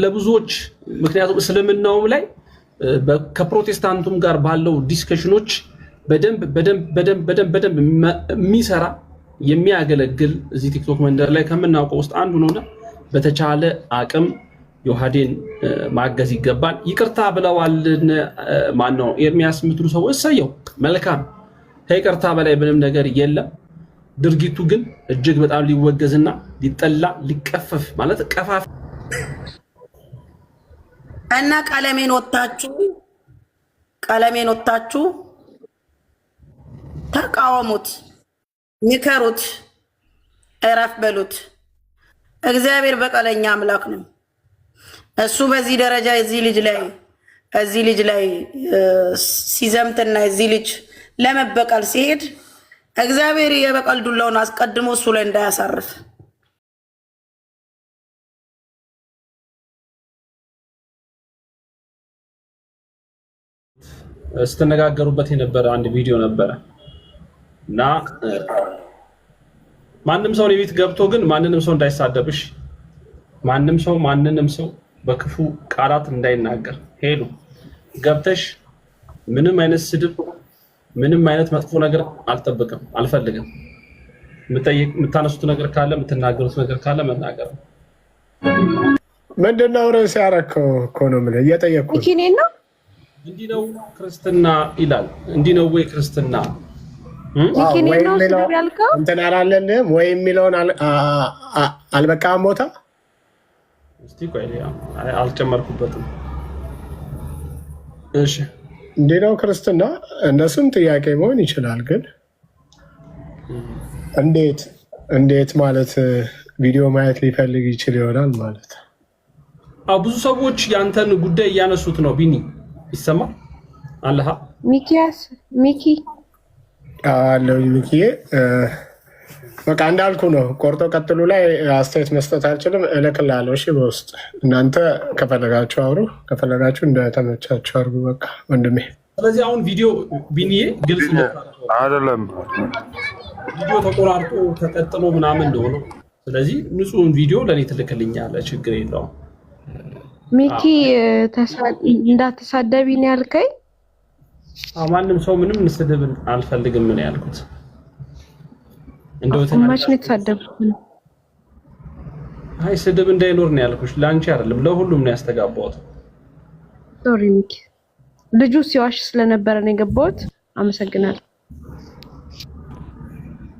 ለብዙዎች ምክንያቱም እስልምናውም ላይ ከፕሮቴስታንቱም ጋር ባለው ዲስከሽኖች በደንብ የሚሰራ የሚያገለግል እዚህ ቲክቶክ መንደር ላይ ከምናውቀው ውስጥ አንዱ ነውና በተቻለ አቅም ዮሐዴን ማገዝ ይገባል። ይቅርታ ብለዋል። ማን ነው ኤርሚያስ ምትሉ ሰው እሰየው መልካም። ከይቅርታ በላይ ምንም ነገር የለም። ድርጊቱ ግን እጅግ በጣም ሊወገዝና ሊጠላ ሊቀፈፍ ማለት ቀፋፍ እና ቀለሜን ወጣችሁ ተቃወሙት፣ ንከሩት፣ እረፍ በሉት። እግዚአብሔር በቀለኛ አምላክ ነው። እሱ በዚህ ደረጃ እዚህ ልጅ ላይ ሲዘምትና እዚህ ልጅ ለመበቀል ሲሄድ እግዚአብሔር የበቀል ዱላውን አስቀድሞ እሱ ላይ እንዳያሳርፍ ስትነጋገሩበት የነበረ አንድ ቪዲዮ ነበረ እና ማንንም ሰው ለቤት ገብቶ ግን ማንንም ሰው እንዳይሳደብሽ ማንንም ሰው በክፉ ቃላት እንዳይናገር ሄሉ ገብተሽ ምንም አይነት ስድብ ምንም አይነት መጥፎ ነገር አልፈልግም። የምታነሱት ነገር ካለ የምትናገሩት ነገር ካለ መናገር ነው። ምንድነው ርዕስ ያደረከው እኮ ነው ምን እየጠየቅኩ ነው። እንዲህ ነው ክርስትና ይላል። እንዲህ ነው ወይ ክርስትና እንትን አላለንም ወይ የሚለውን አልበቃም ቦታ እስቲ ቆይ አልጨመርኩበትም። እሺ እንዲህ ነው ክርስትና እነሱም ጥያቄ መሆን ይችላል። ግን እንዴት ማለት ቪዲዮ ማየት ሊፈልግ ይችል ይሆናል ማለት ብዙ ሰዎች ያንተን ጉዳይ እያነሱት ነው። ቢኒ ይሰማ አለሃ ሚኪ አለው ሚኪ በቃ እንዳልኩ ነው። ቆርጦ ቀጥሉ ላይ አስተያየት መስጠት አልችልም። እልክልሃለሁ። እሺ በውስጥ እናንተ ከፈለጋችሁ አውሩ፣ ከፈለጋችሁ እንደተመቻችሁ አድርጉ። በቃ ወንድሜ። ስለዚህ አሁን ቪዲዮ ቢኒዬ ግልጽ ነው አይደለም፣ ቪዲዮ ተቆራርጦ ተቀጥሎ ምናምን እንደሆነ። ስለዚህ ንጹህን ቪዲዮ ለኔ ትልክልኛለህ፣ ችግር የለውም። ሚኪ እንዳትሳደቢ ነው ያልከኝ? ማንም ሰው ምንም ስድብ አልፈልግም ነው ያልኩት። እንደው ተማች ነው የተሳደብኩት። አይ ስድብ እንዳይኖር ነው ያልኩሽ፣ ላንቺ አይደለም ለሁሉም ነው ያስተጋባሁት። ሶሪ ሚኪ፣ ልጁ ሲዋሽ ስለነበረ ነው የገባሁት። አመሰግናለሁ።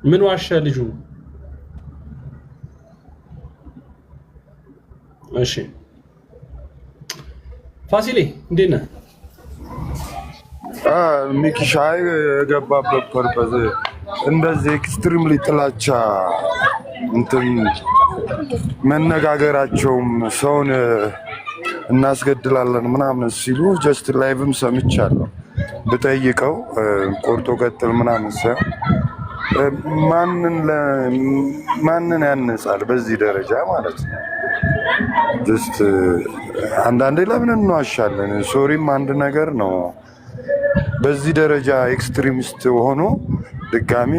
ምን ዋሸ ልጁ? እሺ ፋሲሌ እንዴት ነህ? ሚኪ ሻይ የገባበት ፐርፐዝ እንደዚህ ኤክስትሪምሊ ጥላቻ እንትን መነጋገራቸውም ሰውን እናስገድላለን ምናምን ሲሉ ጀስት ላይቭም ሰምቻለሁ። ብጠይቀው ቆርጦ ቀጥል ምናምን ሳይሆን ማንን ያነጻል በዚህ ደረጃ ማለት ነው። ጀስት አንዳንዴ ለምን እንዋሻለን? ሶሪም አንድ ነገር ነው። በዚህ ደረጃ ኤክስትሪሚስት ሆኖ ድጋሚ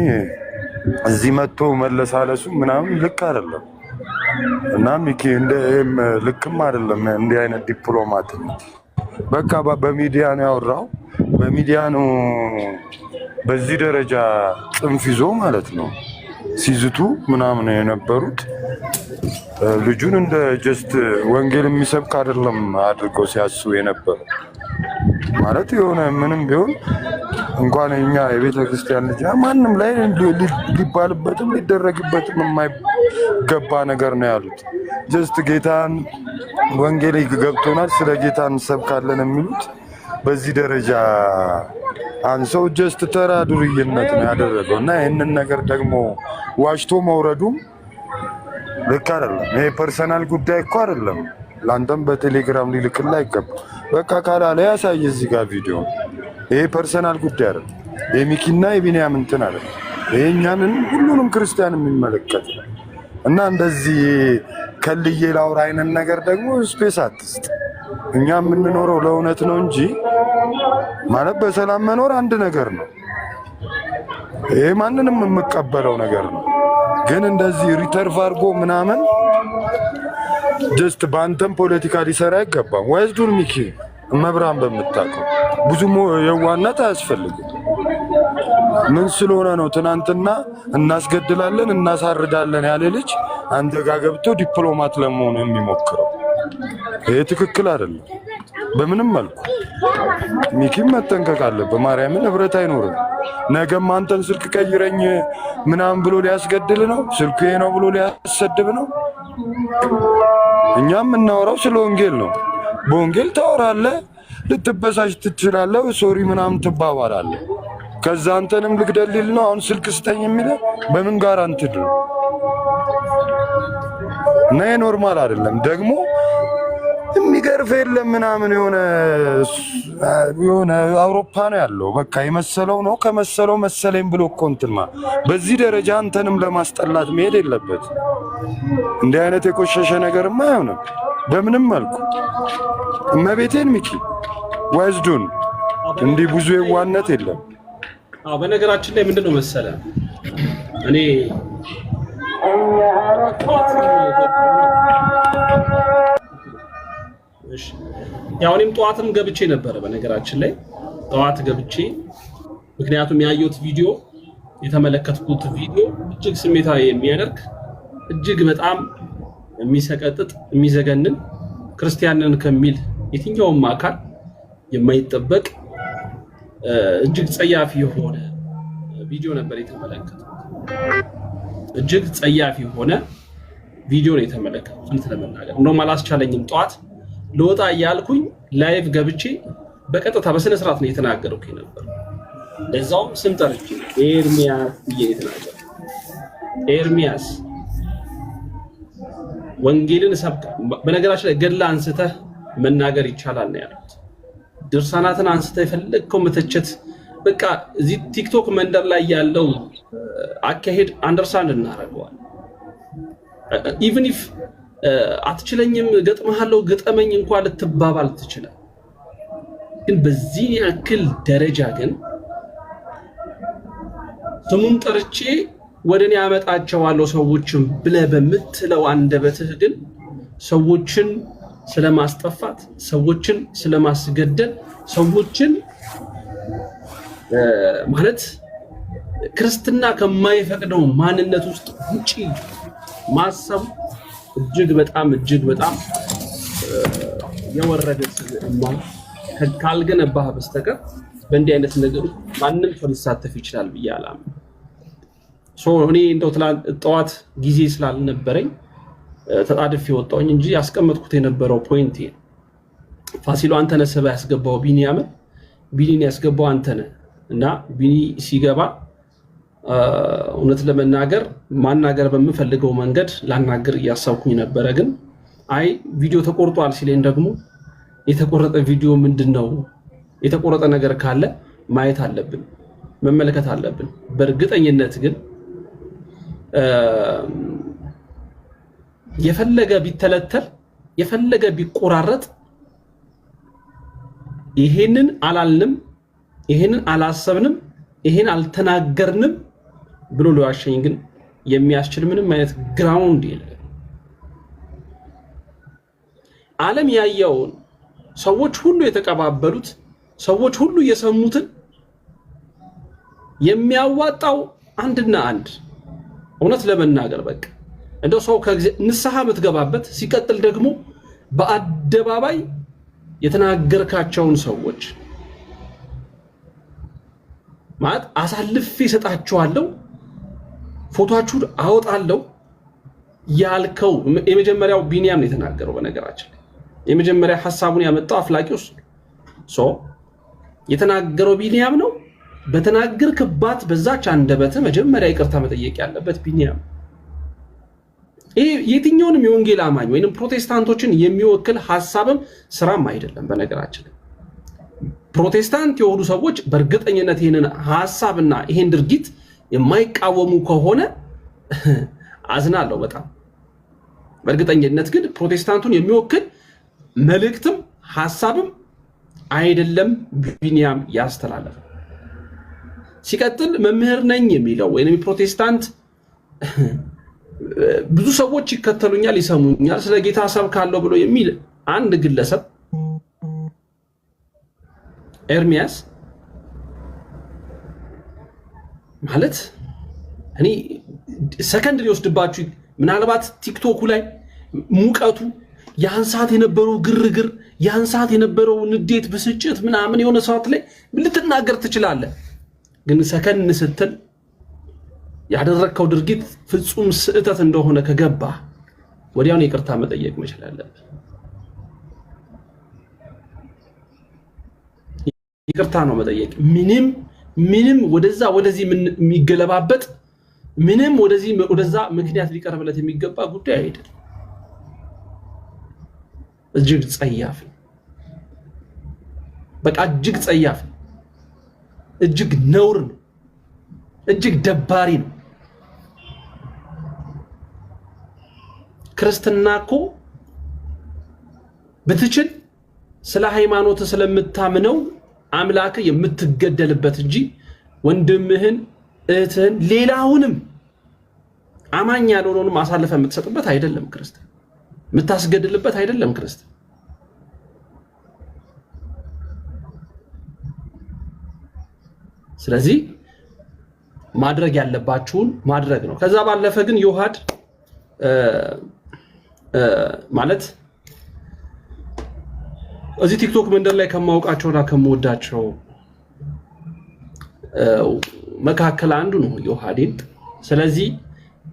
እዚህ መጥቶ መለሳለሱ ምናምን ልክ አይደለም እና ሚኪ እንደም ልክም አይደለም። እንዲህ አይነት ዲፕሎማት በቃ በሚዲያ ነው ያወራው፣ በሚዲያ ነው በዚህ ደረጃ ጽንፍ ይዞ ማለት ነው ሲዝቱ ምናምን የነበሩት። ልጁን እንደ ጀስት ወንጌል የሚሰብክ አይደለም አድርገው ሲያስቡ የነበሩ ማለት የሆነ ምንም ቢሆን እንኳን እኛ የቤተ ክርስቲያን ልጅ ማንም ላይ ሊባልበትም ሊደረግበትም የማይገባ ነገር ነው ያሉት። ጀስት ጌታን ወንጌል ገብቶናል ስለ ጌታ እንሰብካለን የሚሉት በዚህ ደረጃ አንሰው ጀስት ተራ ዱርዬነት ነው ያደረገው እና ይህንን ነገር ደግሞ ዋሽቶ መውረዱም ልክ አይደለም። ይሄ ፐርሰናል ጉዳይ እኮ አይደለም። ለአንተም በቴሌግራም ሊልክልህ አይገባም። በቃ ካላለ ያሳይ እዚህ ጋር ቪዲዮ። ይሄ ፐርሰናል ጉዳይ አይደለም። የሚኪና የቢኒያም እንትን አይደለም። ይሄ እኛንን ሁሉንም ክርስቲያን የሚመለከት እና እንደዚህ ከልዬ ላውራ አይነት ነገር ደግሞ ስፔስ አትስጥ። እኛ የምንኖረው ለእውነት ነው እንጂ ማለት በሰላም መኖር አንድ ነገር ነው። ይሄ ማንንም የምቀበለው ነገር ነው። ግን እንደዚህ ሪተርቭ አድርጎ ምናምን ጀስት ባንተም ፖለቲካ ሊሰራ አይገባም። ወይዝዱን ሚኪ መብራን በምታውቀው ብዙ የዋነት አያስፈልግም። ምን ስለሆነ ነው ትናንትና እናስገድላለን እናሳርዳለን ያለ ልጅ አንተ ጋር ገብቶ ዲፕሎማት ለመሆን የሚሞክረው? ይሄ ትክክል አይደለም በምንም መልኩ። ሚኪም መጠንቀቅ አለበት። ማርያምን ህብረት አይኖርም። ነገም አንተን ስልክ ቀይረኝ ምናምን ብሎ ሊያስገድል ነው፣ ስልኩ ይሄ ነው ብሎ ሊያሰድብ ነው። እኛም የምናወራው ስለ ወንጌል ነው። በወንጌል ታወራለህ፣ ልትበሳጭ ትችላለህ፣ ሶሪ ምናምን ትባባላለህ። ከዛ አንተንም ልግደልል ነው አሁን ስልክ ስጠኝ የሚለው በምን ጋራንቲ ነው? እና ኖርማል አይደለም ደግሞ የሚገርፍ የለም ምናምን የሆነ አውሮፓ ነው ያለው። በቃ የመሰለው ነው ከመሰለው መሰለኝ ብሎ እኮ እንትማ በዚህ ደረጃ አንተንም ለማስጠላት መሄድ የለበት። እንዲህ አይነት የቆሸሸ ነገርማ አይሆንም በምንም መልኩ። እመቤቴን ሚኪ ወይዝዱን እንዲህ ብዙ የዋነት የለም። በነገራችን ላይ ምንድነው መሰለ እኔ ያው እኔም ጠዋትም ገብቼ ነበረ። በነገራችን ላይ ጠዋት ገብቼ ምክንያቱም ያየሁት ቪዲዮ የተመለከትኩት ቪዲዮ እጅግ ስሜታዊ የሚያደርግ እጅግ በጣም የሚሰቀጥጥ የሚዘገንን ክርስቲያንን ከሚል የትኛውም አካል የማይጠበቅ እጅግ ጸያፊ የሆነ ቪዲዮ ነበር የተመለከትኩት። እጅግ ጸያፊ የሆነ ቪዲዮ ነው የተመለከትኩት። ለመናገር እንደውም አላስቻለኝም። ጠዋት ለወጣ ያልኩኝ ላይቭ ገብቼ በቀጥታ በስነ ስርዓት ነው የተናገርኩ ነበር። ለዛውም ስም ጠርቼ ኤርሚያስ ብዬ የተናገርኩ። ኤርሚያስ ወንጌልን ሰብክ። በነገራችን ላይ ገድላ አንስተህ መናገር ይቻላል ነው ያሉት። ድርሳናትን አንስተህ የፈለግከው መተቸት በቃ እዚህ ቲክቶክ መንደር ላይ ያለው አካሄድ አንደርስታንድ እናደርገዋል። ኢቭን ኢፍ አትችለኝም ገጥመሃለው ገጠመኝ እንኳን ልትባባል ትችላል። ግን በዚህ ያክል ደረጃ ግን ስሙን ጠርቼ ወደኔ ያመጣቸዋለሁ ሰዎችን ብለህ በምትለው አንደበትህ ግን ሰዎችን ስለማስጠፋት፣ ሰዎችን ስለማስገደል፣ ሰዎችን ማለት ክርስትና ከማይፈቅደው ማንነት ውስጥ ውጪ ማሰብ እጅግ በጣም የወረደ ስልማ ካልገነባህ በስተቀር በእንዲህ አይነት ነገር ማንም ሰው ሊሳተፍ ይችላል ብዬ አላምንም። እኔ እንደው ጠዋት ጊዜ ስላልነበረኝ ተጣድፌ ወጣሁኝ እንጂ ያስቀመጥኩት የነበረው ፖይንት ፋሲሎ አንተ ነህ ሰበ ያስገባው ቢኒን ያስገባው አንተ ነህ እና ቢኒ ሲገባ እውነት ለመናገር ማናገር በምፈልገው መንገድ ላናገር እያሰብኩኝ ነበረ። ግን አይ ቪዲዮ ተቆርጧል ሲለኝ ደግሞ የተቆረጠ ቪዲዮ ምንድነው? የተቆረጠ ነገር ካለ ማየት አለብን፣ መመልከት አለብን። በእርግጠኝነት ግን የፈለገ ቢተለተል የፈለገ ቢቆራረጥ ይሄንን አላልንም፣ ይሄንን አላሰብንም፣ ይሄን አልተናገርንም ብሎ ሊዋሸኝ ግን የሚያስችል ምንም አይነት ግራውንድ የለም። ዓለም ያየውን ሰዎች ሁሉ የተቀባበሉት ሰዎች ሁሉ የሰሙትን የሚያዋጣው አንድና አንድ እውነት ለመናገር በቃ እንደው ሰው ንስሐ የምትገባበት ሲቀጥል ደግሞ በአደባባይ የተናገርካቸውን ሰዎች ማለት አሳልፌ እሰጣቸዋለሁ፣ ፎቶአችሁን አወጣለሁ ያልከው የመጀመሪያው ቢኒያም ነው የተናገረው። በነገራችን ላይ የመጀመሪያ ሐሳቡን ያመጣው አፍላቂውስ የተናገረው ቢኒያም ነው። በተናገርክባት በዛች አንደበት መጀመሪያ ይቅርታ መጠየቅ ያለበት ቢኒያም። ይሄ የትኛውንም የወንጌል አማኝ ወይንም ፕሮቴስታንቶችን የሚወክል ሐሳብም ስራም አይደለም። በነገራችን ላይ ፕሮቴስታንት የሆኑ ሰዎች በእርግጠኝነት ይሄንን ሐሳብና ይሄን ድርጊት የማይቃወሙ ከሆነ አዝናለሁ በጣም። በእርግጠኝነት ግን ፕሮቴስታንቱን የሚወክል መልእክትም ሐሳብም አይደለም ቢኒያም ያስተላለፈ። ሲቀጥል መምህር ነኝ የሚለው ወይንም ፕሮቴስታንት ብዙ ሰዎች ይከተሉኛል ይሰሙኛል ስለ ጌታ ሰብካለሁ ብሎ የሚል አንድ ግለሰብ ኤርሚያስ ማለት እኔ ሰከንድ ሊወስድባችሁ ምናልባት ቲክቶክ ላይ ሙቀቱ ያን ሰዓት የነበረው ግርግር ያን ሰዓት የነበረው ንዴት ብስጭት ምናምን የሆነ ሰዓት ላይ ልትናገር ትችላለህ ግን ሰከንድ ስትል ያደረከው ድርጊት ፍጹም ስህተት እንደሆነ ከገባ ወዲያው ይቅርታ መጠየቅ መቻል አለብህ ይቅርታ ነው መጠየቅ ምንም ወደዚህ የሚገለባበጥ ምንም ወደዛ ምክንያት ሊቀርብለት የሚገባ ጉዳይ አይደለም እጅግ ጸያፍ በቃ እጅግ ጸያፍ እጅግ ነውር ነው እጅግ ደባሪ ነው ክርስትናኮ ብትችል ስለ ሃይማኖት ስለምታምነው አምላክ የምትገደልበት እንጂ ወንድምህን እህትህን ሌላውንም አማኝ ያልሆነውንም አሳልፈ የምትሰጥበት አይደለም ክርስቲያን የምታስገድልበት አይደለም ክርስቲያን ስለዚህ ማድረግ ያለባችሁን ማድረግ ነው ከዛ ባለፈ ግን ዮሐድ ማለት እዚህ ቲክቶክ መንደር ላይ ከማውቃቸውና ከመወዳቸው መካከል አንዱ ነው ዮሐዴን ስለዚህ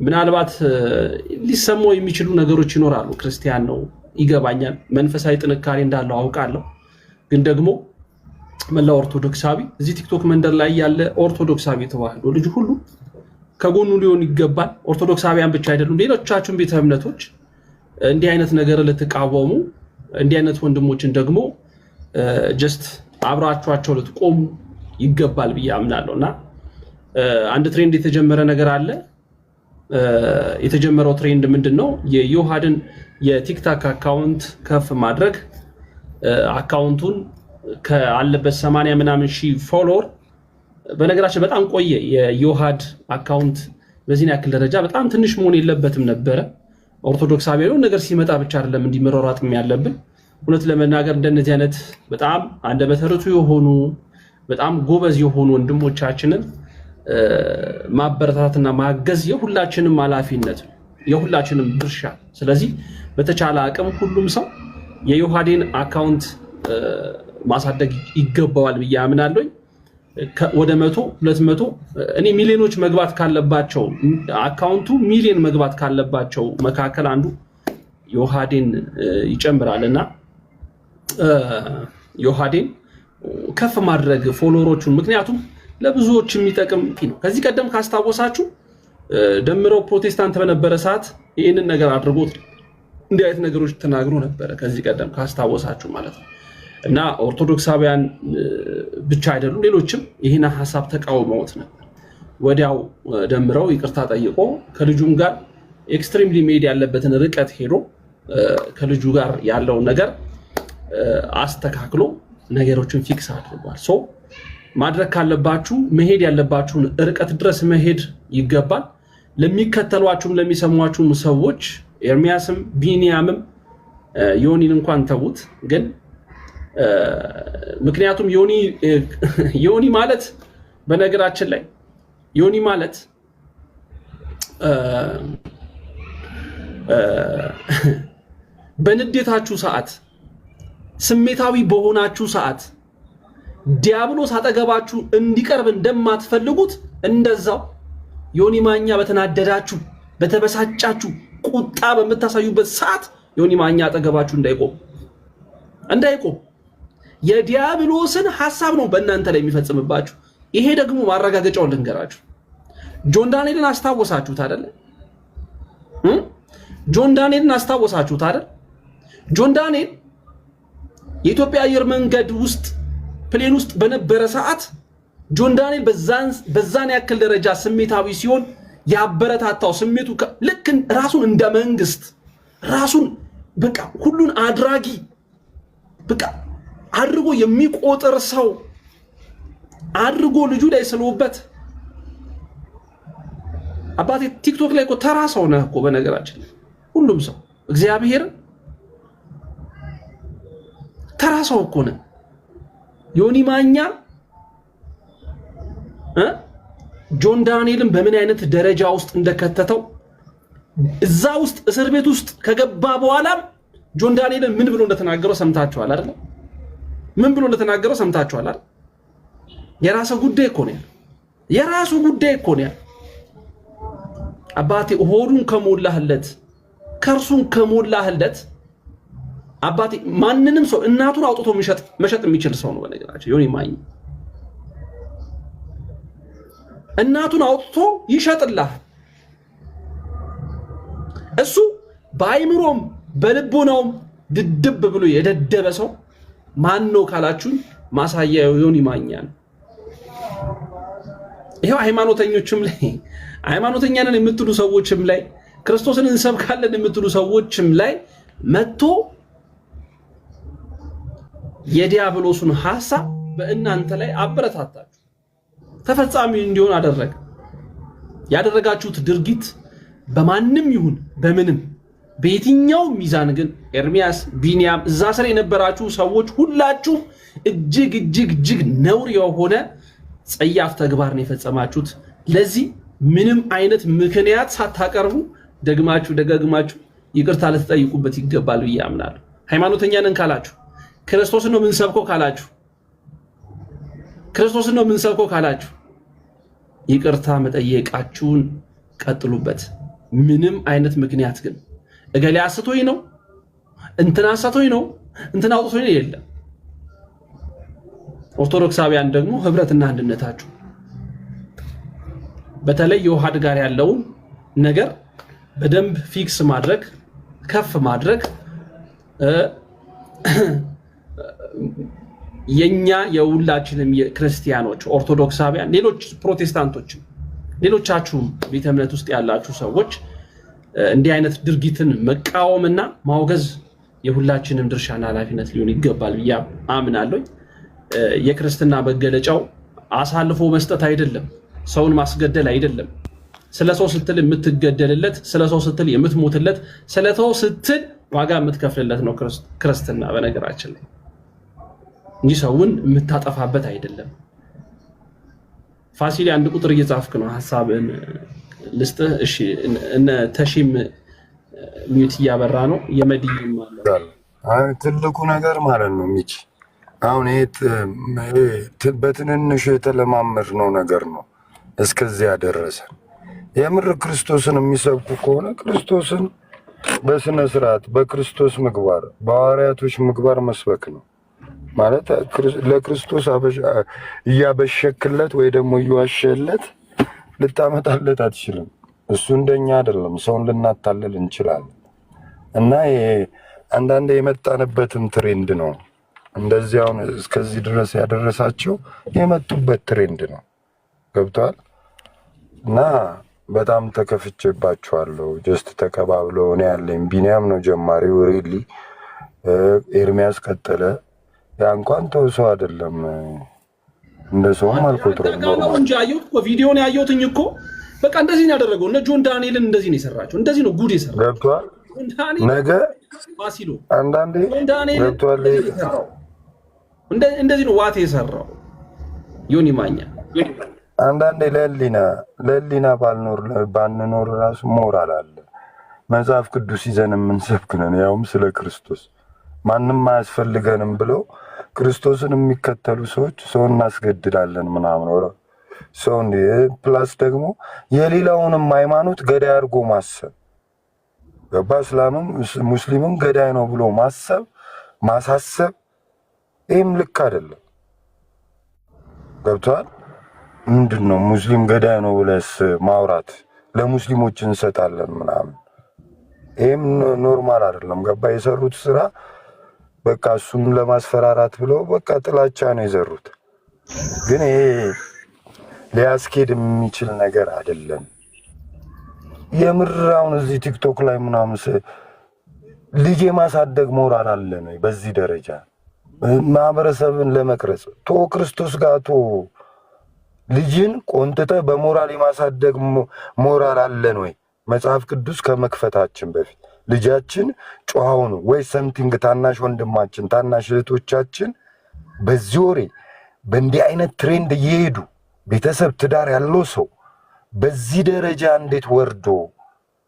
ምናልባት ሊሰማው የሚችሉ ነገሮች ይኖራሉ ክርስቲያን ነው ይገባኛል መንፈሳዊ ጥንካሬ እንዳለው አውቃለሁ ግን ደግሞ መላው ኦርቶዶክሳዊ እዚህ ቲክቶክ መንደር ላይ ያለ ኦርቶዶክሳዊ ተዋህዶ ልጅ ሁሉ ከጎኑ ሊሆን ይገባል ኦርቶዶክሳዊያን ብቻ አይደሉም ሌሎቻችሁም ቤተ እምነቶች እንዲህ አይነት ነገር ልትቃወሙ እንዲህ አይነት ወንድሞችን ደግሞ ጀስት አብራችኋቸው ልትቆሙ ይገባል ብዬ አምናለሁና አንድ ትሬንድ የተጀመረ ነገር አለ የተጀመረው ትሬንድ ምንድነው የዮሐድን የቲክቶክ አካውንት ከፍ ማድረግ አካውንቱን ከአለበት 80 ምናምን ሺህ ፎሎወር በነገራችን በጣም ቆየ የዮሐድ አካውንት በዚህ ያክል ደረጃ በጣም ትንሽ መሆን የለበትም ነበር ኦርቶዶክሳዊ ነው ነገር ሲመጣ ብቻ አይደለም እንዲመረራጥም ያለብን እውነት ለመናገር እንደነዚህ አይነት በጣም አንደበተ ርቱዕ የሆኑ በጣም ጎበዝ የሆኑ ወንድሞቻችንን ማበረታታትና ማገዝ የሁላችንም ኃላፊነት የሁላችንም ድርሻ ስለዚህ በተቻለ አቅም ሁሉም ሰው የዮሐዴን አካውንት ማሳደግ ይገባዋል ብዬ አምናለሁ ወደ 100 200 እኔ ሚሊዮኖች መግባት ካለባቸው አካውንቱ ሚሊዮን መግባት ካለባቸው መካከል አንዱ ዮሐዴን ይጨምራልና ዮሐዴን ከፍ ማድረግ ፎሎወሮቹን ምክንያቱም ለብዙዎች የሚጠቅም ነው ከዚህ ቀደም ካስታወሳችሁ ደምረው ፕሮቴስታንት በነበረ ሰዓት ይሄንን ነገር አድርጎት እንዲህ አይነት ነገሮች ተናግሮ ነበር ከዚህ ቀደም ካስታወሳችሁ ማለት ነው እና ኦርቶዶክሳውያን ብቻ አይደሉም ሌሎችም ይሄን ሐሳብ ተቃውመውት ነበር ወዲያው ደምረው ይቅርታ ጠይቆ ከልጁም ጋር ኤክስትሪምሊ ሜድ ያለበትን ርቀት ሄዶ ከልጁ ጋር ያለው ነገር አስተካክሎ ነገሮችን ፊክስ አድርጓል ሶ ማድረግ ካለባችሁ መሄድ ያለባችሁን ርቀት ድረስ መሄድ ይገባል ለሚከተሏችሁም ለሚሰሟችሁም ሰዎች ኤርሚያስም ቢኒያምም ዮኒን እንኳን ተውት ግን ምክንያቱም ዮኒ ማለት በነገራችን ላይ ዮኒ ማለት በንዴታችሁ ሰዓት ስሜታዊ በሆናችሁ ሰዓት ዲያብሎስ አጠገባችሁ እንዲቀርብ እንደማትፈልጉት እንደዛው ዮኒ ማኛ በተናደዳችሁ በተበሳጫችሁ ቁጣ በመታሳዩበት ሰዓት ዮኒ ማኛ አጠገባችሁ እንዳይቆም የዲያብሎስን ሐሳብ ነው በእናንተ ላይ የሚፈጽምባችሁ ይሄ ደግሞ ማረጋገጫው ልንገራችሁ ጆን ዳንኤልን አስታወሳችሁት አይደል ጆን ዳንኤልን አስታወሳችሁት አይደል ጆን ዳንኤል የኢትዮጵያ አየር መንገድ ውስጥ ፕሌን ውስጥ በነበረ ሰዓት ጆን ዳንኤል በዛን ያክል ደረጃ ስሜታዊ ሲሆን ያበረታታው ስሜቱ ልክ ራሱን እንደ መንግስት ራሱን በቃ ሁሉን አድራጊ በቃ አድርጎ የሚቆጥር ሰው አድርጎ ልጁ ላይ ስለውበት አባቴ ቲክቶክ ላይ እኮ ተራ ሰው ነህ እኮ በነገራችን ሁሉም ሰው እግዚአብሔር ተራ ሰው እኮ ነህ። ዮኒ ማኛ ጆን ዳንኤልን በምን አይነት ደረጃ ውስጥ እንደከተተው እዛ ውስጥ እስር ቤት ውስጥ ከገባ በኋላ ጆን ዳንኤልን ምን ብሎ እንደተናገረው ሰምታችኋል አይደል? ምን ብሎ እንደተናገረው ሰምታችኋል አይደል? የራሱ ጉዳይ እኮ ነው። የራሱ ጉዳይ እኮ ነው። አባቴ ሆዱን ከሞላህለት ከርሱን ከሞላህለት አባቴ ማንንም ሰው እናቱን አውጥቶ መሸጥ የሚችል ሰው ነው። በነገራችን ዮኒ ማኛ እናቱን አውጥቶ ይሸጥልህ። እሱ በአይምሮም በልቦናውም ድድብ ብሎ የደደበ ሰው ማን ነው ካላችሁኝ ማሳያው ዮኒ ማኛ ነው። ይሄው ሃይማኖተኞችም ላይ ሃይማኖተኛ ነን የምትሉ ሰዎችም ላይ ክርስቶስን እንሰብካለን የምትሉ ሰዎችም ላይ መጥቶ የዲያብሎሱን ሐሳብ በእናንተ ላይ አበረታታችሁ ተፈጻሚ እንዲሆን አደረገ። ያደረጋችሁት ድርጊት በማንም ይሁን በምንም በየትኛው ሚዛን ግን ኤርሚያስ ቢኒያም እዛ ስር የነበራችሁ ሰዎች ሁላችሁ እጅግ ነውር የሆነ ጸያፍ ተግባር ነው የፈጸማችሁት። ለዚህ ምንም አይነት ምክንያት ሳታቀርቡ ደግማችሁ ደጋግማችሁ ይቅርታ ልትጠይቁበት ይገባል ብዬ አምናለሁ። ሃይማኖተኛ ነን ካላችሁ ክርስቶስን ነው የምንሰብከው ካላችሁ ክርስቶስን ነው የምንሰብከው ካላችሁ ይቅርታ መጠየቃችሁን ቀጥሉበት። ምንም አይነት ምክንያት ግን እገሌ አስቶኝ ነው እንትና አስቶኝ ነው እንትና አውጥቶኝ ነው የለም። ኦርቶዶክሳውያን ደግሞ ህብረትና አንድነታችሁ በተለይ የውሃድ ጋር ያለውን ነገር በደንብ ፊክስ ማድረግ ከፍ ማድረግ የኛ የሁላችንም የክርስቲያኖች ኦርቶዶክሳውያን ሌሎች ፕሮቴስታንቶችም ሌሎቻችሁም ቤተ እምነት ውስጥ ያላችሁ ሰዎች እንዲህ አይነት ድርጊትን መቃወምና ማውገዝ የሁላችንም ድርሻና ኃላፊነት ሊሆን ይገባል ብዬ አምናለሁ። የክርስትና መገለጫው አሳልፎ መስጠት አይደለም፣ ሰውን ማስገደል አይደለም። ስለ ሰው ስትል የምትገደልለት፣ ስለ ሰው ስትል የምትሞትለት፣ ስለ ሰው ስትል ዋጋ የምትከፍልለት ነው ክርስትና በነገራችን ላይ እንጂ ሰውን የምታጠፋበት አይደለም። ፋሲል አንድ ቁጥር እየጻፍክ ነው፣ ሐሳብን ልስጥህ። እሺ እነ ተሺም ሚዩት እያበራ ነው። የመዲም ማለት ትልቁ ነገር ማለት ነው ሚኪ አሁን ይሄ በትንንሽ የተለማመድነው ነገር ነው እስከዚህ ያደረሰን። የምር ክርስቶስን የሚሰብኩ ከሆነ ክርስቶስን በስነ ስርዓት በክርስቶስ ምግባር በሐዋርያቶች ምግባር መስበክ ነው ማለት። ለክርስቶስ እያበሸክለት ወይ ደግሞ እየዋሸለት ልታመጣለት አትችልም። እሱ እንደኛ አይደለም፣ ሰውን ልናታለል እንችላለን። እና አንዳንዴ የመጣንበትም ትሬንድ ነው እንደዚህ አሁን እስከዚህ ድረስ ያደረሳቸው የመጡበት ትሬንድ ነው። ገብቷል። እና በጣም ተከፍቼባቸዋለሁ። ጀስት ተቀባብለው እኔ ያለኝ ቢኒያም ነው ጀማሪው ሪሊ ኤርሚያስ ቀጠለ። ያ እንኳን ተውሰው አይደለም እንደ ሰውም አልቆጥረውም። ነው እንጂ አየሁት እኮ ቪዲዮውን ያየሁትኝ እኮ በቃ እንደዚህ ነው ያደረገው። እነ ጆን ዳንኤልን እንደዚህ ነው የሰራቸው። እንደዚህ ነው ጉድ የሰራቸው። ገብቷል። ነገ ባሲሎ አንዳንዴ ገብቷል። እንደዚህ ነው ዋት የሰራው ዮኒ ማኛ። አንዳንዴ ለሊና ባንኖር ራሱ ሞራል አለ። መጽሐፍ ቅዱስ ይዘን የምንሰብክ ነን፣ ያውም ስለ ክርስቶስ ማንም አያስፈልገንም ብለው ክርስቶስን የሚከተሉ ሰዎች ሰው እናስገድዳለን ምናምን ሰው ፕላስ ደግሞ የሌላውንም ሃይማኖት ገዳይ አድርጎ ማሰብ ገባ። እስላምም ሙስሊምም ገዳይ ነው ብሎ ማሳሰብ ይህም ልክ አይደለም። ገብቷል። ምንድን ነው ሙስሊም ገዳይ ነው ብለስ ማውራት? ለሙስሊሞች እንሰጣለን ምናምን ይህም ኖርማል አይደለም። ገባ። የሰሩት ስራ በቃ እሱም ለማስፈራራት ብለው በቃ ጥላቻ ነው የዘሩት። ግን ይሄ ሊያስኬድ የሚችል ነገር አይደለም። የምር አሁን እዚህ ቲክቶክ ላይ ምናምን ልጅ የማሳደግ ሞራል አለ ነው በዚህ ደረጃ ማህበረሰብን ለመቅረጽ ክርስቶስ ጋር ልጅን ቆንጥተ በሞራል የማሳደግ ሞራል አለን ወይ? መጽሐፍ ቅዱስ ከመክፈታችን በፊት ልጃችን ጨዋውን ወይ ሰምቲንግ ታናሽ ወንድማችን ታናሽ እህቶቻችን በዚህ ወሬ በእንዲህ አይነት ትሬንድ እየሄዱ ቤተሰብ ትዳር ያለው ሰው በዚህ ደረጃ እንዴት ወርዶ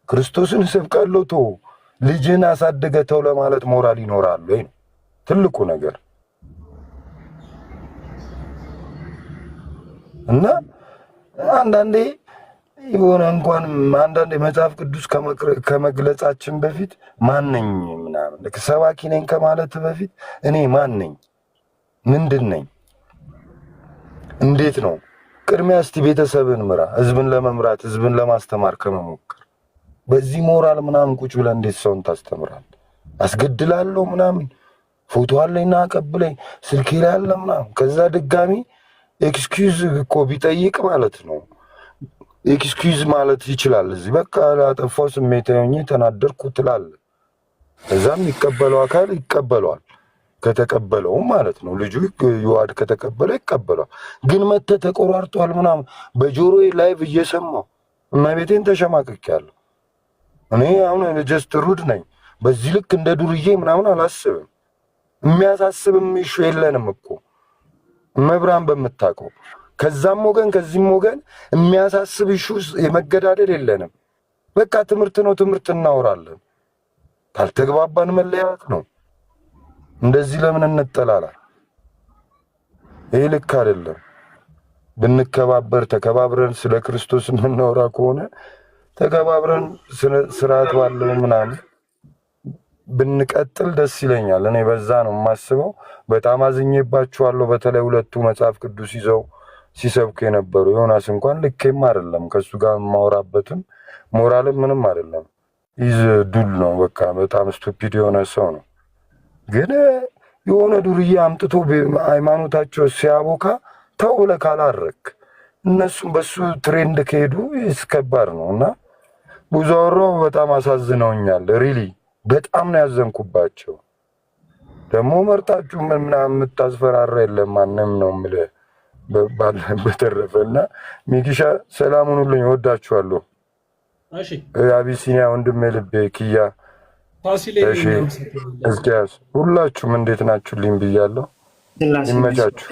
ክርስቶስን ሰብካለሁ ተው ልጅን አሳድገተው ለማለት ሞራል ይኖራል ወይ? ትልቁ ነገር እና አንዳንዴ የሆነ እንኳን አንዳንዴ መጽሐፍ ቅዱስ ከመግለጻችን በፊት ማነኝ ምናምን ሰባኪ ነኝ ከማለት በፊት እኔ ማነኝ ምንድን ነኝ እንዴት ነው ቅድሚያ እስቲ ቤተሰብን ምራ ህዝብን ለመምራት ህዝብን ለማስተማር ከመሞከር በዚህ ሞራል ምናምን ቁጭ ብለ እንዴት ሰውን ታስተምራል? አስገድላለሁ ምናምን ፎቶ አለኝና አቀብለኝ ስልኬ ላይ አለ ምናምን ከዛ ድጋሚ ኤክስኪውዝ እኮ ቢጠይቅ ማለት ነው ኤክስኪውዝ ማለት ይችላል። እዚህ በቃ አጠፋው ስሜታዊ ሆኜ ተናደርኩ ትላለ። እዛም ይቀበለው አካል ይቀበለዋል ከተቀበለው ማለት ነው። ልጁ ይዋድ ከተቀበለው ይቀበለዋል። ግን መተ ተቆራርጧል ምናምን በጆሮዬ ላይቭ እየሰማው እመቤቴን ተሸማቅቄያለሁ። እኔ አሁን ጀስት ሩድ ነኝ። በዚህ ልክ እንደ ዱርዬ ምናምን አላስብም። የሚያሳስብም ኢሹ የለንም እኮ መብራን በምታውቀው ከዛም ወገን ከዚህም ወገን የሚያሳስብ ኢሹ የመገዳደል የለንም። በቃ ትምህርት ነው፣ ትምህርት እናወራለን። ካልተግባባን መለያየት ነው። እንደዚህ ለምን እንጠላላል? ይሄ ልክ አይደለም። ብንከባበር ተከባብረን ስለ ክርስቶስ የምናወራ ከሆነ ተከባብረን ስርዓት ባለው ምናምን ብንቀጥል ደስ ይለኛል። እኔ በዛ ነው የማስበው። በጣም አዝኜባችኋለሁ። በተለይ ሁለቱ መጽሐፍ ቅዱስ ይዘው ሲሰብኩ የነበሩ ዮናስ እንኳን ልኬም አይደለም ከሱ ጋር የማወራበትም ሞራልም ምንም አይደለም። ይዝ ዱል ነው በቃ በጣም ስቱፒድ የሆነ ሰው ነው። ግን የሆነ ዱርዬ አምጥቶ ሃይማኖታቸው ሲያቦካ ተው ብለህ ካላረክ እነሱም በሱ ትሬንድ ከሄዱ ይስከባር ነው እና ብዙ አወራሁ። በጣም አሳዝነውኛል። ሪሊ በጣም ነው ያዘንኩባቸው። ደግሞ መርጣችሁ ምናምን የምታስፈራራ የለም ማንም ነው የምልህ። በተረፈና ሚኪሻ ሰላሙን ሁሉኝ እወዳችኋለሁ። እሺ አቢሲኒያ ወንድሜ ልቤ ኪያ እሺ እስኪያስ ሁላችሁም እንዴት ናችሁልኝ ብያለሁ። ይመቻችሁ።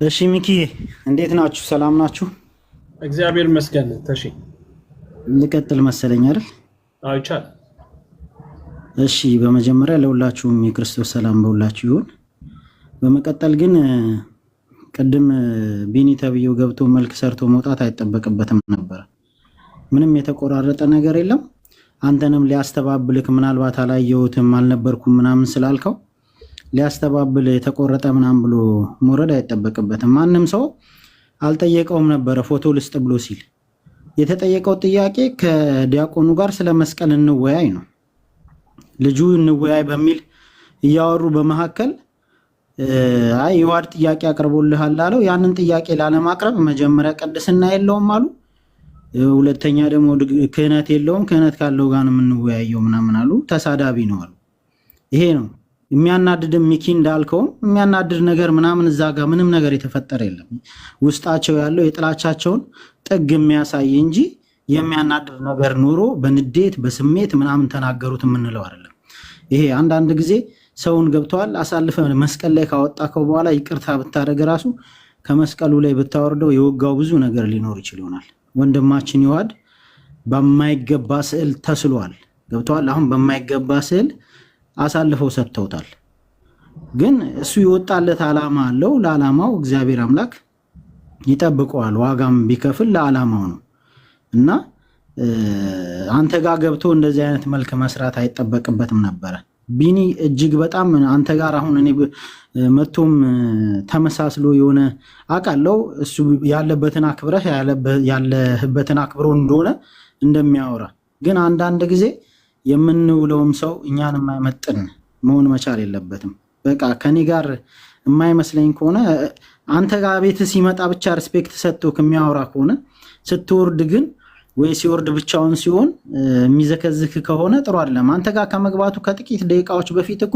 እሺ ሚኪ እንዴት ናችሁ? ሰላም ናችሁ? እግዚአብሔር ይመስገን። ተሺ ልቀጥል መሰለኝ አይደል? አዎ ይቻላል። እሺ በመጀመሪያ ለሁላችሁም የክርስቶስ ሰላም በሁላችሁ ይሁን። በመቀጠል ግን ቅድም ቢኒ ተብዬው ገብቶ መልክ ሰርቶ መውጣት አይጠበቅበትም ነበር። ምንም የተቆራረጠ ነገር የለም። አንተንም ሊያስተባብልክ ምናልባት አላየሁትም አልነበርኩም ምናምን ስላልከው ሊያስተባብል የተቆረጠ ምናምን ብሎ መውረድ አይጠበቅበትም። ማንም ሰው አልጠየቀውም ነበረ ፎቶ ልስጥ ብሎ ሲል የተጠየቀው ጥያቄ ከዲያቆኑ ጋር ስለ መስቀል እንወያይ ነው። ልጁ እንወያይ በሚል እያወሩ በመካከል አይ ይዋድ ጥያቄ አቅርቦልሃል አለው። ያንን ጥያቄ ላለማቅረብ መጀመሪያ ቅድስና የለውም አሉ። ሁለተኛ ደግሞ ክህነት የለውም፣ ክህነት ካለው ጋር ነው የምንወያየው ምናምን አሉ። ተሳዳቢ ነው አሉ። ይሄ ነው የሚያናድድም። ሚኪ እንዳልከውም የሚያናድድ ነገር ምናምን እዛ ጋር ምንም ነገር የተፈጠረ የለም። ውስጣቸው ያለው የጥላቻቸውን ጥግ የሚያሳይ እንጂ የሚያናድድ ነገር ኑሮ በንዴት በስሜት ምናምን ተናገሩት የምንለው አይደለም። ይሄ አንዳንድ ጊዜ ሰውን ገብተዋል አሳልፈ መስቀል ላይ ካወጣከው በኋላ ይቅርታ ብታደርግ ራሱ ከመስቀሉ ላይ ብታወርደው የወጋው ብዙ ነገር ሊኖር ይችል ይሆናል። ወንድማችን ይዋድ በማይገባ ስዕል ተስሏል። ገብተዋል። አሁን በማይገባ ስዕል አሳልፈው ሰጥተውታል። ግን እሱ ይወጣለት ዓላማ አለው። ለዓላማው እግዚአብሔር አምላክ ይጠብቀዋል። ዋጋም ቢከፍል ለዓላማው ነው እና አንተ ጋር ገብቶ እንደዚህ አይነት መልክ መስራት አይጠበቅበትም ነበረ። ቢኒ እጅግ በጣም አንተ ጋር አሁን እኔ መቶም ተመሳስሎ የሆነ አውቃለሁ እሱ ያለበትን አክብረህ ያለህበትን አክብሮ እንደሆነ እንደሚያወራ ግን አንዳንድ ጊዜ የምንውለውም ሰው እኛን የማይመጥን መሆን መቻል የለበትም። በቃ ከኔ ጋር የማይመስለኝ ከሆነ አንተ ጋር ቤት ሲመጣ ብቻ ሪስፔክት ሰጥቶ ከሚያወራ ከሆነ ስትወርድ ግን ወይ ሲወርድ ብቻውን ሲሆን የሚዘከዝክ ከሆነ ጥሩ አይደለም። አንተ ጋር ከመግባቱ ከጥቂት ደቂቃዎች በፊት እኮ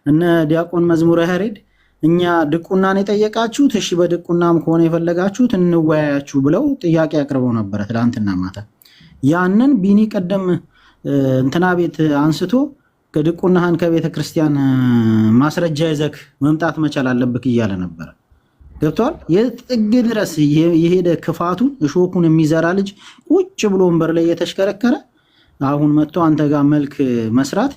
እነ ዲያቆን መዝሙረ ያሬድ እኛ ድቁናን የጠየቃችሁት እሺ በድቁናም ከሆነ የፈለጋችሁት እንወያያችሁ ብለው ጥያቄ አቅርበው ነበረ ትላንትና ማታ። ያንን ቢኒ ቀደም እንትና ቤት አንስቶ ከድቁናህን ከቤተ ክርስቲያን ማስረጃ ይዘህ መምጣት መቻል አለብክ እያለ ነበረ። ገብቷል። የጥግ ድረስ የሄደ ክፋቱን እሾኩን የሚዘራ ልጅ ቁጭ ብሎ ወንበር ላይ የተሽከረከረ አሁን መጥቶ አንተ ጋር መልክ መስራት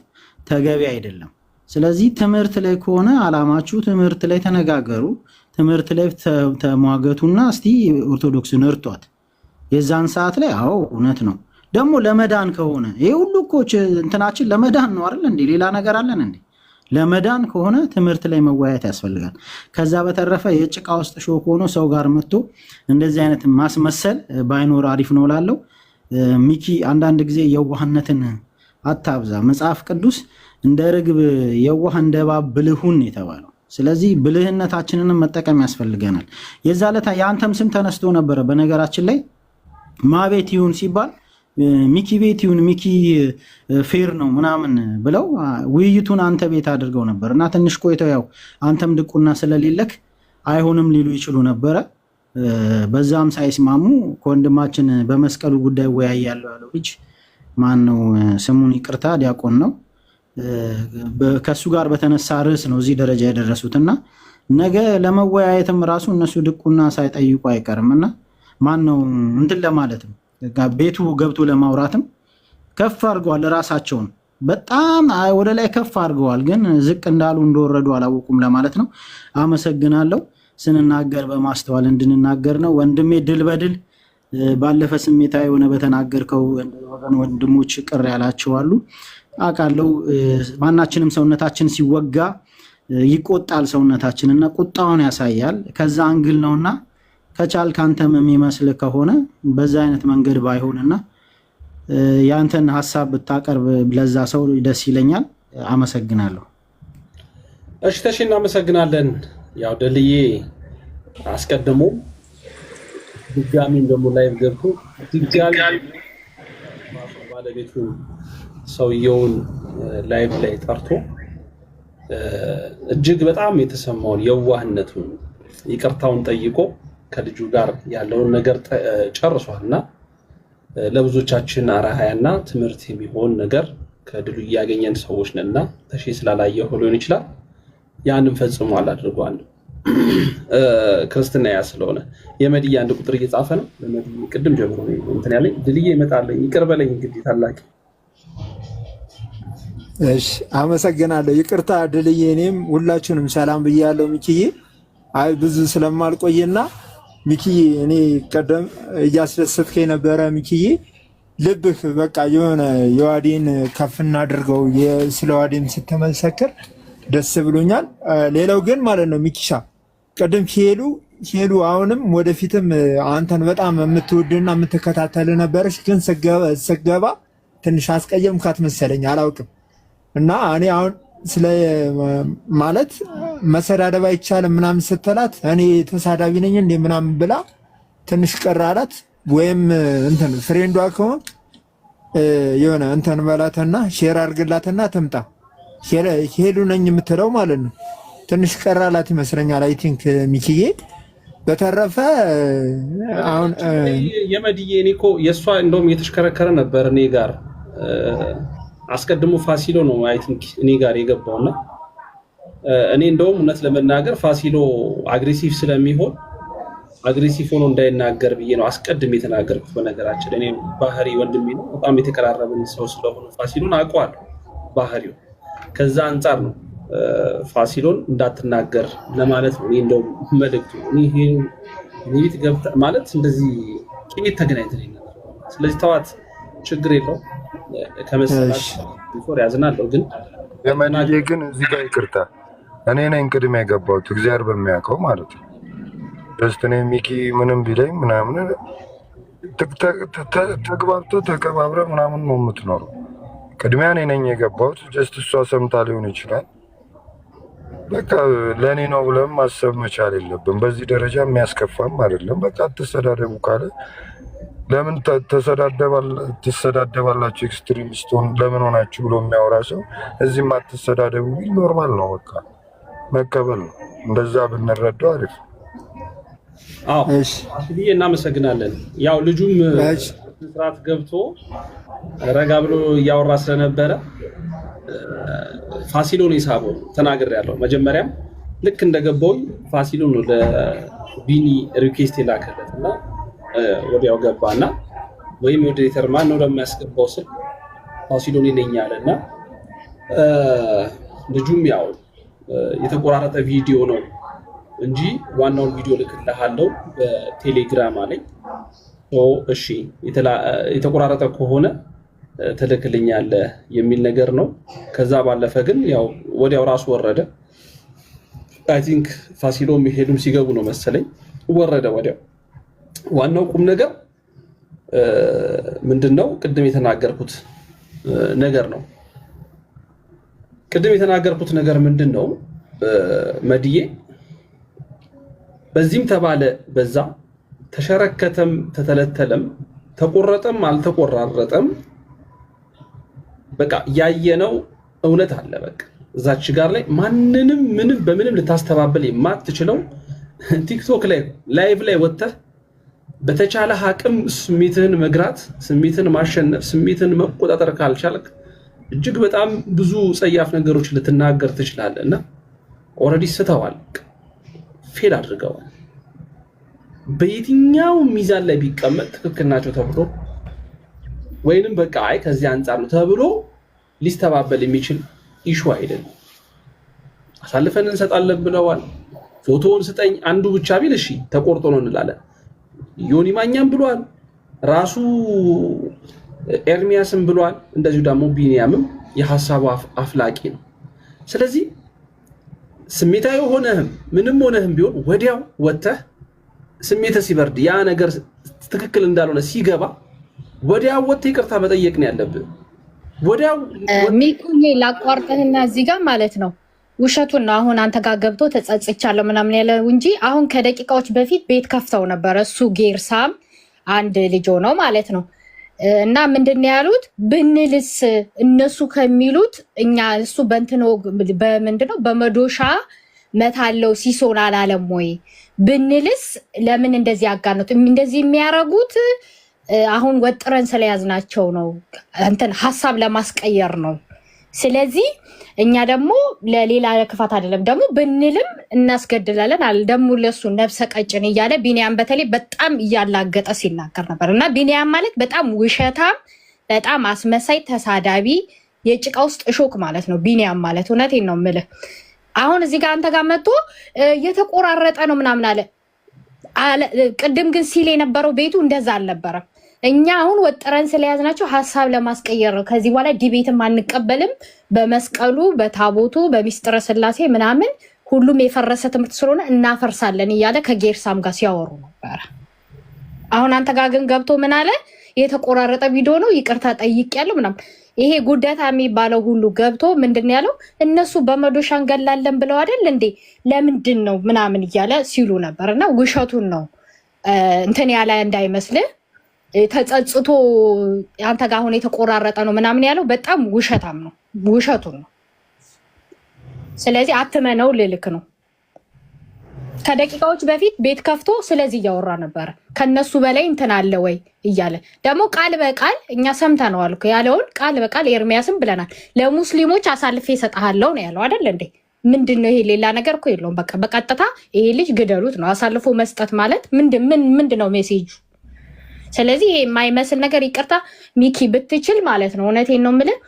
ተገቢ አይደለም። ስለዚህ ትምህርት ላይ ከሆነ አላማችሁ ትምህርት ላይ ተነጋገሩ፣ ትምህርት ላይ ተሟገቱና እስቲ ኦርቶዶክስን እርጧት። የዛን ሰዓት ላይ አዎ እውነት ነው። ደግሞ ለመዳን ከሆነ ይሄ ሁሉ እኮ እንትናችን ለመዳን ነው አይደል እንዴ? ሌላ ነገር አለን እንዴ? ለመዳን ከሆነ ትምህርት ላይ መወያየት ያስፈልጋል። ከዛ በተረፈ የጭቃ ውስጥ ሾክ ሆኖ ሰው ጋር መጥቶ እንደዚህ አይነት ማስመሰል ባይኖር አሪፍ ነው ላለው ሚኪ አንዳንድ ጊዜ የዋህነትን አታብዛ። መጽሐፍ ቅዱስ እንደ ርግብ የዋህ እንደ እባብ ብልሁን የተባለው። ስለዚህ ብልህነታችንንም መጠቀም ያስፈልገናል። የዛ ለታ የአንተም ስም ተነስቶ ነበረ። በነገራችን ላይ ማቤት ይሁን ሲባል ሚኪ ቤት ይሁን ሚኪ ፌር ነው ምናምን ብለው ውይይቱን አንተ ቤት አድርገው ነበር እና ትንሽ ቆይተው ያው አንተም ድቁና ስለሌለክ አይሆንም ሊሉ ይችሉ ነበረ። በዛም ሳይስማሙ ከወንድማችን በመስቀሉ ጉዳይ ወያያለው ያለው ልጅ ማን ነው ስሙን ይቅርታ ዲያቆን ነው። ከሱ ጋር በተነሳ ርዕስ ነው እዚህ ደረጃ የደረሱትና ነገ ለመወያየትም ራሱ እነሱ ድቁና ሳይጠይቁ አይቀርምና ማን ነው እንትን ለማለትም ቤቱ ገብቶ ለማውራትም ከፍ አድርገዋል። ራሳቸውን በጣም ወደ ላይ ከፍ አድርገዋል፣ ግን ዝቅ እንዳሉ እንደወረዱ አላወቁም ለማለት ነው። አመሰግናለሁ። ስንናገር በማስተዋል እንድንናገር ነው። ወንድሜ ድል በድል ባለፈ ስሜታዊ የሆነ በተናገርከው ወንድሞች ቅር ያላቸው አሉ አውቃለሁ። ማናችንም ሰውነታችን ሲወጋ ይቆጣል ሰውነታችን እና ቁጣውን ያሳያል። ከዛ አንግል ነውና ከቻል ካንተም የሚመስል ከሆነ በዛ አይነት መንገድ ባይሆንና ያንተን ሐሳብ ብታቀርብ ለዛ ሰው ደስ ይለኛል። አመሰግናለሁ። እሺ ተሽ እናመሰግናለን። ያው ደልዬ አስቀድሞ ድጋሚም ደግሞ ላይቭ ገብቶ ድጋሚ ባለቤቱ ሰውየውን ላይቭ ላይ ጠርቶ እጅግ በጣም የተሰማውን የዋህነቱን ይቅርታውን ጠይቆ ከልጁ ጋር ያለውን ነገር ጨርሷልና ለብዙዎቻችን አራሃያና ትምህርት የሚሆን ነገር ከድሉ እያገኘን ሰዎች ነንና ተሽ ስላላየው ሊሆን ይችላል። ያንን ፈጽሞ አላድርጓል። ክርስትና ያ ስለሆነ የመድያ አንድ ቁጥር እየጻፈ ነው። ለመድያ ቅድም ጀምሮ እንትን ያለኝ ድልዬ ይመጣል ይቅር በለኝ እንግዲህ ታላቅ። እሺ አመሰግናለሁ። ይቅርታ ድልዬ፣ እኔም ሁላችሁንም ሰላም ብያለሁ። ሚኪዬ አይ ብዙ ስለማልቆይና ሚኪዬ እኔ ቀደም እያስደሰትከኝ ነበረ። ሚኪዬ ልብህ በቃ የሆነ የዋዴን ከፍና አድርገው ስለ ዋዴን ስትመሰክር ደስ ብሎኛል። ሌላው ግን ማለት ነው ሚኪሻ ቀደም ሄሉ አሁንም ወደፊትም አንተን በጣም የምትወድና የምትከታተል ነበረች፣ ግን ስገባ ትንሽ አስቀየምካት መሰለኝ አላውቅም። እና እኔ አሁን ስለ ማለት መሰዳደብ አይቻልም ምናምን ስትላት እኔ ተሳዳቢ ነኝ እንዴ ምናምን ብላ ትንሽ ቀር አላት። ወይም እንትን ፍሬንዷ ከሆነ የሆነ እንትን በላትና ሼር አድርግላትና ትምጣ ሄሉ ነኝ የምትለው ማለት ነው። ትንሽ ቀር አላት ይመስለኛል። አይ ቲንክ ሚኪዬ በተረፈ አሁን የመድዬ እኔ እኮ የእሷ እንደውም እየተሽከረከረ ነበር እኔ ጋር አስቀድሞ ፋሲሎ ነው አይ ቲንክ እኔ ጋር የገባውና እኔ እንደውም እውነት ለመናገር ፋሲሎ አግሬሲቭ ስለሚሆን አግሬሲቭ ሆኖ እንዳይናገር ብዬ ነው አስቀድሜ የተናገርኩት። በነገራችን እኔ ባህሪ ወንድሜ ነው፣ በጣም የተቀራረብን ሰው ስለሆነ ፋሲሎን አውቀዋለሁ ባህሪው። ከዛ አንጻር ነው ፋሲሎን እንዳትናገር ለማለት ነው። እኔ እንደውም መልእክቱ እኔ ቤት ገብታ ማለት እንደዚህ ቄት ተገናኝተን ነበር። ስለዚህ ተዋት፣ ችግር የለው ከመሰላት ቢፎር ያዝናለሁ። ግን የመድዬ ግን እዚህ ጋር ይቅርታ እኔ ነኝ ቅድሜ የገባሁት እግዚአብሔር በሚያውቀው ማለት ነው። ጀስት እኔ ሚኪ ምንም ቢለኝ ምናምን ተግባብቶ ተከባብረ ምናምን ነው የምትኖረው። ቅድሚያ እኔ ነኝ የገባሁት። ጀስት እሷ ሰምታ ሊሆን ይችላል። በቃ ለእኔ ነው ብለን ማሰብ መቻል የለብን። በዚህ ደረጃ የሚያስከፋም አይደለም። በቃ አትሰዳደቡ ካለ ለምን ትሰዳደባላችሁ? ኤክስትሪሚስት ለምን ሆናችሁ ብሎ የሚያወራ ሰው እዚህም አትሰዳደቡ ቢል ኖርማል ነው። በቃ መቀበል ነው። እንደዛ ብንረዳው አሪፍ። አዎ እናመሰግናለን። ያው ልጁም ስርዓት ገብቶ ረጋ ብሎ እያወራ ስለነበረ ፋሲሎን የሳበው ተናግሬያለሁ። መጀመሪያም ልክ እንደገባሁኝ ፋሲሎ ነው ለቢኒ ሪኩዌስት የላከለት እና ወዲያው ገባና ወይም ሞዴሬተር ማን ነው ለሚያስገባው ስል ፋሲሎን ይለኛል እና ልጁም ያው የተቆራረጠ ቪዲዮ ነው እንጂ ዋናውን ቪዲዮ ልክልሃለሁ በቴሌግራም አለኝ። እሺ የተቆራረጠ ከሆነ ትልክልኛለህ የሚል ነገር ነው። ከዛ ባለፈ ግን ያው ወዲያው ራሱ ወረደ። አይ ቲንክ ፋሲሎ ሄዱም ሲገቡ ነው መሰለኝ ወረደ ወዲያው። ዋናው ቁም ነገር ምንድነው? ቅድም የተናገርኩት ነገር ነው። ቅድም የተናገርኩት ነገር ምንድነው? መድዬ በዚህም ተባለ በዛ ተሸረከተም ተተለተለም ተቆረጠም አልተቆራረጠም በቃ ያየነው እውነት አለ። በቃ እዛች ጋር ላይ ማንንም ምንም በምንም ልታስተባበል የማትችለው ቲክቶክ ላይ ላይቭ ላይ ወጥተህ በተቻለ አቅም ስሜትህን መግራት፣ ስሜትን ማሸነፍ፣ ስሜትን መቆጣጠር ካልቻልክ እጅግ በጣም ብዙ ጸያፍ ነገሮች ልትናገር ትችላለህ እና ኦልሬዲ ስተዋል፣ ፌል አድርገዋል። በየትኛው ሚዛን ላይ ቢቀመጥ ትክክል ናቸው ተብሎ ወይንም በቃ አይ ከዚህ አንፃር ነው ተብሎ ሊስተባበል የሚችል ኢሹ አይደለም። አሳልፈን እንሰጣለን ብለዋል። ፎቶውን ስጠኝ አንዱ ብቻ ቢል እሺ ተቆርጦ ነው እንላለን። ዮኒ ማኛም ብሏል፣ ራሱ ኤርሚያስም ብሏል፣ እንደዚሁ ደግሞ ቢኒያምም የሐሳቡ አፍላቂ ነው። ስለዚህ ስሜታዊ ሆነህም ምንም ሆነህም ቢሆን ወዲያው ወጥተህ ስሜትህ ሲበርድ ያ ነገር ትክክል እንዳልሆነ ሲገባ ወዲያው ወጥተህ ይቅርታ መጠየቅ ነው ያለብህ። ወዲያው ሚኩዬ ላቋርጥህና እዚህ ጋር ማለት ነው ውሸቱን ነው። አሁን አንተ ጋር ገብቶ ተጸጽቻለሁ ምናምን ያለው እንጂ አሁን ከደቂቃዎች በፊት ቤት ከፍተው ነበር እሱ ጌርሳም አንድ ልጅ ነው ማለት ነው። እና ምንድን ያሉት ብንልስ እነሱ ከሚሉት እኛ እሱ በእንትኖ በምንድነው በመዶሻ መታለው ሲሶን አላለም ወይ ብንልስ ለምን እንደዚህ ያጋኑት እንደዚህ የሚያረጉት አሁን ወጥረን ስለያዝናቸው ነው እንትን ሐሳብ ለማስቀየር ነው። ስለዚህ እኛ ደግሞ ለሌላ ክፋት አይደለም ደግሞ ብንልም እናስገድላለን አለ። ደግሞ ለሱ ነፍሰ ቀጭን እያለ ቢኒያም በተለይ በጣም እያላገጠ ሲናገር ነበር። እና ቢኒያም ማለት በጣም ውሸታም፣ በጣም አስመሳይ፣ ተሳዳቢ፣ የጭቃ ውስጥ እሾክ ማለት ነው ቢኒያም ማለት። እውነቴን ነው የምልህ። አሁን እዚህ ጋር አንተ ጋር መጥቶ የተቆራረጠ ነው ምናምን አለ። ቅድም ግን ሲል የነበረው ቤቱ እንደዛ አልነበረም። እኛ አሁን ወጥረን ስለያዝናቸው ሐሳብ ለማስቀየር ነው። ከዚህ በኋላ ዲቤትም አንቀበልም። በመስቀሉ በታቦቱ በሚስጥረ ስላሴ ምናምን ሁሉም የፈረሰ ትምህርት ስለሆነ እናፈርሳለን እያለ ከጌርሳም ጋር ሲያወሩ ነበር። አሁን አንተ ጋር ግን ገብቶ ምን አለ? የተቆራረጠ ቪዲዮ ነው ይቅርታ ጠይቄያለሁ ምናምን። ይሄ ጉደታ የሚባለው ሁሉ ገብቶ ምንድን ያለው እነሱ በመዶሻ እንገላለን ብለው አይደል እንዴ ለምንድን ነው ምናምን እያለ ሲሉ ነበር። እና ውሸቱን ነው እንትን ያለ እንዳይመስልህ ተጸጽቶ አንተ ጋር አሁን የተቆራረጠ ነው ምናምን ያለው በጣም ውሸታም ነው፣ ውሸቱን ነው። ስለዚህ አትመነው ልልክ ነው። ከደቂቃዎች በፊት ቤት ከፍቶ ስለዚህ እያወራ ነበር። ከነሱ በላይ እንትን አለ ወይ እያለ ደግሞ ቃል በቃል እኛ ሰምተነዋል እኮ ያለውን ቃል በቃል ኤርሚያስም ብለናል። ለሙስሊሞች አሳልፌ እሰጥሃለሁ ነው ያለው አይደል እንዴ? ምንድነው ይሄ? ሌላ ነገር እኮ የለውም። በቃ በቀጥታ ይሄ ልጅ ግደሉት ነው። አሳልፎ መስጠት ማለት ምንድነው ሜሴጁ? ስለዚህ ይሄ የማይመስል ነገር ይቅርታ ሚኪ ብትችል ማለት ነው። እውነቴን ነው የምልህ።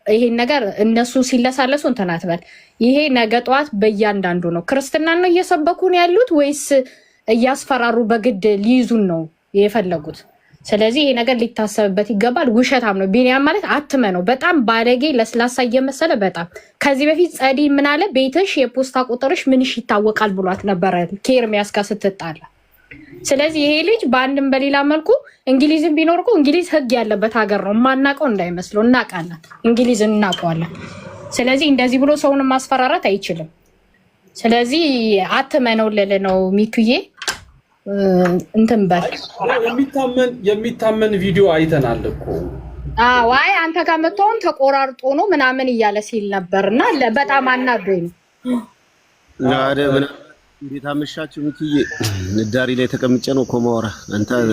ይሄን ነገር እነሱ ሲለሳለሱ እንትን አትበል። ይሄ ነገ ጠዋት በእያንዳንዱ ነው። ክርስትናን ነው እየሰበኩን ያሉት ወይስ እያስፈራሩ በግድ ሊይዙን ነው የፈለጉት? ስለዚህ ይሄ ነገር ሊታሰብበት ይገባል። ውሸታም ነው ቢኒያም ማለት አትመነው። በጣም ባለጌ ለስላሳ እየመሰለ በጣም ከዚህ በፊት ጸዲ ምን አለ? ቤትሽ የፖስታ ቁጥርሽ ምንሽ ይታወቃል ብሏት ነበረ ከኤርሚያስ ጋር ስትጣላ። ስለዚህ ይሄ ልጅ በአንድም በሌላ መልኩ እንግሊዝም ቢኖር እኮ እንግሊዝ ሕግ ያለበት ሀገር ነው። የማናውቀው እንዳይመስለው፣ እናውቃለን። እንግሊዝ እናውቀዋለን። ስለዚህ እንደዚህ ብሎ ሰውን ማስፈራራት አይችልም። ስለዚህ አትመነው ልል ነው ሚኩዬ። እንትን በል የሚታመን ቪዲዮ አይተናል እኮ። ዋይ አንተ ጋር መጥቶን ተቆራርጦ ነው ምናምን እያለ ሲል ነበር እና በጣም አናዶኝ ነው። እንዴት አመሻችሁ ሚኪዬ? ንዳሪ ላይ ተቀምጬ ነው እኮ ማወራ።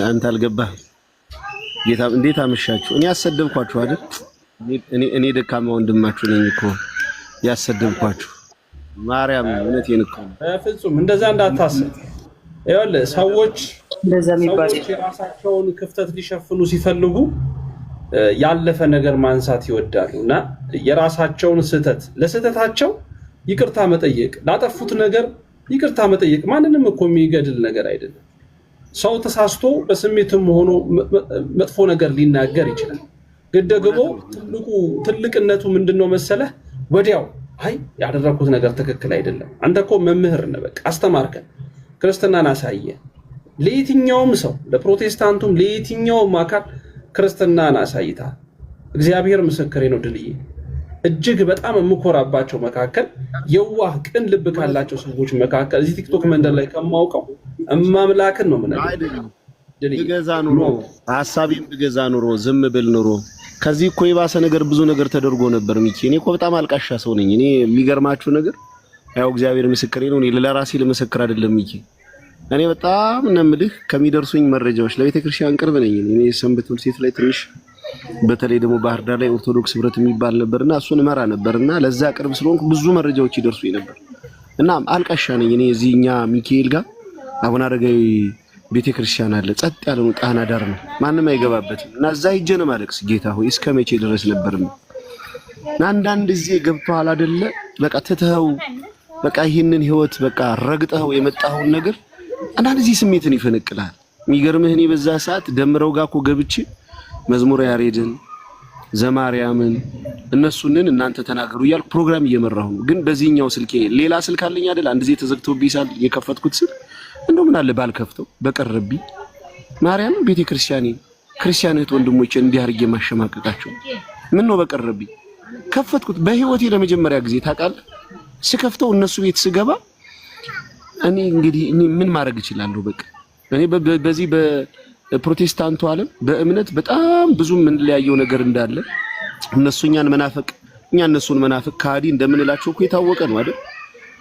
አንተ አልገባህም። እንዴት አመሻችሁ? እኔ ያሰደብኳችሁ አይደል? እኔ ደካማ ወንድማችሁ ነኝ እኮ ያሰደብኳችሁ። ማርያም እውነቴን እኮ ነው። በፍጹም እንደዛ እንዳታስብ። ይኸውልህ ሰዎች የራሳቸውን ክፍተት ሊሸፍኑ ሲፈልጉ ያለፈ ነገር ማንሳት ይወዳሉ እና የራሳቸውን ስህተት ለስህተታቸው ይቅርታ መጠየቅ፣ ላጠፉት ነገር ይቅርታ መጠየቅ ማንንም እኮ የሚገድል ነገር አይደለም። ሰው ተሳስቶ በስሜትም ሆኖ መጥፎ ነገር ሊናገር ይችላል። ግን ደግሞ ትልቅነቱ ምንድነው መሰለህ? ወዲያው አይ ያደረኩት ነገር ትክክል አይደለም። አንተ እኮ መምህር ነህ፣ በቃ አስተማርከን፣ ክርስትናን አሳየ። ለየትኛውም ሰው ለፕሮቴስታንቱም ለየትኛውም አካል ክርስትናን አሳይታ እግዚአብሔር ምስክሬ ነው። ድልዬ እጅግ በጣም የምኮራባቸው መካከል የዋህ ቅን ልብ ካላቸው ሰዎች መካከል እዚህ ቲክቶክ መንደር ላይ ከማውቀው እማምላክን ነው ምናምን ብገዛ ኑሮ ሐሳቤን ብገዛ ኑሮ ዝም ብል ኑሮ ከዚህ እኮ የባሰ ነገር ብዙ ነገር ተደርጎ ነበር። ሚኪ እኔ እኮ በጣም አልቃሻ ሰው ነኝ። እኔ የሚገርማችሁ ነገር ያው እግዚአብሔር ምስክሬ ነው። እኔ ለራሴ ለምስክር አይደለም ሚኪ። እኔ በጣም እነምልህ ከሚደርሱኝ መረጃዎች ለቤተ ክርስቲያን ቅርብ ነኝ። እኔ ሰንበት ትምህርት ቤት ላይ ትንሽ በተለይ ደግሞ ባህር ዳር ላይ ኦርቶዶክስ ህብረት የሚባል ነበርና እሱን እመራ ነበርና ለዛ ቅርብ ስለሆንኩ ብዙ መረጃዎች ይደርሱኝ ነበር። እና አልቃሻ ነኝ እኔ። እዚህኛ ሚካኤል ጋር አቡነ አረጋዊ ቤተክርስቲያን አለ፣ ጸጥ ያለ ነው፣ ጣና ዳር ነው፣ ማንም አይገባበትም። እና እዛ ሂጄ ነው ማለቅስ፣ ጌታ ሆይ እስከ መቼ ድረስ ነበርም። አንዳንድ ጊዜ ገብቶሃል አይደለ? በቃ ትተኸው በቃ ይሄንን ህይወት በቃ ረግጠኸው የመጣኸውን ነገር አንዳንድ ጊዜ ስሜትን ይፈነቅላል። የሚገርምህ እኔ በዛ ሰዓት ደምረው ጋር እኮ ገብቼ መዝሙረ ያሬድን ዘማርያምን እነሱንን እናንተ ተናገሩ እያልኩ ፕሮግራም እየመራሁ ነው። ግን በዚህኛው ስልኬ ሌላ ስልክ አለኝ አይደል? አንድ ጊዜ ተዘግቶብኝ ሳል የከፈትኩት ስልክ እንደው ምን አለ ባልከፍተው በቀረብኝ ማርያም ቤተክርስቲያኔ ክርስቲያን እህት ወንድሞቼን እንዲህ አድርጌ ማሸማቀቃቸው ምን ነው በቀረብኝ። ከፈትኩት በህይወቴ ለመጀመሪያ ጊዜ ታውቃለህ። ስከፍተው እነሱ ቤት ስገባ እኔ እንግዲህ ምን ማድረግ እችላለሁ? በቃ እኔ በዚህ በፕሮቴስታንቱ ዓለም በእምነት በጣም ብዙ የምንለያየው ነገር እንዳለ እነሱ እኛን መናፈቅ እኛ እነሱን መናፈቅ ካዲ እንደምንላቸው እኮ የታወቀ ነው አይደል?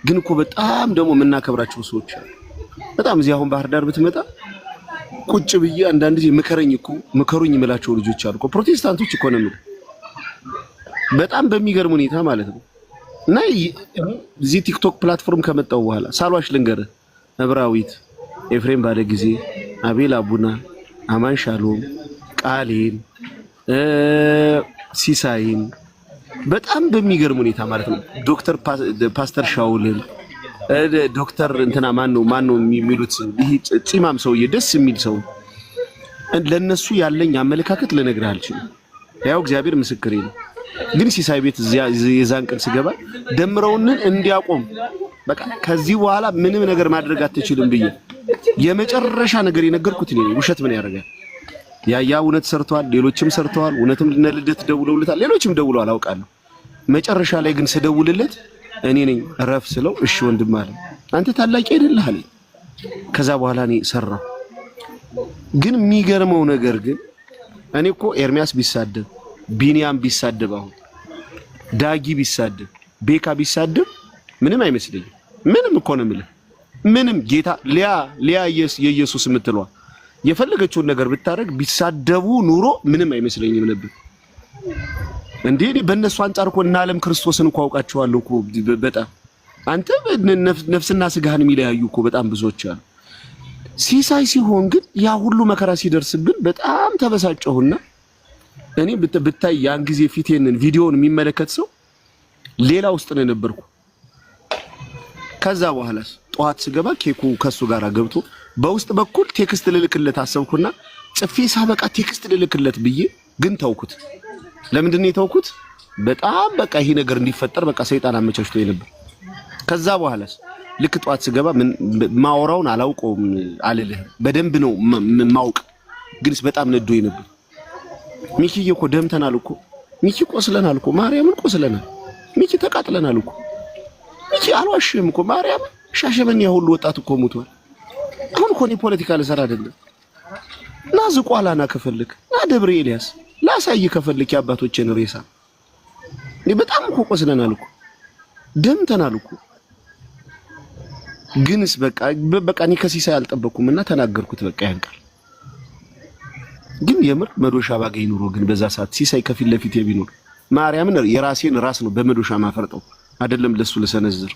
ግን እኮ በጣም ደግሞ የምናከብራቸው ሰዎች አሉ። በጣም እዚህ አሁን ባህር ዳር ብትመጣ ቁጭ ብዬ አንዳንድ ጊዜ ምከሩኝ የምላቸው ልጆች አሉ እኮ ፕሮቴስታንቶች እኮ ነው የምልህ። በጣም በሚገርም ሁኔታ ማለት ነው። እና እዚህ ቲክቶክ ፕላትፎርም ከመጣው በኋላ ሳሏሽ ልንገርህ፣ እብራዊት፣ ኤፍሬም ባለጊዜ፣ አቤል አቡና፣ አማን ሻሎም፣ ቃሌን፣ ሲሳይን በጣም በሚገርም ሁኔታ ማለት ነው ዶክተር ፓስተር ሻውልን ዶክተር እንትና ማን ነው የሚሉት ይሄ ጺማም ሰውዬ ደስ የሚል ሰው ለነሱ ያለኝ አመለካከት ልነግርህ አልችልም። ያው እግዚአብሔር ምስክሬ ነው። ግን ሲሳይ ቤት የዛን ቀን ስገባ ደምረውንን እንዲያቆም በቃ ከዚህ በኋላ ምንም ነገር ማድረግ አትችልም ብዬ የመጨረሻ ነገር የነገርኩት እኔ ነኝ። ውሸት ምን ያደርጋል? ያ እውነት ሰርተዋል፣ ሌሎችም ሰርተዋል። እውነትም ለልደት ደውለውለታል፣ ሌሎችም ደውለዋል አውቃለሁ። መጨረሻ ላይ ግን ስደውልለት እኔ ነኝ ረፍ ስለው እሺ ወንድም አለ አንተ ታላቂ አይደለህ አለ። ከዛ በኋላ እኔ ሰራው። ግን የሚገርመው ነገር ግን እኔ እኮ ኤርሚያስ ቢሳደብ ቢኒያም ቢሳደብ አሁን ዳጊ ቢሳደብ ቤካ ቢሳደብ ምንም አይመስለኝም። ምንም እኮ ነው የምልህ። ምንም ጌታ ሊያ የኢየሱስ የምትለዋ የፈለገችውን ነገር ብታረግ ቢሳደቡ ኑሮ ምንም አይመስለኝም ነበር። እንዴ እኔ በእነሱ አንጻር እኮ እና ዓለም ክርስቶስን እኮ አውቃቸዋለሁ እኮ በጣም አንተ ነፍስና ስጋህን የሚለያዩ እኮ በጣም ብዙዎች አሉ። ሲሳይ ሲሆን ግን ያ ሁሉ መከራ ሲደርስብን በጣም ተበሳጨሁና እኔ ብታይ ያን ጊዜ ፊቴንን ቪዲዮውን የሚመለከት ሰው ሌላ ውስጥ ነው የነበርኩ። ከዛ በኋላስ ጧት ስገባ ኬኩ ከሱ ጋር ገብቶ በውስጥ በኩል ቴክስት ልልክለት አሰብኩና ጽፌ ሳበቃ ቴክስት ልልክለት ብዬ ግን ተውኩት። ለምንድን ነው የተውኩት? በጣም በቃ ይሄ ነገር እንዲፈጠር በቃ ሰይጣን አመቻችቶ ነበር። ከዛ በኋላስ ልክ ጧት ስገባ ማወራውን አላውቀውም አልልህም፣ በደንብ ነው ማውቅ። ግንስ በጣም ነዶኝ ነበር። ሚኪዬ እኮ ደምተናል እኮ ሚኪ ቆስለናል እኮ ማርያምን ቆስለናል። ሚኪ ተቃጥለናል እኮ ሚኪ አልዋሽም እኮ ማርያም ሻሸመኔ ሁሉ ወጣት እኮ ሞቷል። አሁን እኮ እኔ ፖለቲካ ልሰራ አይደለም። ና ዝቋላና ከፈልክ ና ደብረ ኤልያስ ላሳይ ከፈልክ የአባቶችን ሬሳ በጣም እኮ ቆስለናል እኮ ደምተናል እኮ። ግንስ በቃ እኔ ከሲሳይ አልጠበቅኩምና ተናገርኩት። በቃ ያንቃል። ግን የምር መዶሻ ባገኝ ኑሮ ግን በዛ ሰዓት ሲሳይ ከፊት ለፊት ቢኖር ማርያምን የራሴን ራስ ነው በመዶሻ ማፈርጠው አይደለም ለሱ ለሰነዝር።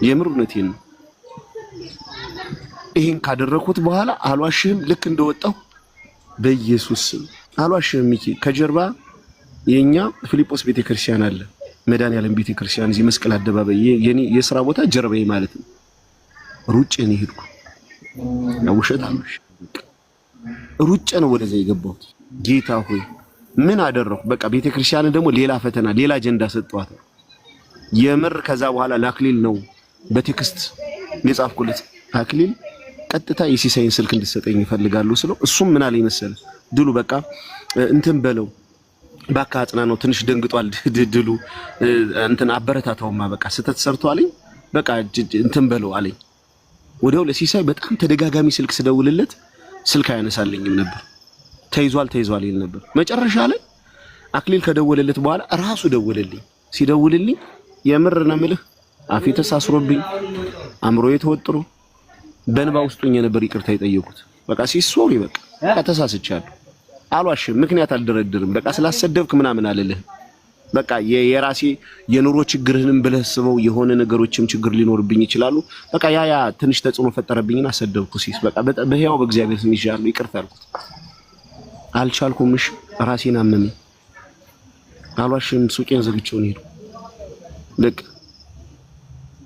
የምር እውነቴን ነው። ይሄን ካደረኩት በኋላ አልዋሽህም፣ ልክ እንደወጣው በኢየሱስ አልዋሽህም። ሚኪ ከጀርባ የኛ ፊሊጶስ ቤተክርስቲያን አለ፣ መድኃኒዓለም ቤተክርስቲያን እዚህ መስቀል አደባባይ የኔ የሥራ ቦታ ጀርባዬ ማለት ነው። ሩጬ ነው ሄድኩ። ውሸት አልሽ ሩጬ ነው ወደዛ የገባሁት። ጌታ ሆይ ምን አደረኩ? በቃ ቤተክርስቲያን ደግሞ ሌላ ፈተና ሌላ አጀንዳ ሰጠዋት። የምር ከዛ በኋላ ለአክሊል ነው በቴክስት የጻፍኩለት። አክሊል ቀጥታ የሲሳይን ስልክ እንድትሰጠኝ ይፈልጋሉ ስለው እሱም ምን አለኝ መሰለህ ድሉ በቃ እንትን በለው ባካ አጽና ነው ትንሽ ደንግጧል ድሉ እንትን አበረታታውማ በቃ ስተት ሰርቷልኝ በቃ እንትን በለው አለኝ። ወዲያው ለሲሳይ በጣም ተደጋጋሚ ስልክ ስደውልለት ስልክ አያነሳልኝም ነበር። ተይዟል ይል ነበር። መጨረሻ ላይ አክሊል ከደወለለት በኋላ ራሱ ደወለልኝ። ሲደውልልኝ የምር ነው የምልህ አፌ ተሳስሮብኝ አምሮዬ ተወጥሮ በእንባ ውስጡኝ ነበር ይቅርታ የጠየቁት። በቃ ሲሶሪ በቃ ተሳስቻለሁ አልዋሽም፣ ምክንያት አልደረድርም። በቃ ስላሰደብክ ምናምን አልልህ። በቃ የራሴ የኑሮ ችግርህንም ብለህ ስበው የሆነ ነገሮችም ችግር ሊኖርብኝ ይችላሉ። በቃ ያ ትንሽ ተጽዕኖ ፈጠረብኝና አሰደብኩ ሲስ በቃ በህያው በእግዚአብሔር ስም ይሻለው ይቅርታ አልኩት። አልቻልኩም። እሺ ራሴን አመመኝ። አልዋሽም፣ ሱቄን ዘግቼው ነው። በቃ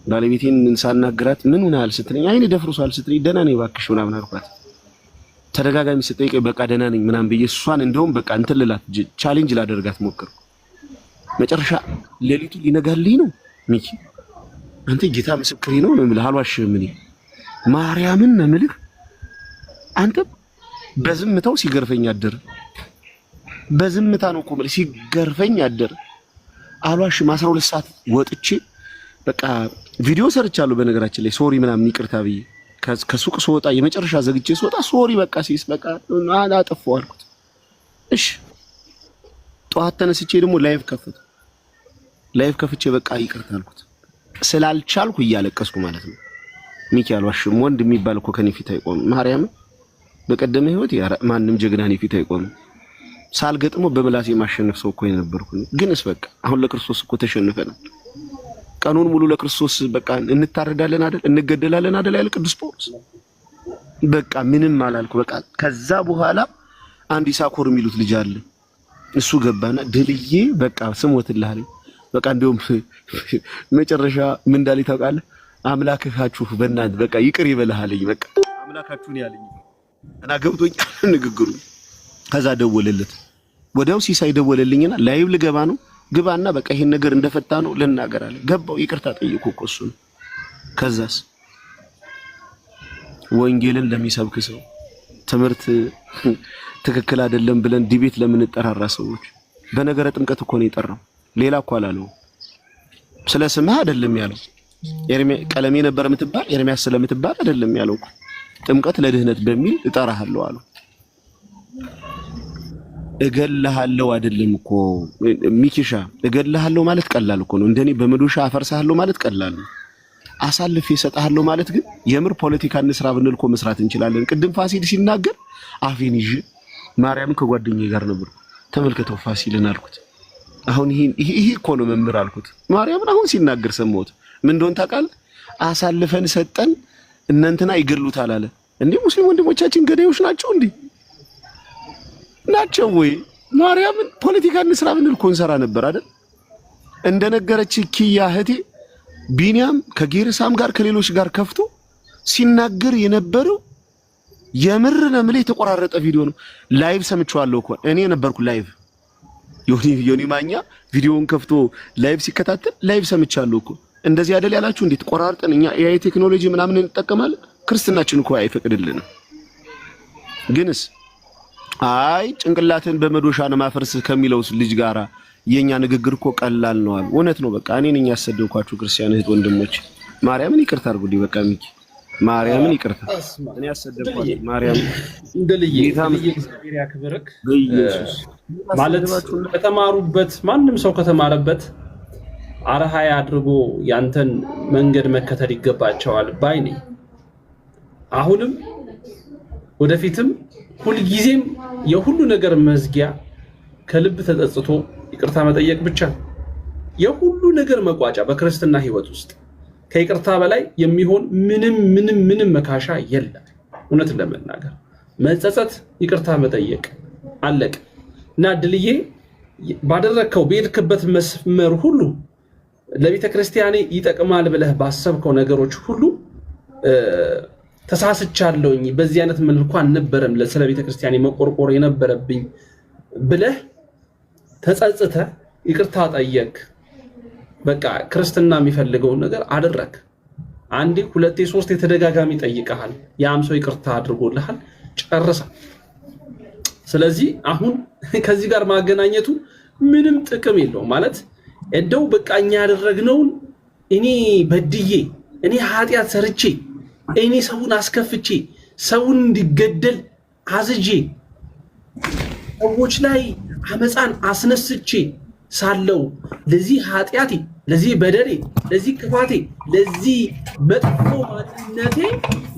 ባለቤቴን ሳናግራት ምን ሆነሃል ስትለኝ አይኔ ደፍሮሳል ስትለኝ ደህና ነኝ እባክሽ ምናምን አልኳት። ተደጋጋሚ ስትጠይቀኝ በቃ ደህና ነኝ ምናምን ብዬ እሷን እንደውም በቃ እንትን ልላት ቻሌንጅ ላደርጋት ሞከርኩ። መጨረሻ ሌሊቱ ሊነጋልኝ ነው። ሚኪ አንተ ጌታ ምስክሬ ነው የምልህ አልዋሽም። እኔ ማርያምን ነው የምልህ አንተ በዝምታው ሲገርፈኝ አደረ። በዝምታ ነው እኮ የምልህ ሲገርፈኝ አደረ። አልዋሽም 12 ሰዓት ወጥቼ በቃ ቪዲዮ ሰርቻለሁ። በነገራችን ላይ ሶሪ ምናምን ይቅርታ ብዬ ከሱቅ ስወጣ የመጨረሻ ዘግቼ ስወጣ ሶሪ በቃ ሲስ በቃ አጠፋው አልኩት። እሺ ጠዋት ተነስቼ ደግሞ ላይቭ ከፍቼ በቃ ይቅርታ አልኩት። ስላልቻልኩ እያለቀስኩ ማለት ነው። ሚኪ አልዋሽም። ወንድ የሚባል እኮ ከኔ ፊት አይቆምም። ማርያም በቀደመ ህይወት ማንም ጀግና እኔ ፊት አይቆምም። ሳልገጥሞ በምላሴ ማሸነፍ ሰው እኮ የነበርኩ። ግንስ በቃ አሁን ለክርስቶስ እኮ ተሸንፈናል። ቀኑን ሙሉ ለክርስቶስ በቃ እንታረዳለን አይደል እንገደላለን አይደል ያለ ቅዱስ ጳውሎስ። በቃ ምንም አላልኩ። በቃ ከዛ በኋላ አንድ ይሳኮር የሚሉት ልጅ አለ። እሱ ገባና ድልዬ በቃ ስሞትልህ አለኝ። በቃ እንደውም መጨረሻ ምን እንዳለኝ ታውቃለህ? አምላካችሁ በእናትህ በቃ ይቅር ይበልህ አለኝ። በቃ አምላካችሁን ያለኝ እና ገብቶኛል ንግግሩ። ከዛ ደወለለት። ወዲያው ሲሳይ ደወለልኝና ላይቭ ልገባ ነው ግባና በቃ ይሄን ነገር እንደፈታ ነው ልናገር አለ። ገባው። ይቅርታ ጠይቆ እኮ እሱ ነው። ከዛስ ወንጌልን ለሚሰብክ ሰው ትምህርት ትክክል አይደለም ብለን ዲቤት ለምን እንጠራራ ሰዎች? በነገረ ጥምቀት እኮ ነው የጠራው። ሌላ እኮ አላለው። ስለ ስምህ አይደለም ያለው። ቀለሜ ነበር የምትባል ኤርሚያስ ስለምትባል አይደለም ያለው። ጥምቀት ለድህነት በሚል እጠራሃለሁ አለው። እገልሃለሁ አይደለም እኮ ሚኪሻ፣ እገልሃለሁ ማለት ቀላል እኮ ነው። እንደኔ በመዶሻ አፈርሳለሁ ማለት ቀላል ነው። አሳልፌ እሰጥሃለሁ ማለት ግን የምር ፖለቲካ እንስራ ብንል እኮ መስራት እንችላለን። ቅድም ፋሲል ሲናገር አፌን ይዤ ማርያም ከጓደኛዬ ጋር ነበር። ተመልከተው ፋሲልን አልኩት። አሁን ይሄ እኮ ነው መምህር አልኩት። ማርያምን አሁን ሲናገር ሰማሁት። ምን እንደሆነ ታውቃለህ? አሳልፈን ሰጠን እናንተና ይገሉታል አለ። እንዴ ሙስሊም ወንድሞቻችን ገዳዮች ናቸው እንዴ? ናቸው ወይ? ማርያምን ፖለቲካ እንስራ ብንል እኮ እንሰራ ነበር አይደል? እንደነገረች ኪያ እህቴ ቢኒያም ከጌርሳም ጋር ከሌሎች ጋር ከፍቶ ሲናገር የነበረው የምር ነው የምልህ የተቆራረጠ ቪዲዮ ነው። ላይቭ ሰምቼዋለሁ እኮ እኔ ነበርኩ ላይቭ። ዮኒ ማኛ ቪዲዮውን ከፍቶ ላይቭ ሲከታተል ላይቭ ሰምቻለሁ እኮ። እንደዚህ አይደል ያላችሁ? እንዴት ቆራርጠን እኛ ኤአይ ቴክኖሎጂ ምናምን እንጠቀማለን? ክርስትናችን እኮ አይፈቅድልንም። ግንስ አይ ጭንቅላትን በመዶሻ ነው ማፈርስ ከሚለው ልጅ ጋራ የኛ ንግግር እኮ ቀላል ነው አሉ። እውነት ነው። በቃ እኔ ነኝ ያሰደብኳችሁ ክርስቲያን እህት ወንድሞች፣ ማርያምን ይቅርታ አድርጉልኝ። በቃ ሚኪ ማርያምን ይቅርታ፣ እኔ ያሰደብኳችሁ ማርያምን እንደልዬ እግዚአብሔር ያክብርክ። በኢየሱስ ማለት ከተማሩበት ማንም ሰው ከተማረበት አርሃያ አድርጎ ያንተን መንገድ መከተል ይገባቸዋል ባይ ነኝ። አሁንም ወደፊትም ሁልጊዜም የሁሉ ነገር መዝጊያ ከልብ ተጸጽቶ ይቅርታ መጠየቅ ብቻ ነው። የሁሉ ነገር መቋጫ በክርስትና ህይወት ውስጥ ከይቅርታ በላይ የሚሆን ምንም መካሻ የለም። እውነትን ለመናገር መጸጸት፣ ይቅርታ መጠየቅ አለቅ እና ድልዬ ባደረከው በሄድክበት መስመር ሁሉ ለቤተ ክርስቲያኔ ይጠቅማል ብለህ ባሰብከው ነገሮች ሁሉ ተሳስቻለሁኝ፣ በዚህ አይነት መልኩ አልነበረም ስለ ቤተ ክርስቲያኔ መቆርቆር የነበረብኝ ብለህ ተጸጽተህ ይቅርታ ጠየቅ። በቃ ክርስትና የሚፈልገውን ነገር አደረክ። አንዴ ሁለቴ ሶስቴ ተደጋጋሚ ጠይቀሃል፣ ያም ሰው ይቅርታ አድርጎልሃል፣ ጨርሰ። ስለዚህ አሁን ከዚህ ጋር ማገናኘቱ ምንም ጥቅም የለውም። ማለት እንደው በቃ እኛ ያደረግነውን እኔ በድዬ እኔ ኃጢአት ሰርቼ እኔ ሰውን አስከፍቼ ሰውን እንዲገደል አዝጄ ሰዎች ላይ አመፃን አስነስቼ ሳለው ለዚህ ኃጢአቴ፣ ለዚህ በደሌ፣ ለዚህ ክፋቴ፣ ለዚህ መጥፎ ማንነቴ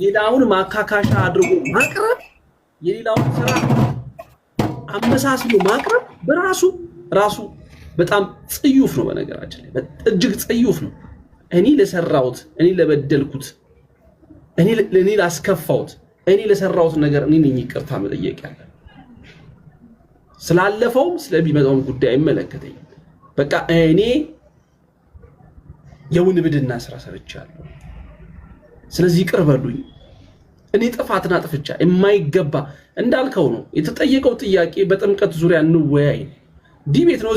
ሌላውን ማካካሻ አድርጎ ማቅረብ፣ የሌላውን ስራ አመሳስሎ ማቅረብ በራሱ በጣም ጽዩፍ ነው። በነገራችን ላይ እጅግ ጽዩፍ ነው። እኔ ለሰራሁት፣ እኔ ለበደልኩት፣ እኔ ላስከፋሁት፣ እኔ ለሰራሁት ነገር እኔ ነኝ ይቅርታ መጠየቅ ያለ። ስላለፈውም ስለሚመጣውም ጉዳይ አይመለከተኝም። በቃ እኔ የውንብድና ስራ ሰርቻለሁ፣ ስለዚህ ይቅር በሉኝ። እኔ ጥፋትና ጥፍቻ የማይገባ እንዳልከው ነው የተጠየቀው ጥያቄ። በጥምቀት ዙሪያ እንወያይ ዲቤት ነው።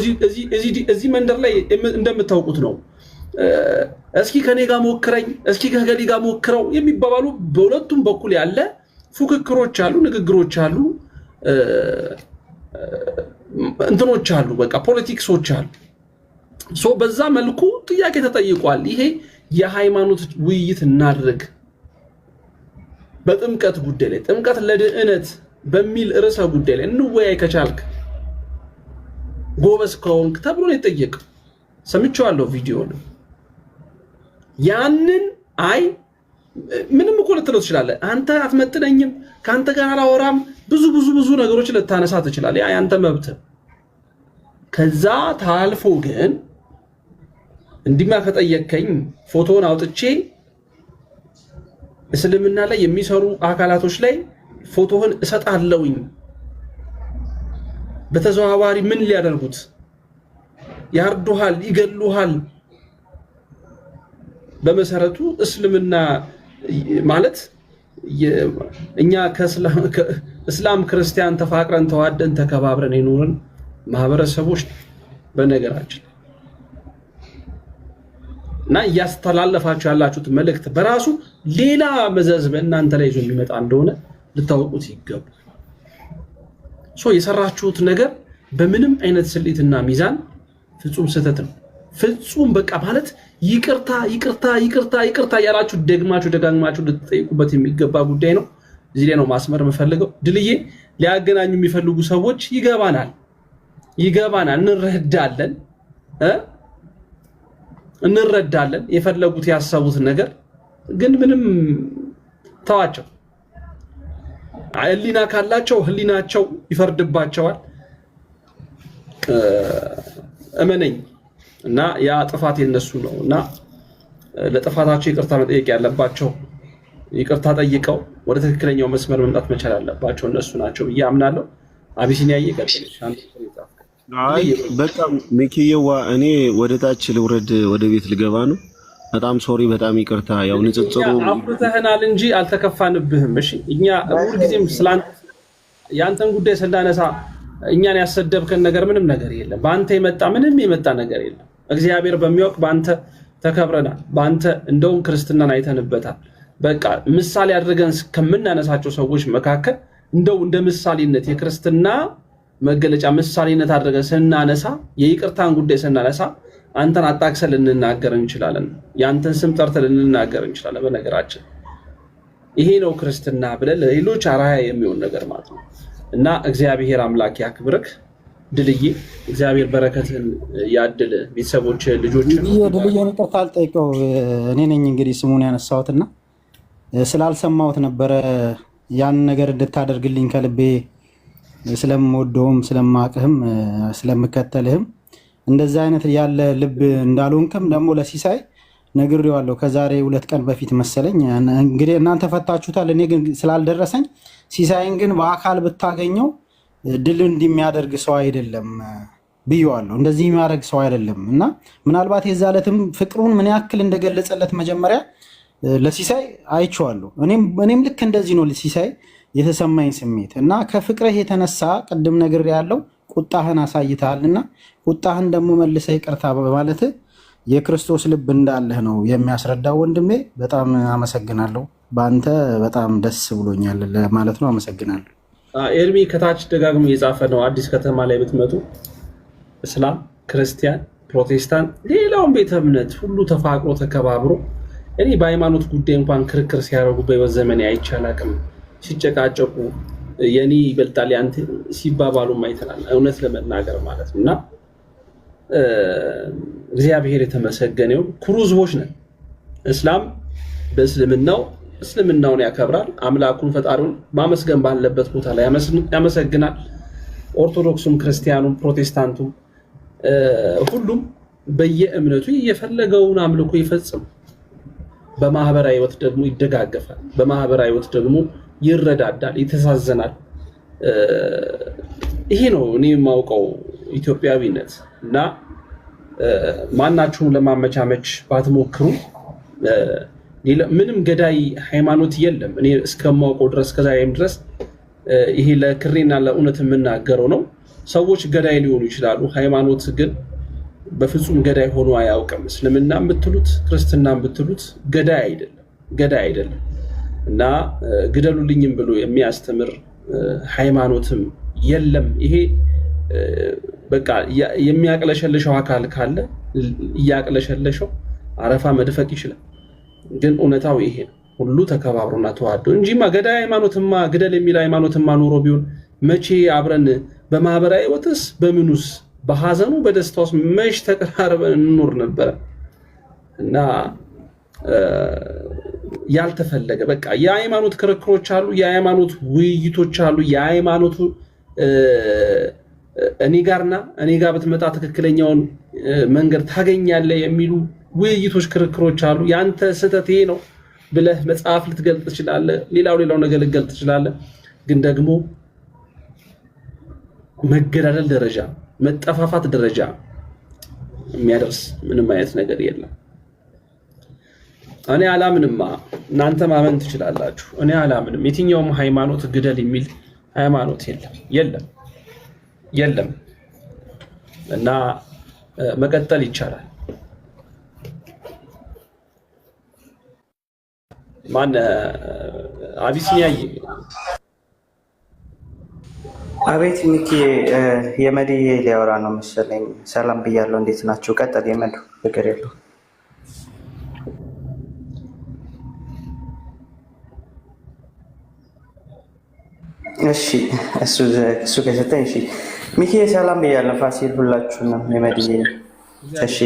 እዚህ መንደር ላይ እንደምታውቁት ነው። እስኪ ከኔ ጋር ሞክረኝ፣ እስኪ ከገሌ ጋር ሞክረው የሚባባሉ በሁለቱም በኩል ያለ ፉክክሮች አሉ፣ ንግግሮች አሉ፣ እንትኖች አሉ፣ በቃ ፖለቲክሶች አሉ። በዛ መልኩ ጥያቄ ተጠይቋል። ይሄ የሃይማኖት ውይይት እናድርግ በጥምቀት ጉዳይ ላይ፣ ጥምቀት ለድህነት በሚል ርዕሰ ጉዳይ ላይ እንወያይ ከቻልክ ጎበዝ ከሆንክ ተብሎ ነው የጠየቀው። ሰምቼዋለሁ ቪዲዮ ነው። ያንን አይ ምንም እኮ ልትለው ትችላለህ። አንተ አትመጥነኝም፣ ከአንተ ጋር አላወራም፣ ብዙ ነገሮች ልታነሳ ትችላለህ። ያ ያንተ መብት። ከዛ ታልፎ ግን እንዲማ ከጠየቀኝ ፎቶውን አውጥቼ እስልምና ላይ የሚሰሩ አካላቶች ላይ ፎቶህን እሰጣለሁኝ። በተዘዋዋሪ ምን ሊያደርጉት? ያርዱሃል፣ ይገሉሃል። በመሰረቱ እስልምና ማለት እኛ ከእስላም ክርስቲያን ተፋቅረን ተዋደን ተከባብረን የኖርን ማህበረሰቦች በነገራችን እና እያስተላለፋችሁ ያላችሁት መልእክት በራሱ ሌላ መዘዝ በእናንተ ላይ ይዞ የሚመጣ እንደሆነ ልታውቁት ይገባል። የሰራችሁት ነገር በምንም አይነት ስሌትና ሚዛን ፍጹም ስህተት ነው። ፍጹም በቃ ማለት ይቅርታ ያላችሁ ደጋግማችሁ ልትጠይቁበት የሚገባ ጉዳይ ነው። እዚህ ላይ ነው ማስመር የምፈልገው። ድልዬ ሊያገናኙ የሚፈልጉ ሰዎች ይገባናል፣ እንረዳለን የፈለጉት ያሰቡት ነገር ግን ምንም ተዋቸው። ህሊና ካላቸው ህሊናቸው ይፈርድባቸዋል። እመነኝ እና ያ ጥፋት የነሱ ነው እና ለጥፋታቸው ይቅርታ መጠየቅ ያለባቸው ይቅርታ ጠይቀው ወደ ትክክለኛው መስመር መምጣት መቻል አለባቸው እነሱ ናቸው ብዬ አምናለሁ። አቢሲኒያ ይቀጥል። በጣም ሚኪየዋ እኔ ወደ ታች ልውረድ፣ ወደ ቤት ልገባ ነው። በጣም ሶሪ፣ በጣም ይቅርታ። ያው ንጽጽሩ አፍርተህናል እንጂ አልተከፋንብህም። እሺ እኛ ሁልጊዜም ያንተን ጉዳይ ስናነሳ እኛን ያሰደብከን ነገር ምንም ነገር የለም። በአንተ ምንም የመጣ ነገር የለም። እግዚአብሔር በሚያውቅ በአንተ ተከብረናል። በአንተ እንደውም ክርስትናን አይተንበታል። በቃ ምሳሌ አድርገን ከምናነሳቸው ሰዎች መካከል እንደው እንደ ምሳሌነት የክርስትና መገለጫ ምሳሌነት አድርገን ስናነሳ፣ የይቅርታን ጉዳይ ስናነሳ አንተን አጣቅሰን ልንናገር እንችላለን። ያንተን ስም ጠርተን ልንናገር እንችላለን። በነገራችን ይሄ ነው ክርስትና ብለን ለሌሎች አርአያ የሚሆን ነገር ማለት ነው እና እግዚአብሔር አምላክ ያክብርክ። ድልዬ እግዚአብሔር በረከትን ያድል። ቤተሰቦች ልጆች ድልዬን ይቅርታ አልጠይቀው እኔ ነኝ እንግዲህ ስሙን ያነሳሁትና ስላልሰማሁት ነበረ። ያን ነገር እንድታደርግልኝ ከልቤ ስለምወደውም ስለማቅህም ስለምከተልህም እንደዚህ አይነት ያለ ልብ እንዳልሆንክም ደግሞ ለሲሳይ ነግሬዋለሁ። ከዛሬ 2 ቀን በፊት መሰለኝ። እንግዲህ እናንተ ፈታችሁታል፣ እኔ ግን ስላልደረሰኝ ሲሳይን ግን በአካል ብታገኘው ድል እንደሚያደርግ ሰው አይደለም ብየዋለሁ። እንደዚህ የሚያደርግ ሰው አይደለም እና ምናልባት የዛ ዕለትም ፍቅሩን ምን ያክል እንደገለጸለት መጀመሪያ ለሲሳይ አይቼዋለሁ። እኔም ልክ እንደዚህ ነው ሲሳይ የተሰማኝ ስሜት እና ከፍቅርህ የተነሳ ቅድም ነግሬያለሁ፣ ቁጣህን አሳይተሃልና ቁጣህን ደግሞ መልሰህ ይቅርታ በማለት የክርስቶስ ልብ እንዳለህ ነው የሚያስረዳው። ወንድሜ በጣም አመሰግናለሁ። በአንተ በጣም ደስ ብሎኛል ማለት ነው። አመሰግናለሁ። ኤርሚ ከታች ደጋግሞ የጻፈ ነው። አዲስ ከተማ ላይ ብትመጡ እስላም፣ ክርስቲያን፣ ፕሮቴስታንት፣ ሌላውን ቤተ እምነት ሁሉ ተፋቅሮ ተከባብሮ እኔ በሃይማኖት ጉዳይ እንኳን ክርክር ሲያደርጉ በህይወት ዘመን አይቻል አቅም ሲጨቃጨቁ የኔ ይበልጣል ያንተ ሲባባሉ አይተናል። እውነት ለመናገር ማለት ነውና እግዚአብሔር የተመሰገነው ኩሩ ህዝቦች ነን። እስላም በእስልምናው እስልምናውን ያከብራል። አምላኩን ፈጣሪውን ማመስገን ባለበት ቦታ ላይ ያመሰግናል። ኦርቶዶክሱም፣ ክርስቲያኑም፣ ፕሮቴስታንቱም ሁሉም በየእምነቱ የፈለገውን አምልኮ ይፈጽም። በማህበራዊ ህይወት ደግሞ ይደጋገፋል። በማህበራዊ ህይወት ደግሞ ይረዳዳል፣ ይተሳዘናል። ይሄ ነው እኔ የማውቀው ኢትዮጵያዊነት እና ማናችሁም ለማመቻመች ባትሞክሩ ምንም ገዳይ ሃይማኖት የለም። እኔ እስከማውቀው ድረስ ከዛሬም ድረስ ይሄ ለክሬና ለእውነት የምናገረው ነው። ሰዎች ገዳይ ሊሆኑ ይችላሉ፣ ሃይማኖት ግን በፍጹም ገዳይ ሆኖ አያውቅም። እስልምና ብትሉት ክርስትና ብትሉት ገዳይ አይደለም እና ግደሉልኝም ብሎ የሚያስተምር ሃይማኖትም የለም። ይሄ በቃ የሚያቅለሸልሸው አካል ካለ እያቅለሸለሸው አረፋ መድፈቅ ይችላል። ግን እውነታው ይሄ ነው። ሁሉ ተከባብሮና ተዋዶ እንጂማ ገዳይ ሃይማኖትማ ግደል የሚል ሃይማኖትማ ኖሮ ቢሆን መቼ አብረን በማህበራዊ ህይወትስ በምኑስ በሐዘኑ በደስታውስ መች ተቀራርበን እንኖር ነበር። እና ያልተፈለገ በቃ የሃይማኖት ክርክሮች አሉ፣ የሃይማኖት ውይይቶች አሉ፣ የሃይማኖቱ እኔ ጋር ብትመጣ ትክክለኛውን መንገድ ታገኛለህ የሚሉ ውይይቶች፣ ክርክሮች አሉ። ያንተ ስህተት ይሄ ነው ብለህ መጽሐፍ ልትገልጥ ትችላለህ፣ ሌላው ነገር ልትገልጥ ትችላለህ። ግን ደግሞ መገዳደል ደረጃ መጠፋፋት ደረጃ የሚያደርስ ምንም አይነት ነገር የለም። እኔ አላምንማ፣ እናንተ ማመን ትችላላችሁ። እኔ አላምንም። የትኛውም ሃይማኖት ግደል የሚል ሃይማኖት የለም እና መቀጠል ይቻላል። ማን አቢሲኒያ? አቤት ሚኪ፣ የመድዬ ሊያወራ ነው መሰለኝ። ሰላም ብያለሁ። እንዴት ናቸው? ቀጠል የመዱ ፍቅር የለው። እሺ እሱ ከሰጠኝ እሺ። ሚኪ ሰላም ብያለሁ። ፋሲል ሁላችሁንም የመድዬ እሺ።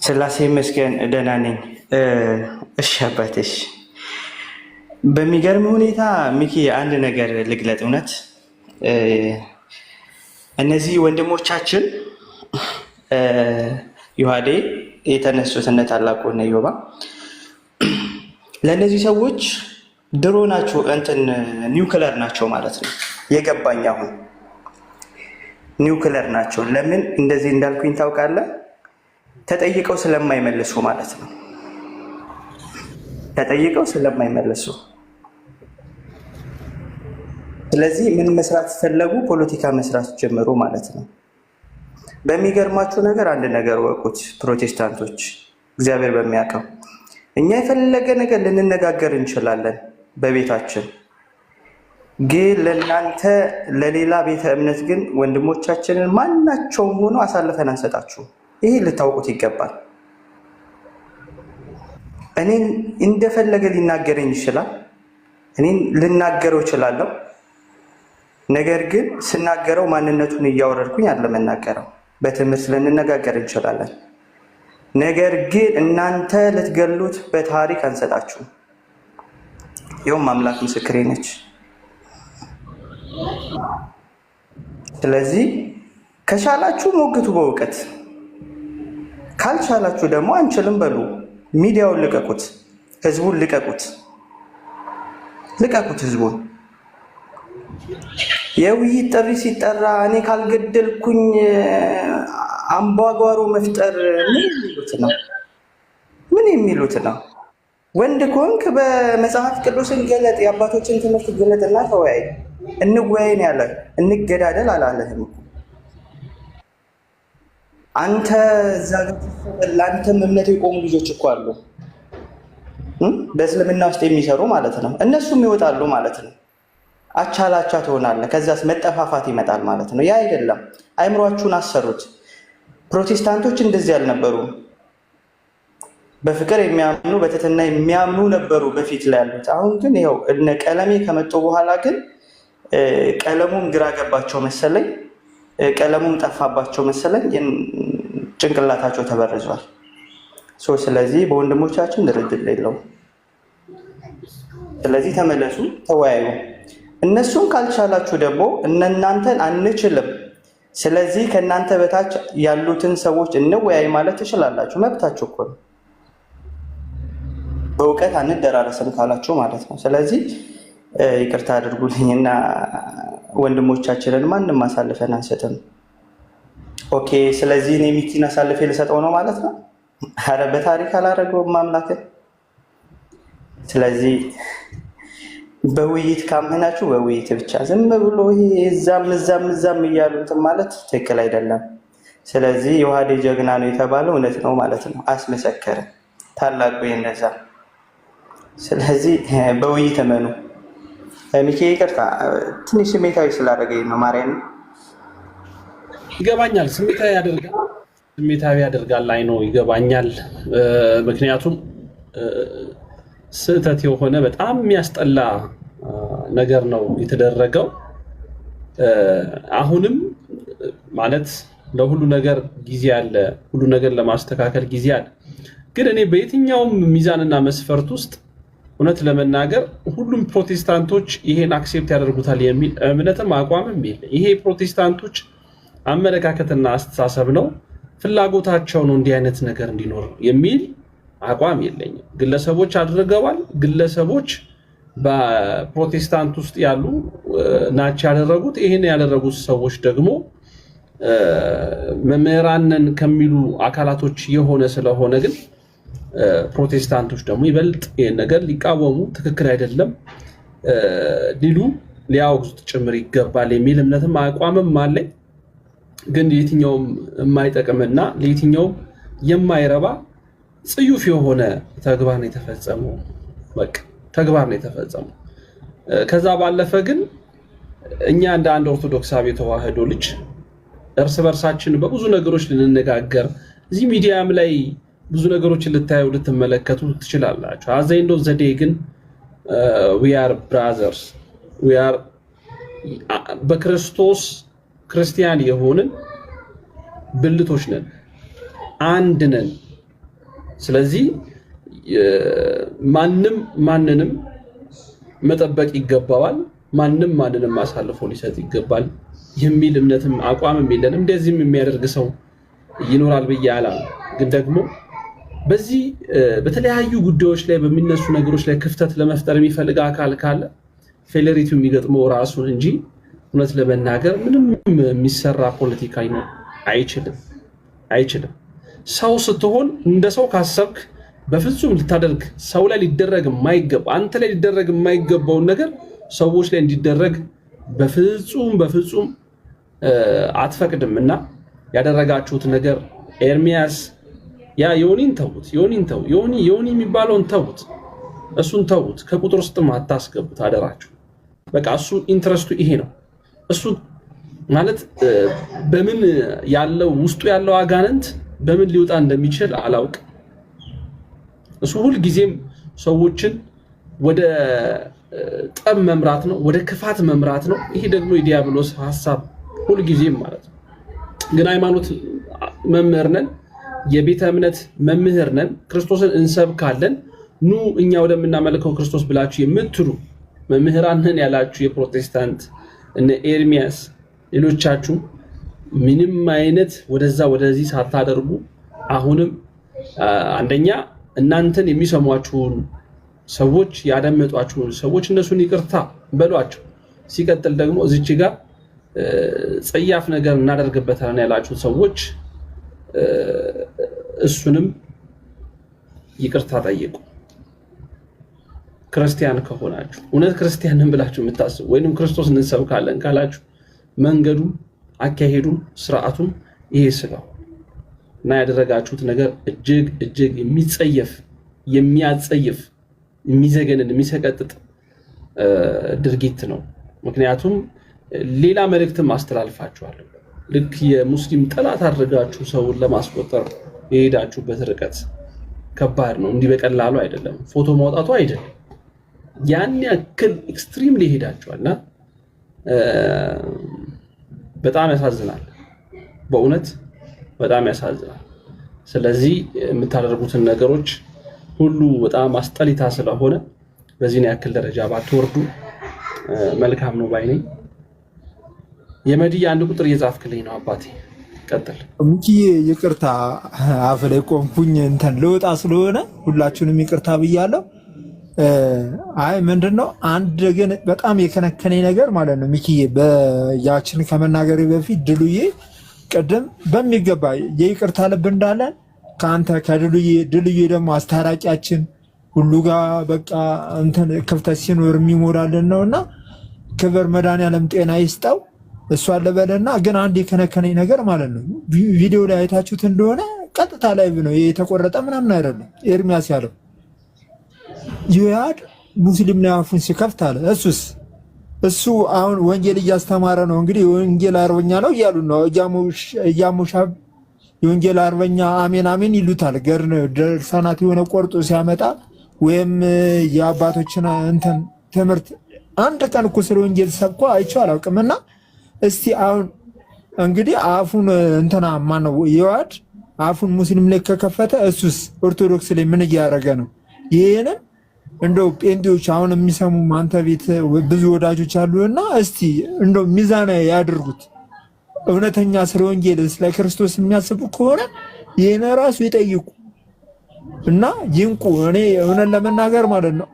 ስላሴ ይመስገን ደህና ነኝ። እሺ አባትሽ በሚገርም ሁኔታ ሚኪ አንድ ነገር ልግለጥ። እውነት እነዚህ ወንድሞቻችን ዮሐዴ የተነሱት እነ ታላቁ እነ ዮባ ለእነዚህ ሰዎች ድሮ ናቸው፣ እንትን ኒውክለር ናቸው ማለት ነው። የገባኝ አሁን ኒውክለር ናቸው። ለምን እንደዚህ እንዳልኩኝ ታውቃለህ? ተጠይቀው ስለማይመልሱ ማለት ነው። ተጠይቀው ስለማይመልሱ። ስለዚህ ምን መስራት ፈለጉ? ፖለቲካ መስራት ጀመሩ ማለት ነው። በሚገርማችሁ ነገር አንድ ነገር ወቁት ፕሮቴስታንቶች፣ እግዚአብሔር በሚያውቀው እኛ የፈለገ ነገር ልንነጋገር እንችላለን በቤታችን፣ ግን ለእናንተ ለሌላ ቤተ እምነት ግን ወንድሞቻችንን ማናቸውም ሆኖ አሳልፈን አንሰጣችሁም። ይሄ ልታውቁት ይገባል። እኔን እንደፈለገ ሊናገረኝ ይችላል፣ እኔን ልናገረው እችላለሁ። ነገር ግን ስናገረው ማንነቱን እያወረድኩኝ አለመናገረው። በትምህርት ልንነጋገር እንችላለን። ነገር ግን እናንተ ልትገሉት በታሪክ አንሰጣችሁም። ይኸውም አምላክ ምስክሬ ነች። ስለዚህ ከቻላችሁ ሞግቱ በእውቀት፣ ካልቻላችሁ ደግሞ አንችልም በሉ። ሚዲያውን ልቀቁት፣ ህዝቡን ልቀቁት፣ ህዝቡን። የውይይት ጥሪ ሲጠራ እኔ ካልገደልኩኝ አምባጓሮ መፍጠር ምን የሚሉት ነው? ወንድ ከሆንክ በመጽሐፍ ቅዱስን ገለጥ፣ የአባቶችን ትምህርት ገለጥና ተወያይ። እንወያይ ነው ያለ፣ እንገዳደል አላለህም። አንተ እዛ ጋር ለአንተም እምነት የቆሙ ልጆች እኮ አሉ፣ በእስልምና ውስጥ የሚሰሩ ማለት ነው። እነሱም ይወጣሉ ማለት ነው። አቻላቻ ትሆናለህ። ከዛስ መጠፋፋት ይመጣል ማለት ነው። ያ አይደለም። አይምሯችሁን አሰሩት። ፕሮቴስታንቶች እንደዚህ አልነበሩ። በፍቅር የሚያምኑ በትህትና የሚያምኑ ነበሩ በፊት ላይ ያሉት። አሁን ግን ይኸው እነ ቀለሜ ከመጡ በኋላ ግን ቀለሙም ግራ ገባቸው መሰለኝ፣ ቀለሙም ጠፋባቸው መሰለኝ፣ ጭንቅላታቸው ተበርዟል። ስለዚህ በወንድሞቻችን ድርድር የለውም። ስለዚህ ተመለሱ፣ ተወያዩ። እነሱን ካልቻላችሁ ደግሞ እናንተን አንችልም፣ ስለዚህ ከእናንተ በታች ያሉትን ሰዎች እንወያይ ማለት ትችላላችሁ። መብታችሁ እኮ ነው። በእውቀት አንደራረስም ካላችሁ ማለት ነው። ስለዚህ ይቅርታ አድርጉልኝና ወንድሞቻችንን ማንም አሳልፈን አንሰጥም። ኦኬ። ስለዚህ እኔ ሚኪን አሳልፌ ልሰጠው ነው ማለት ነው? ኧረ በታሪክ አላደረገውም አምላክን። ስለዚህ በውይይት ካመናችሁ በውይይት ብቻ፣ ዝም ብሎ እዛም እያሉት ማለት ትክክል አይደለም። ስለዚህ የውሃዴ ጀግና ነው የተባለው እውነት ነው ማለት ነው። አስመሰከረ ታላቁ እንደዛ። ስለዚህ በውይይት እመኑ። ሚኪ ይቅርታ ትንሽ ስሜታዊ ስላደረገኝ ነው። ማርያም ይገባኛል። ስሜታዊ ያደርጋል። አይ ነው ይገባኛል። ምክንያቱም ስህተት የሆነ በጣም የሚያስጠላ ነገር ነው የተደረገው። አሁንም ማለት ለሁሉ ነገር ጊዜ አለ፣ ሁሉ ነገር ለማስተካከል ጊዜ አለ። ግን እኔ በየትኛውም ሚዛንና መስፈርት ውስጥ እውነት ለመናገር ሁሉም ፕሮቴስታንቶች ይሄን አክሴፕት ያደርጉታል የሚል እምነትም አቋምም የለ። ይሄ ፕሮቴስታንቶች አመለካከትና አስተሳሰብ ነው፣ ፍላጎታቸው ነው እንዲህ አይነት ነገር እንዲኖር የሚል አቋም የለኝም። ግለሰቦች አድርገዋል። ግለሰቦች በፕሮቴስታንት ውስጥ ያሉ ናቸው ያደረጉት። ይሄን ያደረጉት ሰዎች ደግሞ መምህራንን ከሚሉ አካላቶች የሆነ ስለሆነ ግን ፕሮቴስታንቶች ደግሞ ይበልጥ ይሄን ነገር ሊቃወሙ ትክክል አይደለም ሊሉ ሊያወግዙት ጭምር ይገባል የሚል እምነትም አቋምም አለኝ። ግን የትኛውም የማይጠቅምና ለየትኛውም የማይረባ ጽዩፍ የሆነ ተግባር ነው የተፈጸመው። በቃ ተግባር ነው የተፈጸመው። ከዛ ባለፈ ግን እኛ እንደ አንድ ኦርቶዶክሳዊ የተዋህዶ ልጅ እርስ በርሳችን በብዙ ነገሮች ልንነጋገር፣ እዚህ ሚዲያም ላይ ብዙ ነገሮችን ልታዩ ልትመለከቱ ትችላላችሁ። አዘይንዶ ዘዴ ግን we are brothers, we are በክርስቶስ ክርስቲያን የሆንን ብልቶች ነን፣ አንድ ነን። ስለዚህ ማንም ማንንም መጠበቅ ይገባዋል፣ ማንም ማንንም አሳልፎ ሊሰጥ ይገባል የሚል እምነትም አቋምም የለንም። እንደዚህም የሚያደርግ ሰው ይኖራል ብዬ አላምንም። ግን ደግሞ በዚህ በተለያዩ ጉዳዮች ላይ በሚነሱ ነገሮች ላይ ክፍተት ለመፍጠር የሚፈልግ አካል ካለ ፌለሪቲው የሚገጥመው ራሱን እንጂ እውነት ለመናገር ምንም የሚሰራ ፖለቲካ አይችልም። ሰው ስትሆን እንደ ሰው ካሰብክ በፍጹም ልታደርግ ሰው ላይ ሊደረግ የማይገባ አንተ ላይ ሊደረግ የማይገባውን ነገር ሰዎች ላይ እንዲደረግ በፍጹም አትፈቅድም። እና ያደረጋችሁት ነገር ኤርሚያስ ያ ዮኒን ተውት፣ ዮኒ የሚባለውን ተውት፣ እሱን ተውት፣ ከቁጥር ውስጥም አታስገቡት አደራችሁ። በቃ እሱ ኢንትረስቱ ይሄ ነው። እሱ ማለት በምን ያለው ውስጡ ያለው አጋንንት በምን ሊወጣ እንደሚችል አላውቅም። እሱ ሁልጊዜም ሰዎችን ወደ ጠብ መምራት ነው፣ ወደ ክፋት መምራት ነው። ይሄ ደግሞ የዲያብሎስ ሐሳብ ሁልጊዜም ማለት ነው። ግን ሃይማኖት መምህር ነን፣ የቤተ እምነት መምህር ነን፣ ክርስቶስን እንሰብካለን። ኑ እኛ ወደምናመልከው ክርስቶስ ብላችሁ የምትሉ መምህራን ነን ያላችሁ የፕሮቴስታንት እነ ኤርሚያስ ሌሎቻችሁ ምንም አይነት ወደዛ ወደዚህ ሳታደርጉ አሁንም አንደኛ እናንተን የሚሰሟችሁን ሰዎች ያደመጧችሁን ሰዎች እነሱን ይቅርታ በሏቸው። ሲቀጥል ደግሞ እዚች ጋር ጸያፍ ነገር እናደርግበታለን ያላችሁ ሰዎች እሱንም ይቅርታ ጠይቁ። ክርስቲያን ከሆናችሁ እውነት ክርስቲያንን ብላችሁ የምታስቡ ወይንም ክርስቶስን እንሰብካለን ካላችሁ መንገዱ፣ አካሄዱ፣ ስርዓቱም ይሄ ስጋው እና ያደረጋችሁት ነገር እጅግ እጅግ የሚጸየፍ የሚያጸይፍ የሚዘገንን የሚሰቀጥጥ ድርጊት ነው። ምክንያቱም ሌላ መልእክትም አስተላልፋችኋል። ልክ የሙስሊም ጠላት አድርጋችሁ ሰውን ለማስቆጠር የሄዳችሁበት ርቀት ከባድ ነው። እንዲህ በቀላሉ አይደለም። ፎቶ ማውጣቱ አይደለም። ያን ያክል ኤክስትሪም ላይ ሄዳችኋልና በጣም ያሳዝናል። በእውነት በጣም ያሳዝናል። ስለዚህ የምታደርጉትን ነገሮች ሁሉ በጣም አስጠሊታ ስለሆነ በዚህን ያክል ደረጃ ባትወርዱ መልካም ነው ባይ ነኝ። የመድያ አንድ ቁጥር እየጻፍክልኝ ነው አባቴ፣ ቀጥል። ሙኪዬ ይቅርታ አፍ ላይ ቆምኩኝ፣ እንትን ልወጣ ስለሆነ ሁላችሁንም ይቅርታ ብያለሁ። አይ ምንድነው አንድ ግን በጣም የከነከነኝ ነገር ማለት ነው ሚኪዬ፣ በያችን ከመናገሬ በፊት ድሉዬ ቅድም በሚገባ የይቅርታ ልብ እንዳለን ከአንተ ከድሉዬ ደግሞ አስታራቂያችን ሁሉ ጋር በቃ እንትን ክፍተት ሲኖር የሚሞላልን ነውና ክብር መድኃኒዓለም ጤና ይስጠው። እሱ አለበለና ግን አንድ የከነከነኝ ነገር ማለት ነው ቪዲዮ ላይ አይታችሁት እንደሆነ ቀጥታ ላይቭ ነው የተቆረጠ ምናምን አይደለም። ኤርሚያስ ያለው ጂሃድ ሙስሊም ላይ አፉን ሲከፍት አለ። እሱ አሁን ወንጌል እያስተማረ ነው። እንግዲህ የወንጌል አርበኛ ነው እያሉ ነው። እያሞሻብ የወንጌል አርበኛ አሜን አሜን ይሉታል። ገር ደርሰናት የሆነ ቆርጦ ሲያመጣ ወይም የአባቶችን እንትን ትምህርት አንድ ቀን እኮ ስለ ወንጌል ሰብኮ አይቼው አላውቅምና እስቲ አሁን እንግዲህ አፉን እንትና ማነው የዋድ አፉን ሙስሊም ላይ ከከፈተ እሱስ ኦርቶዶክስ ላይ ምን እያደረገ ነው? ይሄንን እንደው ጴንጤዎች አሁን የሚሰሙ አንተ ቤት ብዙ ወዳጆች አሉና እስቲ እንደው ሚዛናዊ ያድርጉት። እውነተኛ ስለ ወንጌል ስለ ክርስቶስ የሚያስቡ ከሆነ ይሄን ራሱ ይጠይቁ እና ይንቁ። እኔ እውነት ለመናገር ማለት ነው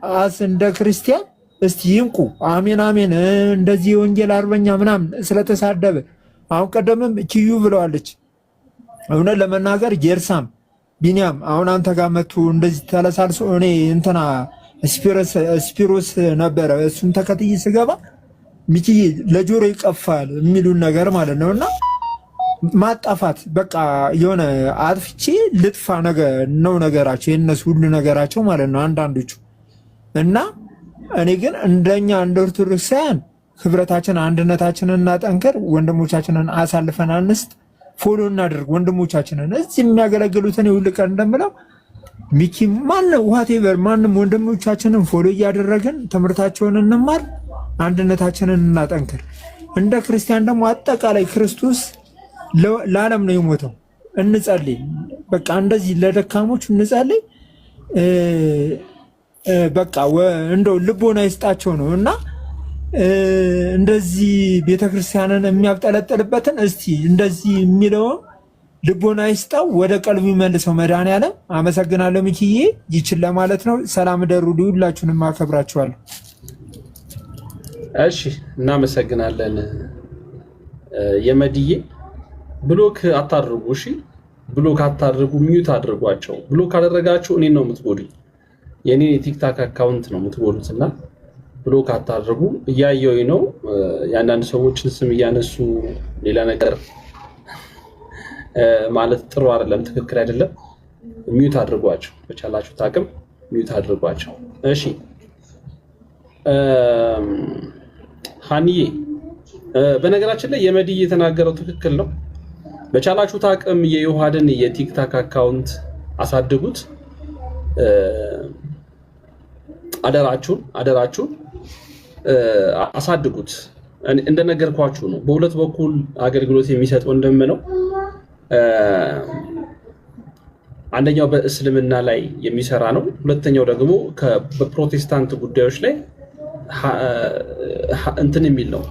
እንደ ክርስቲያን እስቲ ይንቁ። አሜን አሜን። እንደዚህ የወንጌል አርበኛ ምናምን ስለተሳደበ አሁን ቀደምም ኪዩ ብለዋለች። እውነት ለመናገር ጌርሳም ቢኒያም አሁን አንተ ጋር መጥቶ እንደዚህ ተለሳልሶ እኔ እንትና ስፒሮስ ነበረ እሱን ተከትዬ ስገባ ሚኪዬ ለጆሮ ይቀፋል የሚሉን ነገር ማለት ነውና ማጣፋት በቃ የሆነ አጥፍቼ ልጥፋ ነገር ነው ነገራቸው የነሱ ሁሉ ነገራቸው ማለት ነው አንዳንዶቹ። እና እኔ ግን እንደኛ እንደ ኦርቶዶክሳውያን ህብረታችን አንድነታችንን እናጠንክር። ወንድሞቻችንን አሳልፈን አንስጥ። ፎሎ እናድርግ ወንድሞቻችንን እዚህ የሚያገለግሉትን ሁሉ ቀን እንደምለው ሚኪ ማንም ወንድሞቻችንን ፎሎ እያደረግን ትምህርታቸውን እንማር፣ አንድነታችንን እናጠንክር። እንደ ክርስቲያን ደግሞ አጠቃላይ ክርስቶስ ለዓለም ነው የሞተው። እንጸልይ፣ በቃ እንደዚህ ለደካሞች እንጸልይ። በቃ እንደው ልቦና ይስጣቸው ነው እና እንደዚህ ቤተክርስቲያንን የሚያብጠለጥልበትን እስቲ እንደዚህ የሚለውን ልቦና ይስጣው፣ ወደ ቀልቡ ይመልሰው መድኃኒዓለም። አመሰግናለሁ ሚኪዬ፣ ይችል ለማለት ነው። ሰላም ደሩ። ሁላችሁንም አከብራችኋለሁ። እሺ እናመሰግናለን። የመድዬ ብሎክ አታድርጉ። እሺ ብሎክ አታድርጉ፣ ሚዩት አድርጓቸው። ብሎክ ካደረጋችሁ እኔን ነው የምትጎዱኝ። የኔን የቲክታክ አካውንት ነው የምትጎዱትና ብሎክ አታድርጉ። እያየሁኝ ነው የአንዳንድ ሰዎችን ስም እያነሱ ሌላ ነገር ማለት ጥሩ አይደለም፣ ትክክል አይደለም። ሚዩት አድርጓቸው፣ በቻላችሁት አቅም ሚዩት አድርጓቸው። እሺ ሀኒዬ፣ በነገራችን ላይ የመድዬ የተናገረው ትክክል ነው። በቻላችሁት አቅም የዮሐድን የቲክታክ አካውንት አሳድጉት። አደራችሁን አሳድጉት። እንደነገርኳችሁ ነው። በሁለት በኩል አገልግሎት የሚሰጥ ወንድም ነው። አንደኛው በእስልምና ላይ የሚሰራ ነው። ሁለተኛው ደግሞ በፕሮቴስታንት ጉዳዮች ላይ እንትን የሚል ነው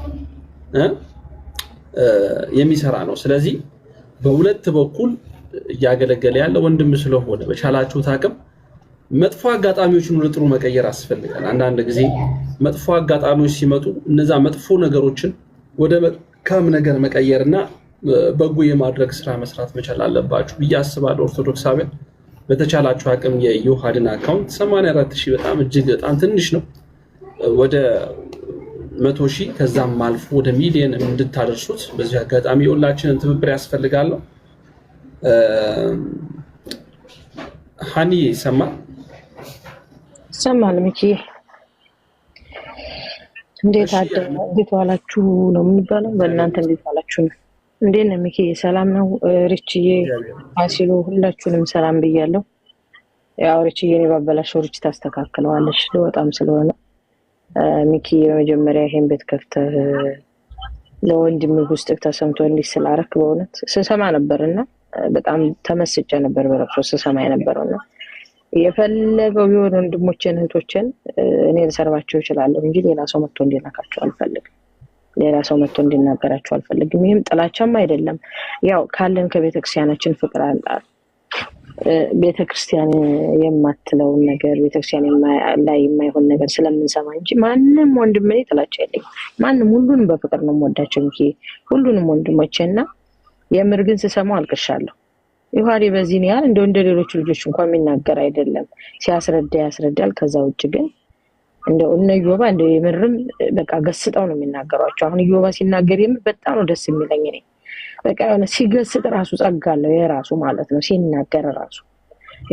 የሚሰራ ነው። ስለዚህ በሁለት በኩል እያገለገለ ያለ ወንድም ስለሆነ በቻላችሁት አቅም መጥፎ አጋጣሚዎችን ወደ ጥሩ መቀየር ያስፈልጋል። አንዳንድ ጊዜ መጥፎ አጋጣሚዎች ሲመጡ እነዛ መጥፎ ነገሮችን ወደ መልካም ነገር መቀየርና በጎ የማድረግ ስራ መስራት መቻል አለባችሁ ብዬ አስባለሁ። ኦርቶዶክሳውያን በተቻላችሁ አቅም የዮሐድን አካውንት 84000 በጣም እጅግ በጣም ትንሽ ነው። ወደ 100,000 ከዛም አልፎ ወደ ሚሊዮን እንድታደርሱት በዚህ አጋጣሚ ሁላችንን ትብብር ያስፈልጋል። ሃኒ ይሰማል? ይሰማል። ሚኪ እንዴት ዋላችሁ ነው የሚባለው? በእናንተ እንዴት ዋላችሁ ነው? እንዴት ነው ሚኪ? ሰላም ነው? ሪችዬ አሲሎ ሁላችሁንም ሰላም ብያለሁ። ያው ሪችዬ እኔ ባበላሸው ሪች ታስተካክለዋለች በጣም ስለሆነ ሚኪ በመጀመሪያ ይሄን ቤት ከፍተህ ለወንድምህ ውስጥ ተሰምቶ እንዲህ ስላረክ በእውነት ስሰማ ነበርና በጣም ተመስጬ ነበር። በረፍሶ ስሰማ የነበረውና የፈለገው ቢሆን ወንድሞቼን እህቶቼን እኔ ልሰርባቸው እችላለሁ እንጂ ሌላ ሰው መጥቶ እንዲነካቸው አልፈልግም። ሌላ ሰው መጥቶ እንዲናገራቸው አልፈልግም። ይሄም ጥላቻም አይደለም። ያው ካለን ከቤተክርስቲያናችን ፍቅር አንጻር ቤተክርስቲያን የማትለውን ነገር ቤተክርስቲያን ላይ የማይሆን ነገር ስለምንሰማ እንጂ ማንም ወንድም ላይ ጥላቻ የለኝም። ማንም ሁሉንም በፍቅር ነው የምወዳቸው እንጂ ሁሉንም ወንድሞቼና የምር ግን ስሰማው አልቅሻለሁ። ዮሐዴ በዚህ ነው ያል እንደ ሌሎች ልጆች እንኳን የሚናገር አይደለም። ሲያስረዳ ያስረዳል። ከዛ ውጭ ግን እነ ዮባ የምርም በቃ ገስጠው ነው የሚናገሯቸው። አሁን ዮባ ሲናገር የምር በጣም ነው ደስ የሚለኝ እኔ በቃ የሆነ ሲገስጥ ራሱ ጸጋለው የራሱ ማለት ነው ሲናገር ራሱ።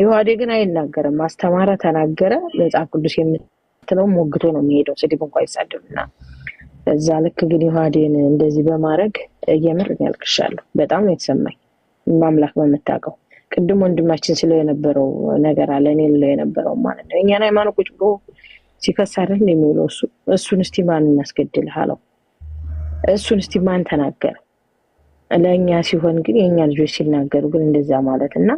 ዮሐዴ ግን አይናገርም። ማስተማረ ተናገረ መጽሐፍ ቅዱስ የምትለው ሞግቶ ነው የሚሄደው። ስድብ እንኳን አይሳደብና በዛ ልክ ግን ዮሐዴን እንደዚህ በማድረግ የምር ያልቅሻለሁ። በጣም ነው የተሰማኝ። ማምላክ በመታቀው ቅድም ወንድማችን ስለ የነበረው ነገር አለ እኔ ልለው የነበረው ማለት ነው። እኛን ሃይማኖት ቁጭ ብሎ ሲከስ አይደል የሚውለው እሱን እስቲ ማን እናስገድልህ አለው። እሱን እስቲ ማን ተናገረ? ለእኛ ሲሆን ግን የእኛ ልጆች ሲናገሩ ግን እንደዛ ማለት እና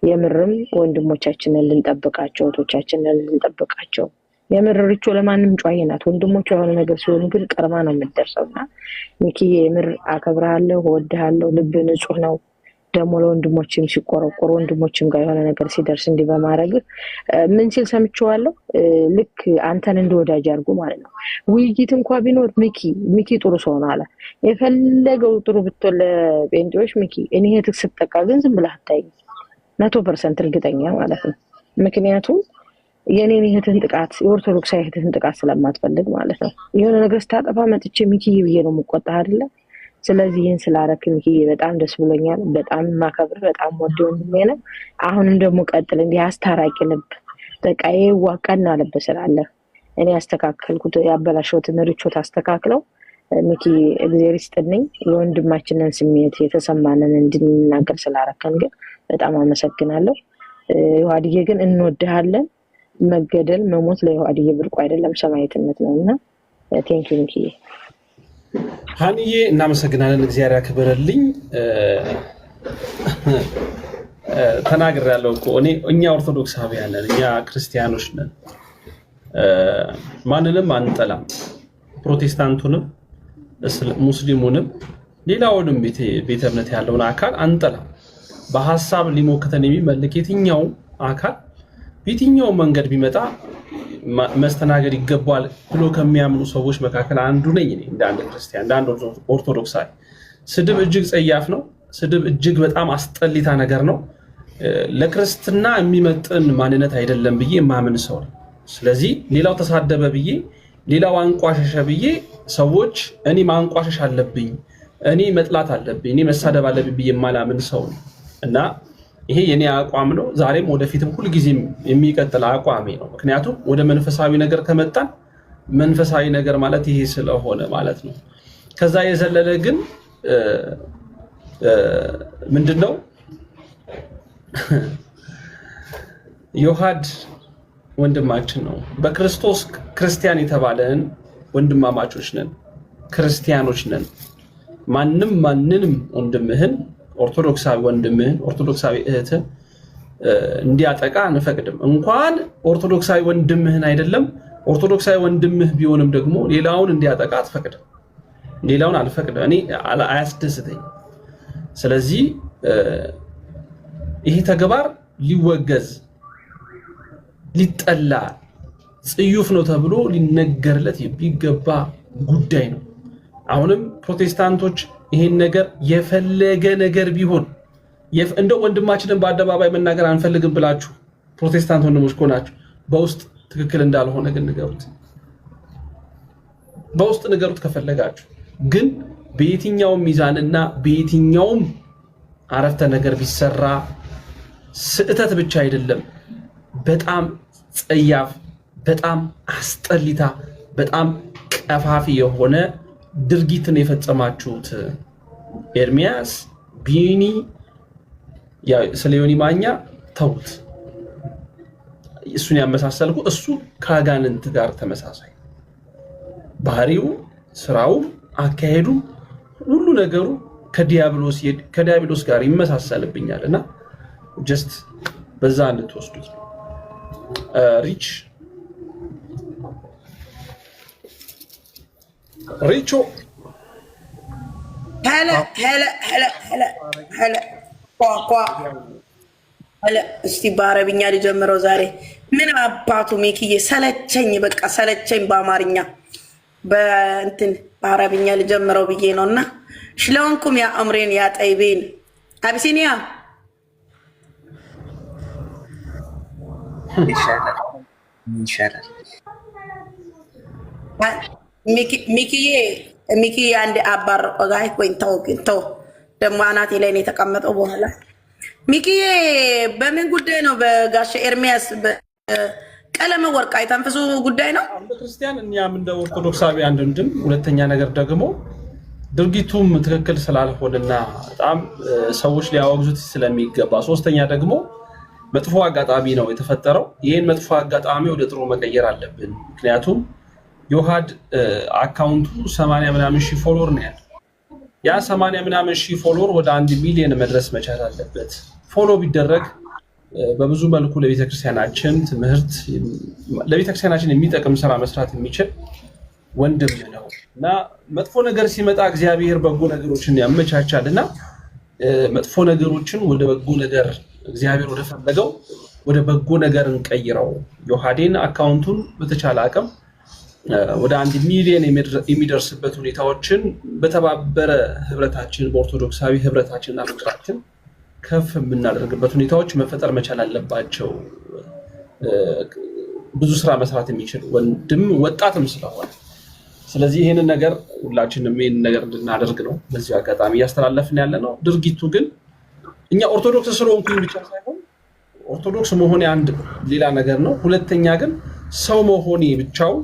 የምርም ወንድሞቻችንን ልንጠብቃቸው እህቶቻችንን ልንጠብቃቸው። የምር ሪቾ ለማንም ጫይ ናት። ወንድሞቿ የሆነ ነገር ሲሆን ግን ቀርማ ነው የምትደርሰውና ሚኪዬ የምር አከብርሃለሁ፣ እወድሃለሁ። ልብ ንጹህ ነው። ደግሞ ለወንድሞችም ሲቆረቆሩ ወንድሞችም ጋር የሆነ ነገር ሲደርስ እንዲህ በማድረግ ምን ሲል ሰምቼዋለሁ። ልክ አንተን እንደወዳጅ አድርጎ ማለት ነው። ውይይት እንኳን ቢኖር ሚኪ ጥሩ ሰው ነው አለ። የፈለገው ጥሩ ብትል ለጴንጤዎች ሚኪ እኔ እህትህ ስትጠቃ ግን ዝም ብለህ አታይም። 100% እርግጠኛ ማለት ነው። ምክንያቱም የኔን እህትህን ጥቃት የኦርቶዶክስ እህትህን ጥቃት ስለማትፈልግ ማለት ነው። የሆነ ነገር ስታጠፋ መጥቼ ሚኪዬ ብዬ ነው የምቆጣህ አይደለ? ስለዚህ ይህን ስላረክ ሚኪዬ በጣም ደስ ብሎኛል። በጣም ማከብር በጣም ወደ ወንድሜ ነው። አሁንም ደግሞ ቀጥል። እንዲህ አስታራቂ ልብ በቃ የዋቀና ልብ ስላለ እኔ ያስተካከልኩት ያበላሸሁትን ሪቾት አስተካክለው ሚኪ እግዚአብሔር ይስጥልኝ። የወንድማችንን ስሜት የተሰማንን እንድንናገር ስላረከን ግን በጣም አመሰግናለሁ። ዮሐድዬ ግን እንወድሃለን። መገደል መሞት ለዮሐድዬ ብርቁ አይደለም፣ ሰማዕትነት ነውና ቴንኪው ሚኪዬ። ሃኒዬ እናመሰግናለን። እግዚአብሔር ያክብርልኝ። ተናግሬያለሁ እኮ እኛ ኦርቶዶክሳውያን ነን፣ እኛ ክርስቲያኖች ነን። ማንንም አንጠላም። ፕሮቴስታንቱንም ሙስሊሙንም ሌላውንም ቤተ እምነት ያለውን አካል አንጠላም። በሐሳብ ሊሞክተን የሚመልክ የትኛው አካል በየትኛው መንገድ ቢመጣ መስተናገድ ይገባል ብሎ ከሚያምኑ ሰዎች መካከል አንዱ ነኝ እኔ እንደ አንድ ክርስቲያን እንደ አንድ ኦርቶዶክሳዊ። ስድብ እጅግ ጸያፍ ነው። ስድብ እጅግ በጣም አስጠሊታ ነገር ነው። ለክርስትና የሚመጥን ማንነት አይደለም ብዬ የማምን ሰው ነው። ስለዚህ ሌላው ተሳደበ ብዬ ሌላው አንቋሸሸ ብዬ ሰዎች እኔ ማንቋሸሽ አለብኝ፣ እኔ መጥላት አለብኝ፣ እኔ መሳደብ አለብኝ ብዬ የማላምን ሰው ነው እና ይሄ የኔ አቋም ነው። ዛሬም ወደፊትም ሁልጊዜም የሚቀጥል አቋሜ ነው። ምክንያቱም ወደ መንፈሳዊ ነገር ከመጣን መንፈሳዊ ነገር ማለት ይሄ ስለሆነ ማለት ነው። ከዛ የዘለለ ግን ምንድነው ዮሐድ ወንድማችን ነው። በክርስቶስ ክርስቲያን የተባለን ወንድማማቾች ነን፣ ክርስቲያኖች ነን። ማንንም ወንድምህን ኦርቶዶክሳዊ ወንድምህን ኦርቶዶክሳዊ እህትን እንዲያጠቃ አንፈቅድም። እንኳን ኦርቶዶክሳዊ ወንድምህን አይደለም ኦርቶዶክሳዊ ወንድምህ ቢሆንም ደግሞ ሌላውን እንዲያጠቃ አትፈቅድም። ሌላውን አልፈቅድም፣ እኔ አያስደስተኝ። ስለዚህ ይሄ ተግባር ሊወገዝ ሊጠላ ጽዩፍ ነው ተብሎ ሊነገርለት የሚገባ ጉዳይ ነው። አሁንም ፕሮቴስታንቶች ይሄን ነገር የፈለገ ነገር ቢሆን እንደው ወንድማችንን በአደባባይ መናገር አንፈልግም ብላችሁ ፕሮቴስታንት ወንድሞች ከሆናችሁ በውስጥ ትክክል እንዳልሆነ ግን ንገሩት። በውስጥ ንገሩት ከፈለጋችሁ። ግን በየትኛውም ሚዛንና በየትኛውም አረፍተ ነገር ቢሰራ ስህተት ብቻ አይደለም፣ በጣም ጸያፍ፣ በጣም አስጠሊታ፣ በጣም ቀፋፊ የሆነ ድርጊትን የፈጸማችሁት ኤርሚያስ ቢኒ ስለ ዮኒ ማኛ ተውት። እሱን ያመሳሰልኩ እሱ ከአጋንንት ጋር ተመሳሳይ ባህሪው፣ ስራው፣ አካሄዱ፣ ሁሉ ነገሩ ከዲያብሎስ ጋር ይመሳሰልብኛልና ጀስት በዛ እንድትወስዱት ነው። ሪቾ እስቲ በአረብኛ ልጀምረው ዛሬ። ምን አባቱ ሜክዬ ሰለቸኝ፣ በቃ ሰለቸኝ። በአማርኛ በእንትን በአረብኛ ልጀምረው ብዬ ነው። እና ሽለውንኩም ያ አምሬን ያ ጠይቤን አቢሲኒያ ይሻላል። ሚኪዬ አንድ አባር ጋይ ወይ ተው ደግሞ አናቴ ላይ ነው የተቀመጠው። በኋላ ሚኪዬ በምን ጉዳይ ነው? በጋሽ ኤርሚያስ ቀለመ ወርቅ አይተንፍሱ ጉዳይ ነው። እንደ ክርስቲያን እኛም እንደ ኦርቶዶክሳዊ አንድም፣ ሁለተኛ ነገር ደግሞ ድርጊቱም ትክክል ስላልሆነና በጣም ሰዎች ሊያወግዙት ስለሚገባ፣ ሶስተኛ ደግሞ መጥፎ አጋጣሚ ነው የተፈጠረው። ይህን መጥፎ አጋጣሚ ወደ ጥሩ መቀየር አለብን። ምክንያቱም ዮሐድ አካውንቱ 80 ምናምን ሺህ ፎሎወር ነው ያለው። ያ 80 ምናምን ሺህ ፎሎወር ወደ 1 ሚሊዮን መድረስ መቻል አለበት። ፎሎ ቢደረግ በብዙ መልኩ ለቤተክርስቲያናችን ትምህርት፣ ለቤተክርስቲያናችን የሚጠቅም ስራ መስራት የሚችል ወንድም ነው እና መጥፎ ነገር ሲመጣ እግዚአብሔር በጎ ነገሮችን ያመቻቻል እና መጥፎ ነገሮችን ወደ በጎ ነገር እግዚአብሔር ወደ ፈለገው ወደ በጎ ነገር እንቀይረው። ዮሐዴን አካውንቱን በተቻለ አቅም ወደ 1 ሚሊዮን የሚደርስበት ሁኔታዎችን በተባበረ ህብረታችን፣ በኦርቶዶክሳዊ ህብረታችንና ፍቅራችን ከፍ የምናደርግበት ሁኔታዎች መፈጠር መቻል አለባቸው። ብዙ ስራ መስራት የሚችል ወንድም ወጣትም ስለሆነ ስለዚህ ይህንን ነገር ሁላችንም ይህንን ነገር እንድናደርግ ነው በዚህ አጋጣሚ እያስተላለፍን ያለ ነው። ድርጊቱ ግን እኛ ኦርቶዶክስ ስለሆንኩኝ ብቻ ሳይሆን ኦርቶዶክስ መሆኔ አንድ ሌላ ነገር ነው። ሁለተኛ ግን ሰው መሆኔ ብቻውን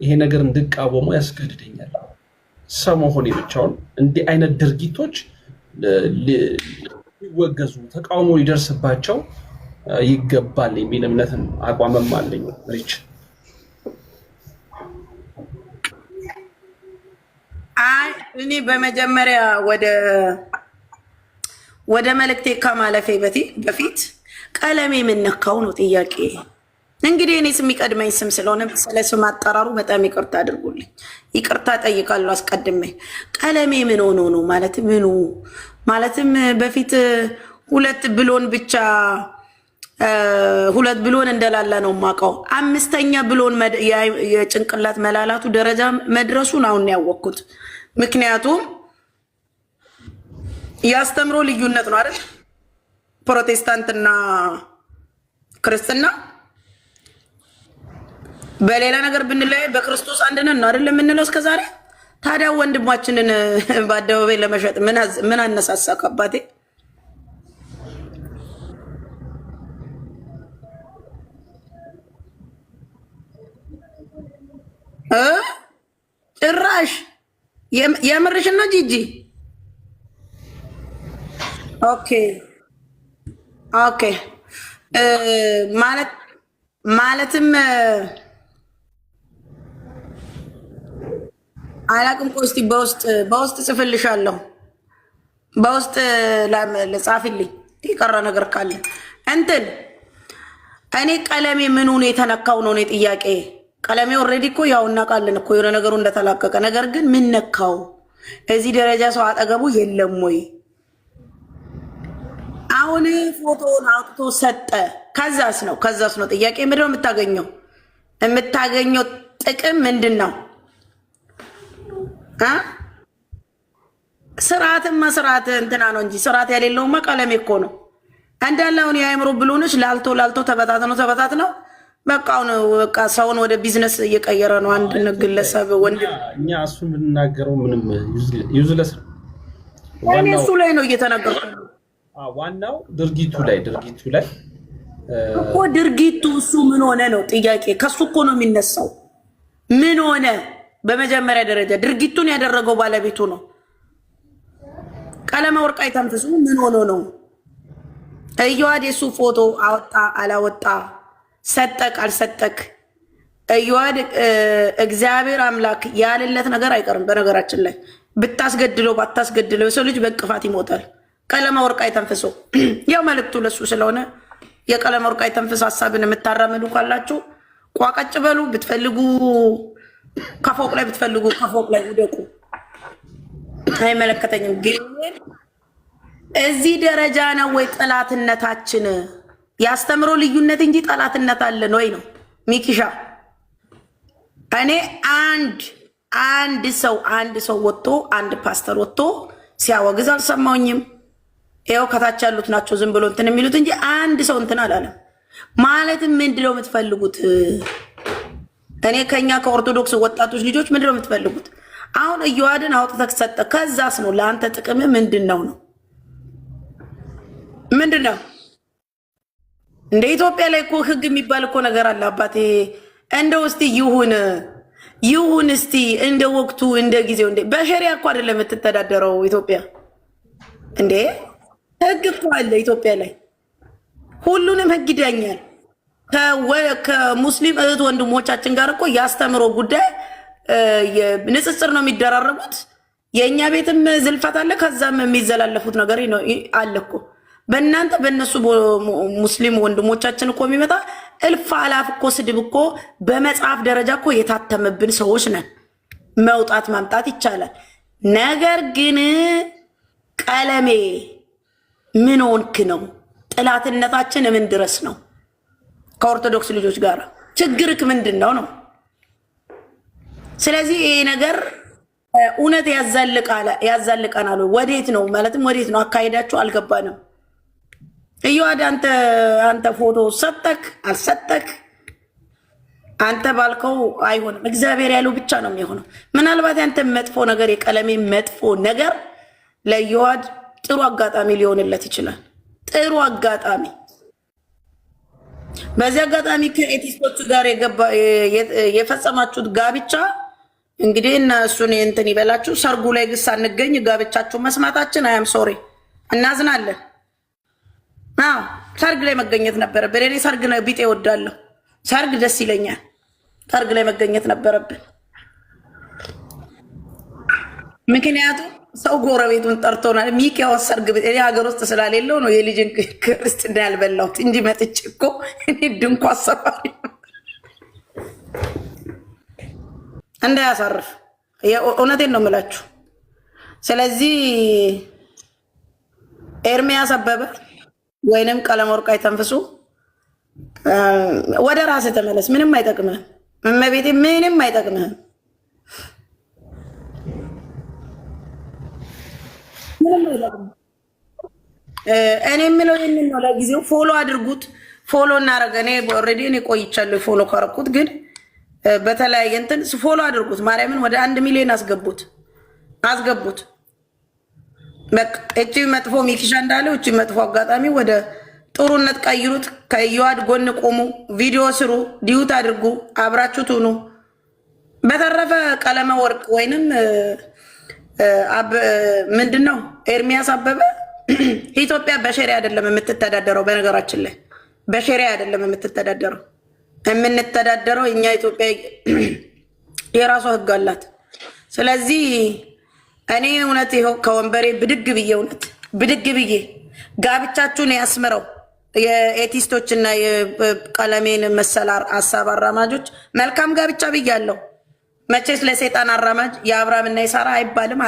ይሄ ነገር እንድቃወመው ያስገድደኛል። ሰው መሆኔ ብቻውን እንዲህ አይነት ድርጊቶች ሊወገዙ ተቃውሞ ሊደርስባቸው ይገባል የሚል እምነትም አቋምም አለኝ። ሪች እኔ በመጀመሪያ ወደ መልእክቴ ከማለፌ በፊት ቀለሜ የምነካው ነው ጥያቄ። እንግዲህ እኔ ስም የሚቀድመኝ ስም ስለሆነ ስለ ስም አጠራሩ በጣም ይቅርታ አድርጉልኝ። ይቅርታ ጠይቃለሁ አስቀድሜ። ቀለሜ ምን ሆኖ ነው ማለት ምኑ ማለትም በፊት ሁለት ብሎን እንደላላ ነው የማውቀው። 5ኛ ብሎን የጭንቅላት መላላቱ ደረጃ መድረሱን አሁን ያወቅኩት። ምክንያቱም ያስተምሮ ልዩነት ነው አይደል? ፕሮቴስታንትና ክርስትና በሌላ ነገር ብንለያይ በክርስቶስ አንድ ነን ነው አይደል የምንለው እስከዛሬ። ታዲያ ወንድማችንን በአደባባይ ለመሸጥ ምን አነሳሳ? ከአባቴ ጭራሽ የምርሽና ጂጂ ኦኬ ማለትም አላቅም። ቆይ እስኪ በውስጥ ጽፍልሻለሁ። በውስጥ ጻፊልኝ የቀረ ነገር ካለ እንትን እኔ ቀለሜ ምኑ ነው የተነካው ነው ጥያቄ። ቀለሜ ኦልሬዲ እኮ ያው እናውቃለን እኮ የሆነ ነገሩ እንደተላቀቀ። ነገር ግን ምን ነካው? እዚህ ደረጃ ሰው አጠገቡ የለም ወይ? አሁን ፎቶውን አውጥቶ ሰጠ። ከዛስ ነው ጥያቄ። ምንድን ነው የምታገኘው ጥቅም ምንድን ነው? ስርዓትን መስራት እንትና ነው እንጂ ስርዓት የሌለውማ ቀለሜ እኮ ነው እንዳለ። አሁን የአእምሮ ብሎንሽ ላልቶ ተበታት ነው። በቃ አሁን በቃ ሰውን ወደ ቢዝነስ እየቀየረ ነው አንድ ግለሰብ ወንድም። እኛ እሱን ብንናገረው ምንም ዩዝለስ ነው። እኔ እሱ ላይ ነው እየተናገርኩ። ዋናው ድርጊቱ ላይ እኮ ድርጊቱ እሱ ምን ሆነ ነው ጥያቄ። ከሱ እኮ ነው የሚነሳው። ምን ሆነ? በመጀመሪያ ደረጃ ድርጊቱን ያደረገው ባለቤቱ ነው። ቀለመ ወርቅ አይተንፍሱ ምን ሆኖ ነው? እየዋድ የሱ ፎቶ አወጣ አላወጣ፣ ሰጠቅ አልሰጠክ፣ እየዋድ እግዚአብሔር አምላክ ያለለት ነገር አይቀርም። በነገራችን ላይ ብታስገድለው ባታስገድለው የሰው ልጅ በእንቅፋት ይሞታል። ቀለመ ወርቅ አይተንፍሱ ያው መልእክቱ ለሱ ስለሆነ የቀለመ ወርቅ አይተንፍስ ሀሳብን የምታራምዱ ካላችሁ ቋቀጭ በሉ። ብትፈልጉ ከፎቅ ላይ ብትፈልጉ ከፎቅ ላይ ውደቁ። አይመለከተኝም። ግን እዚህ ደረጃ ነው ወይ ጠላትነታችን? ያስተምሮ ልዩነት እንጂ ጠላትነት አለን ወይ ነው ሚኪሻ። እኔ አንድ ሰው ወጥቶ አንድ ፓስተር ወጥቶ ሲያወግዝ አልሰማውኝም። ይኸው ከታች ያሉት ናቸው ዝም ብሎ እንትን የሚሉት እንጂ አንድ ሰው እንትን አላለም። ማለትም ምንድነው የምትፈልጉት? እኔ ከኛ ከኦርቶዶክስ ወጣቶች ልጆች ምንድነው የምትፈልጉት? አሁን እየዋድን አውጥተህ ሰጠ። ከዛስ ነው ለአንተ ጥቅም ምንድነው? ምንድነው? እንደ ኢትዮጵያ ላይ እኮ ህግ የሚባል እኮ ነገር አለ አባቴ። እንደው እስቲ ይሁን እስቲ እንደ ወቅቱ እንደ ጊዜው እንደ በሸሪያ እኮ አይደለም የምትተዳደረው ኢትዮጵያ። እንዴ ህግ እኮ አለ ኢትዮጵያ ላይ። ሁሉንም ህግ ይዳኛል። ከሙስሊም እህት ወንድሞቻችን ጋር እኮ ያስተምሮ ጉዳይ ንጽጽር ነው የሚደራረጉት። የእኛ ቤትም ዝልፈት አለ፣ ከዛም የሚዘላለፉት ነገር አለ እኮ። በእናንተ በእነሱ ሙስሊም ወንድሞቻችን እኮ የሚመጣ እልፍ አላፍ እኮ ስድብ እኮ በመጽሐፍ ደረጃ እኮ የታተመብን ሰዎች ነን። መውጣት ማምጣት ይቻላል። ነገር ግን ቀለሜ ምን ሆንክ ነው? ጥላትነታችን ምን ድረስ ነው? ከኦርቶዶክስ ልጆች ጋር ችግርክ ምንድን ነው? ስለዚህ ይሄ ነገር እውነት ያዛልቀናል። ወዴት ነው ማለትም ወዴት ነው አካሄዳችሁ? አልገባንም። እየዋድ አንተ ፎቶ ሰጠክ አልሰጠክ አንተ ባልከው አይሆንም። እግዚአብሔር ያለው ብቻ ነው የሚሆነው። ምናልባት ያንተ መጥፎ ነገር የቀለሜ መጥፎ ነገር ለእየዋድ ጥሩ አጋጣሚ ሊሆንለት ይችላል። ጥሩ አጋጣሚ። በዚህ አጋጣሚ ከኤቲስቶች ጋር የፈጸማችሁት ጋብቻ እንግዲህ እና እሱን እንትን ይበላችሁ። ሰርጉ ላይ ግን ሳንገኝ ጋብቻችሁ መስማታችን አያም ሶሪ እናዝናለን። ሰርግ ላይ መገኘት ነበረብን። እኔ ሰርግ ነው ቢጤ እወዳለሁ። ሰርግ ደስ ይለኛል። ሰርግ ላይ መገኘት ነበረብን። ምክንያቱም ሰው ጎረቤቱን ጠርቶናል። ሚኪያውን ሰርግ እኔ ሀገር ውስጥ ስላሌለው ነው የልጅን ክርስትና ያልበላሁት እንጂ መጥቼ እኮ እኔ ድንኳ አሰፋሪ እንዳያሳርፍ እውነቴን ነው የምላችሁ። ስለዚህ ኤርሚያስ አበበ ወይንም ቀለም ወርቅ አይተንፍሱ ወደ ራስህ ተመለስ። ምንም አይጠቅምህም። እመቤቴ ምንም አይጠቅምህም። እኔ የምለው ይህንን ነው። ለጊዜው ፎሎ አድርጉት። ፎሎ እናደረገ እኔ ኦልሬዲ እኔ ቆይቻለሁ ፎሎ ካረኩት፣ ግን በተለያየ እንትን ፎሎ አድርጉት። ማርያምን ወደ 1 ሚሊዮን አስገቡት። በቃ እቺ መጥፎ ሚኪሻ እንዳለው እቺ መጥፎ አጋጣሚ ወደ ጥሩነት ቀይሩት። ከእየዋድ ጎን ቆሙ። ቪዲዮ ስሩ፣ ዲዩት አድርጉ፣ አብራችሁ ትኑ። በተረፈ ቀለመ ወርቅ ወይንም ምንድነው ኤርሚያስ አበበ ኢትዮጵያ በሸሪያ አይደለም የምትተዳደረው። በነገራችን ላይ በሸሪያ አይደለም የምትተዳደረው። የምንተዳደረው እኛ ኢትዮጵያ የራሷ ህግ አላት። ስለዚህ እኔ እውነት ይኸው ከወንበሬ ብድግ ብዬ ጋብቻችሁን ያስምረው። የኤቲስቶችና የቀለሜን መሰል ሀሳብ አራማጆች መልካም ጋብቻ ብያለሁ። መቼስ ለሰይጣን አራማጅ የአብርሃምና የሳራ አይባልም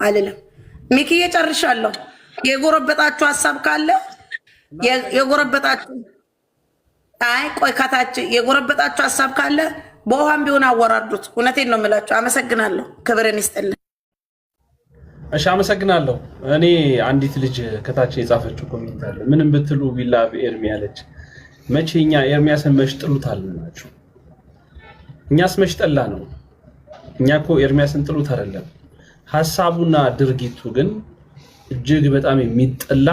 አልልም። ሚኪዬ ጨርሻለሁ። የጎረበጣችሁ ሀሳብ ካለ የጎረበጣችሁ ሀሳብ ካለ በውሃም ቢሆን አወራርዱት። እውነቴን ነው የምላችሁ። አመሰግናለሁ። ክብርን ይስጥልን። እሺ አመሰግናለሁ። እኔ አንዲት ልጅ ከታች የጻፈችው ኮሜንት አለ። ምንም ብትሉ ቢላ ኤርሚ ያለች መቼኛ ኤርሚያስን መሽጥሉታል ናችሁ። እኛስ መሽጠላ ነው። እኛ እኮ ኤርሚያስን ጥሉት አይደለም። ሐሳቡና ድርጊቱ ግን እጅግ በጣም የሚጠላ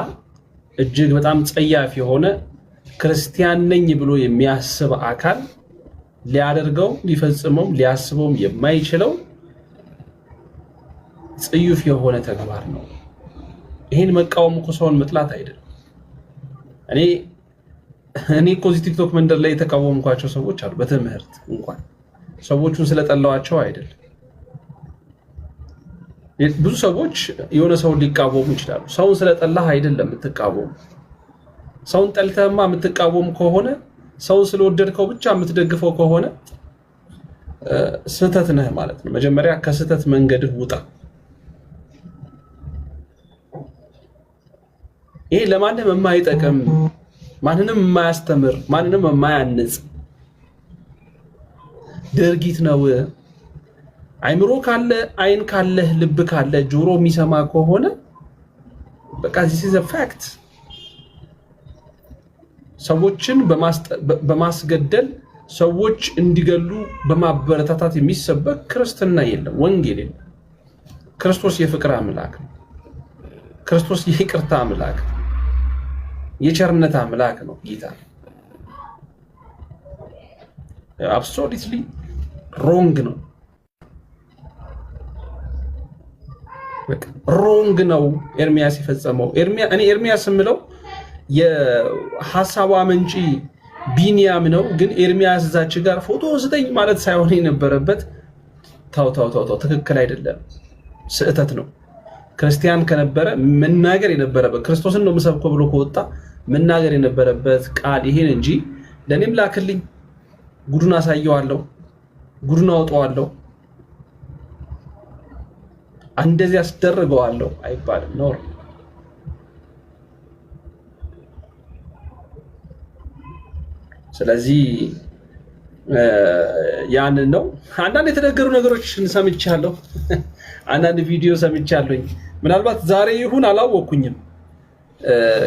እጅግ በጣም ጸያፍ የሆነ ክርስቲያን ነኝ ብሎ የሚያስብ አካል ሊያደርገው ሊፈጽመው ሊያስበው የማይችለው ጽዩፍ የሆነ ተግባር ነው። ይሄን መቃወም እኮ ሰውን መጥላት አይደለም። እኔ እኮ እዚህ ቲክቶክ መንደር ላይ የተቃወምኳቸው ሰዎች አሉ። በትምህርት እንኳን ሰዎቹን ስለጠላዋቸው አይደለም። ብዙ ሰዎች የሆነ ሰውን ሊቃወሙ ይችላሉ። ሰውን ስለጠላህ አይደለም የምትቃወሙ። ሰውን ጠልተህማ የምትቃወም ከሆነ ሰውን ስለወደድከው ብቻ የምትደግፈው ከሆነ ስህተት ነህ ማለት ነው። መጀመሪያ ከስህተት መንገድህ ውጣ። ይሄ ለማንም የማይጠቅም ማንንም የማያስተምር ማንንም የማያንጽ ድርጊት ነው። አይምሮ ካለ አይን ካለ ልብ ካለ ጆሮ የሚሰማ ከሆነ በቃ this is a fact። ሰዎችን በማስገደል ሰዎች እንዲገሉ በማበረታታት የሚሰበክ ክርስትና የለም፣ ወንጌል የለም። ክርስቶስ የፍቅር አምላክ ነው። ክርስቶስ የይቅርታ አምላክ ነው። የቸርነት አምላክ ነው። ጌታ አብሶሉትሊ ሮንግ ነው። ሮንግ ነው ኤርሚያስ የፈጸመው። እኔ ኤርሚያስ የምለው የሐሳቡ አመንጪ ቢኒያም ነው። ግን ኤርሚያስ እዛች ጋር ፎቶ ስጠኝ ማለት ሳይሆን የነበረበት ታው ትክክል አይደለም፣ ስህተት ነው። ክርስቲያን ከነበረ መናገር የነበረበት ክርስቶስን ነው የምሰብከው ብሎ ከወጣ መናገር የነበረበት ቃል ይሄን እንጂ ለኔም ላክልኝ፣ ጉዱን አሳየዋለሁ፣ ጉዱን አውጣዋለሁ፣ እንደዚህ አስደርገዋለሁ አይባልም። ኖር ስለዚህ ያንን ነው። አንዳንድ የተነገሩ ነገሮችን ሰምቻለሁ፣ አንዳንድ ቪዲዮ ሰምቻለሁኝ። ምናልባት ዛሬ ይሁን አላወኩኝም፣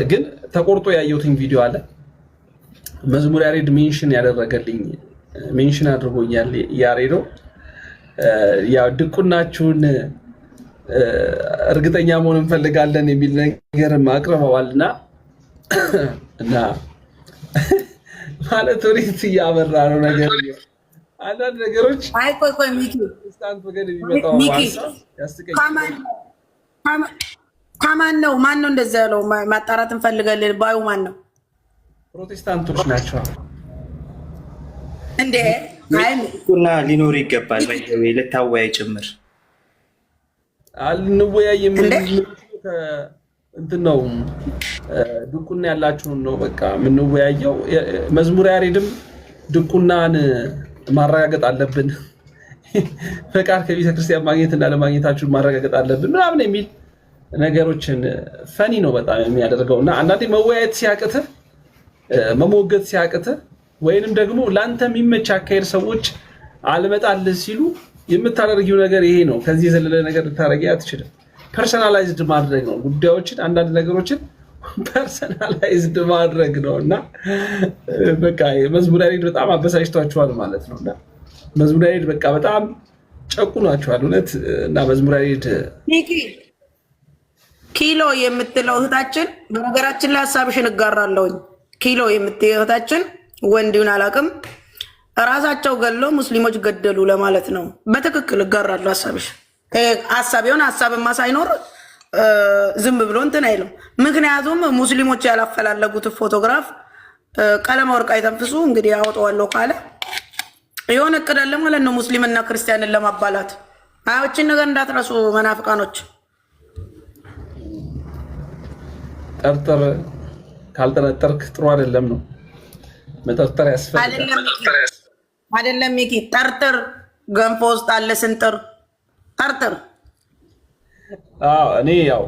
ግን ተቆርጦ ያየሁትኝ ቪዲዮ አለ። መዝሙር ያሬድ ሜንሽን ያደረገልኝ ሜንሽን አድርጎኛል። ያሬዶ ያው ድቁናችሁን እርግጠኛ መሆን እንፈልጋለን የሚል ነገር አቅርበዋልና እና ማለት ወዴት እያመራ ነው ነገር አንዳንድ ነገሮች ቆይ ሚኪ ከማን ነው እንደዛ ያለው? ማጣራት እንፈልጋለን ባዩ ማን ነው? ፕሮቴስታንቶች ናቸው እንዴ? እና ሊኖር ይገባል ልታወያይ ጭምር አልንወያይም እንትን ነው ድቁና ያላችሁን ነው በቃ የምንወያየው። መዝሙር ያሬድም ድቁናን ማረጋገጥ አለብን፣ ፈቃድ ከቤተክርስቲያን ማግኘት እና ለማግኘታችሁን ማረጋገጥ አለብን ምናምን የሚል ነገሮችን ፈኒ ነው በጣም የሚያደርገው። እና አንዳንዴ መወያየት ሲያቅትህ መሞገት ሲያቅትህ ወይንም ደግሞ ለአንተ የሚመች አካሄድ ሰዎች አልመጣልህ ሲሉ የምታደርጊው ነገር ይሄ ነው። ከዚህ የዘለለ ነገር ልታደርጊ አትችልም። ፐርሰናላይዝድ ማድረግ ነው ጉዳዮችን፣ አንዳንድ ነገሮችን ፐርሰናላይዝድ ማድረግ ነው። እና በቃ መዝሙር ያሬድ በጣም አበሳጭቷቸዋል ማለት ነው። እና መዝሙር ያሬድ በቃ በጣም ጨቁኗቸዋል እውነት። እና መዝሙር ያሬድ ኪሎ የምትለው እህታችን በነገራችን ላይ ሀሳብሽን እጋራለሁኝ። ኪሎ የምትለው እህታችን ወንድውን አላውቅም ራሳቸው ገለው ሙስሊሞች ገደሉ ለማለት ነው። በትክክል እጋራለሁ ሀሳብሽ። ሀሳብ የሆነ ሀሳብማ ሳይኖር ዝም ብሎ እንትን አይልም። ምክንያቱም ሙስሊሞች ያላፈላለጉት ፎቶግራፍ ቀለማ ወርቅ አይተንፍሱ እንግዲህ ያወጣዋለሁ ካለ የሆነ እቅድ አለ ማለት ነው ሙስሊምና ክርስቲያንን ለማባላት። አዎችን ነገር እንዳትረሱ መናፍቃኖች። ጠርጥር ካልጠረጠርክ ጥሩ አይደለም ነው። መጠርጠር ያስፈልጋል አይደለም ሚኪ? ጠርጥር። ገንፎ ውስጥ አለ ስንጥር። ጠርጥር። እኔ ያው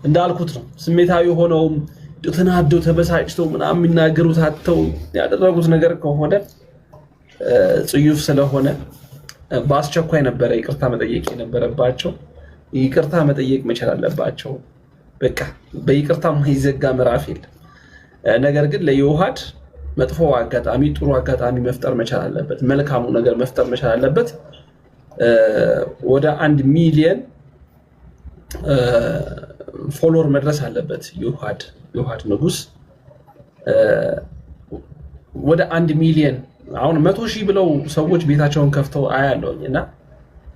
እንዳልኩት ነው። ስሜታዊ ሆነውም ተናደው ተበሳጭተው ምናምን የሚናገሩት አጥተው ያደረጉት ነገር ከሆነ ጽዩፍ ስለሆነ በአስቸኳይ ነበረ ይቅርታ መጠየቅ የነበረባቸው። ይቅርታ መጠየቅ መቻል አለባቸው። በቃ በይቅርታ የማይዘጋ ምዕራፍ የለም። ነገር ግን ለዮሐድ መጥፎ አጋጣሚ ጥሩ አጋጣሚ መፍጠር መቻል አለበት። መልካሙ ነገር መፍጠር መቻል አለበት። ወደ 1 ሚሊዮን ፎሎወር መድረስ አለበት። ዮሐድ ንጉስ ወደ 1 ሚሊዮን አሁን 100,000 ብለው ሰዎች ቤታቸውን ከፍተው አያለውኝ እና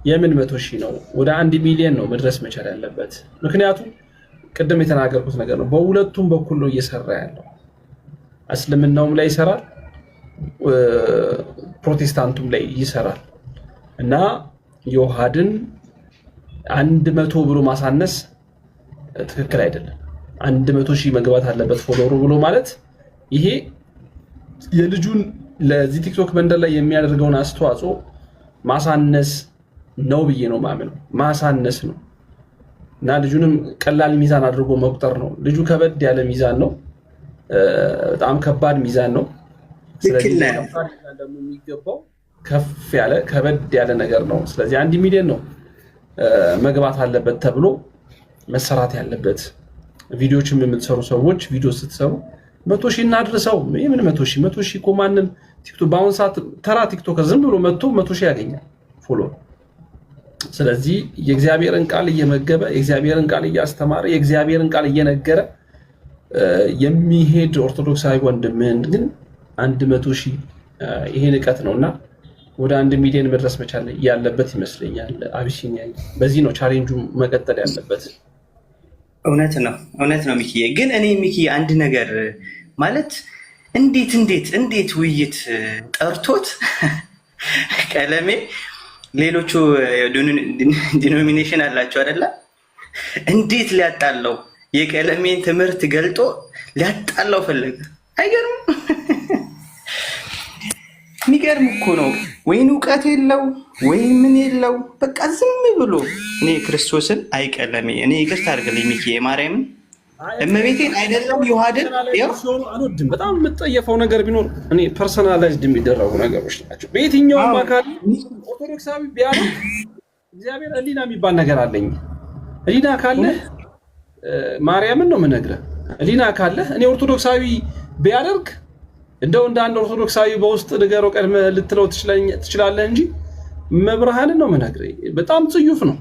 የምን 100,000 ነው? ወደ 1 ሚሊዮን ነው መድረስ መቻል ያለበት። ምክንያቱም ቅድም የተናገርኩት ነገር ነው። በሁለቱም በኩል ነው እየሰራ ያለው። እስልምናውም ላይ ይሰራል፣ ፕሮቴስታንቱም ላይ ይሰራል እና ዮሐድን 100 ብሎ ማሳነስ ትክክል አይደለም። 100,000 መግባት አለበት ፎሎወሩ ብሎ ማለት ይሄ የልጁን ለዚህ ቲክቶክ መንደር ላይ የሚያደርገውን አስተዋጽኦ ማሳነስ ነው ብዬ ነው ማምነው። ማሳነስ ነው እና ልጁንም ቀላል ሚዛን አድርጎ መቁጠር ነው። ልጁ ከበድ ያለ ሚዛን ነው። በጣም ከባድ ሚዛን ነው። ስለዚህ ደግሞ የሚገባው ከፍ ያለ ከበድ ያለ ነገር ነው። ስለዚህ 1 ሚሊዮን ነው መግባት አለበት ተብሎ መሰራት ያለበት። ቪዲዮዎችም የምትሰሩ ሰዎች ቪዲዮ ስትሰሩ 100,000 እናድርሰው። ምን 100,000 እኮ ማንም ቲክቶክ በአሁን ሰዓት ተራ ቲክቶከር ዝም ብሎ መጥቶ 100,000 ያገኛል ፎሎ። ስለዚህ የእግዚአብሔርን ቃል እየመገበ የእግዚአብሔርን ቃል እያስተማረ የእግዚአብሔርን ቃል እየነገረ የሚሄድ ኦርቶዶክሳዊ ወንድምን ግን 100,000 ይሄ ንቀት ነውና ወደ 1 ሚሊዮን መድረስ መቻል ያለበት ይመስለኛል። አቢሲኒያ በዚህ ነው ቻሌንጁ መቀጠል ያለበት። እውነት ነው ሚኪዬ። ግን እኔ ሚኪ አንድ ነገር ማለት እንዴት ውይይት ጠርቶት ቀለሜ ሌሎቹ ዲኖሚኔሽን አላቸው አይደለ? እንዴት ሊያጣለው የቀለሜን ትምህርት ገልጦ ሊያጣለው ፈለገ። አይገርም? የሚገርም እኮ ነው። ወይን እውቀት የለው ወይ ምን የለው፣ በቃ ዝም ብሎ እኔ ክርስቶስን አይቀለሜ እኔ ይቅርታ አድርግልኝ ሚኪ ማርያምን እመቤቴን አይደለም ዮሐድን አልወድም። በጣም የምጠየፈው ነገር ቢኖር እኔ ፐርሰናላይዝድ የሚደረጉ ነገሮች ናቸው። በየትኛውም አካል ኦርቶዶክሳዊ ቢያደርግ እግዚአብሔር ሕሊና የሚባል ነገር አለኝ። ሕሊና ካለህ ማርያምን ነው የምነግርህ። ሕሊና ካለህ እኔ ኦርቶዶክሳዊ ቢያደርግ እንደው እንደ አንድ ኦርቶዶክሳዊ በውስጥ ንገረው ቀድመህ ልትለው ትችላለህ እንጂ መብርሃንን ነው የምነግርህ። በጣም ጽዩፍ ነው።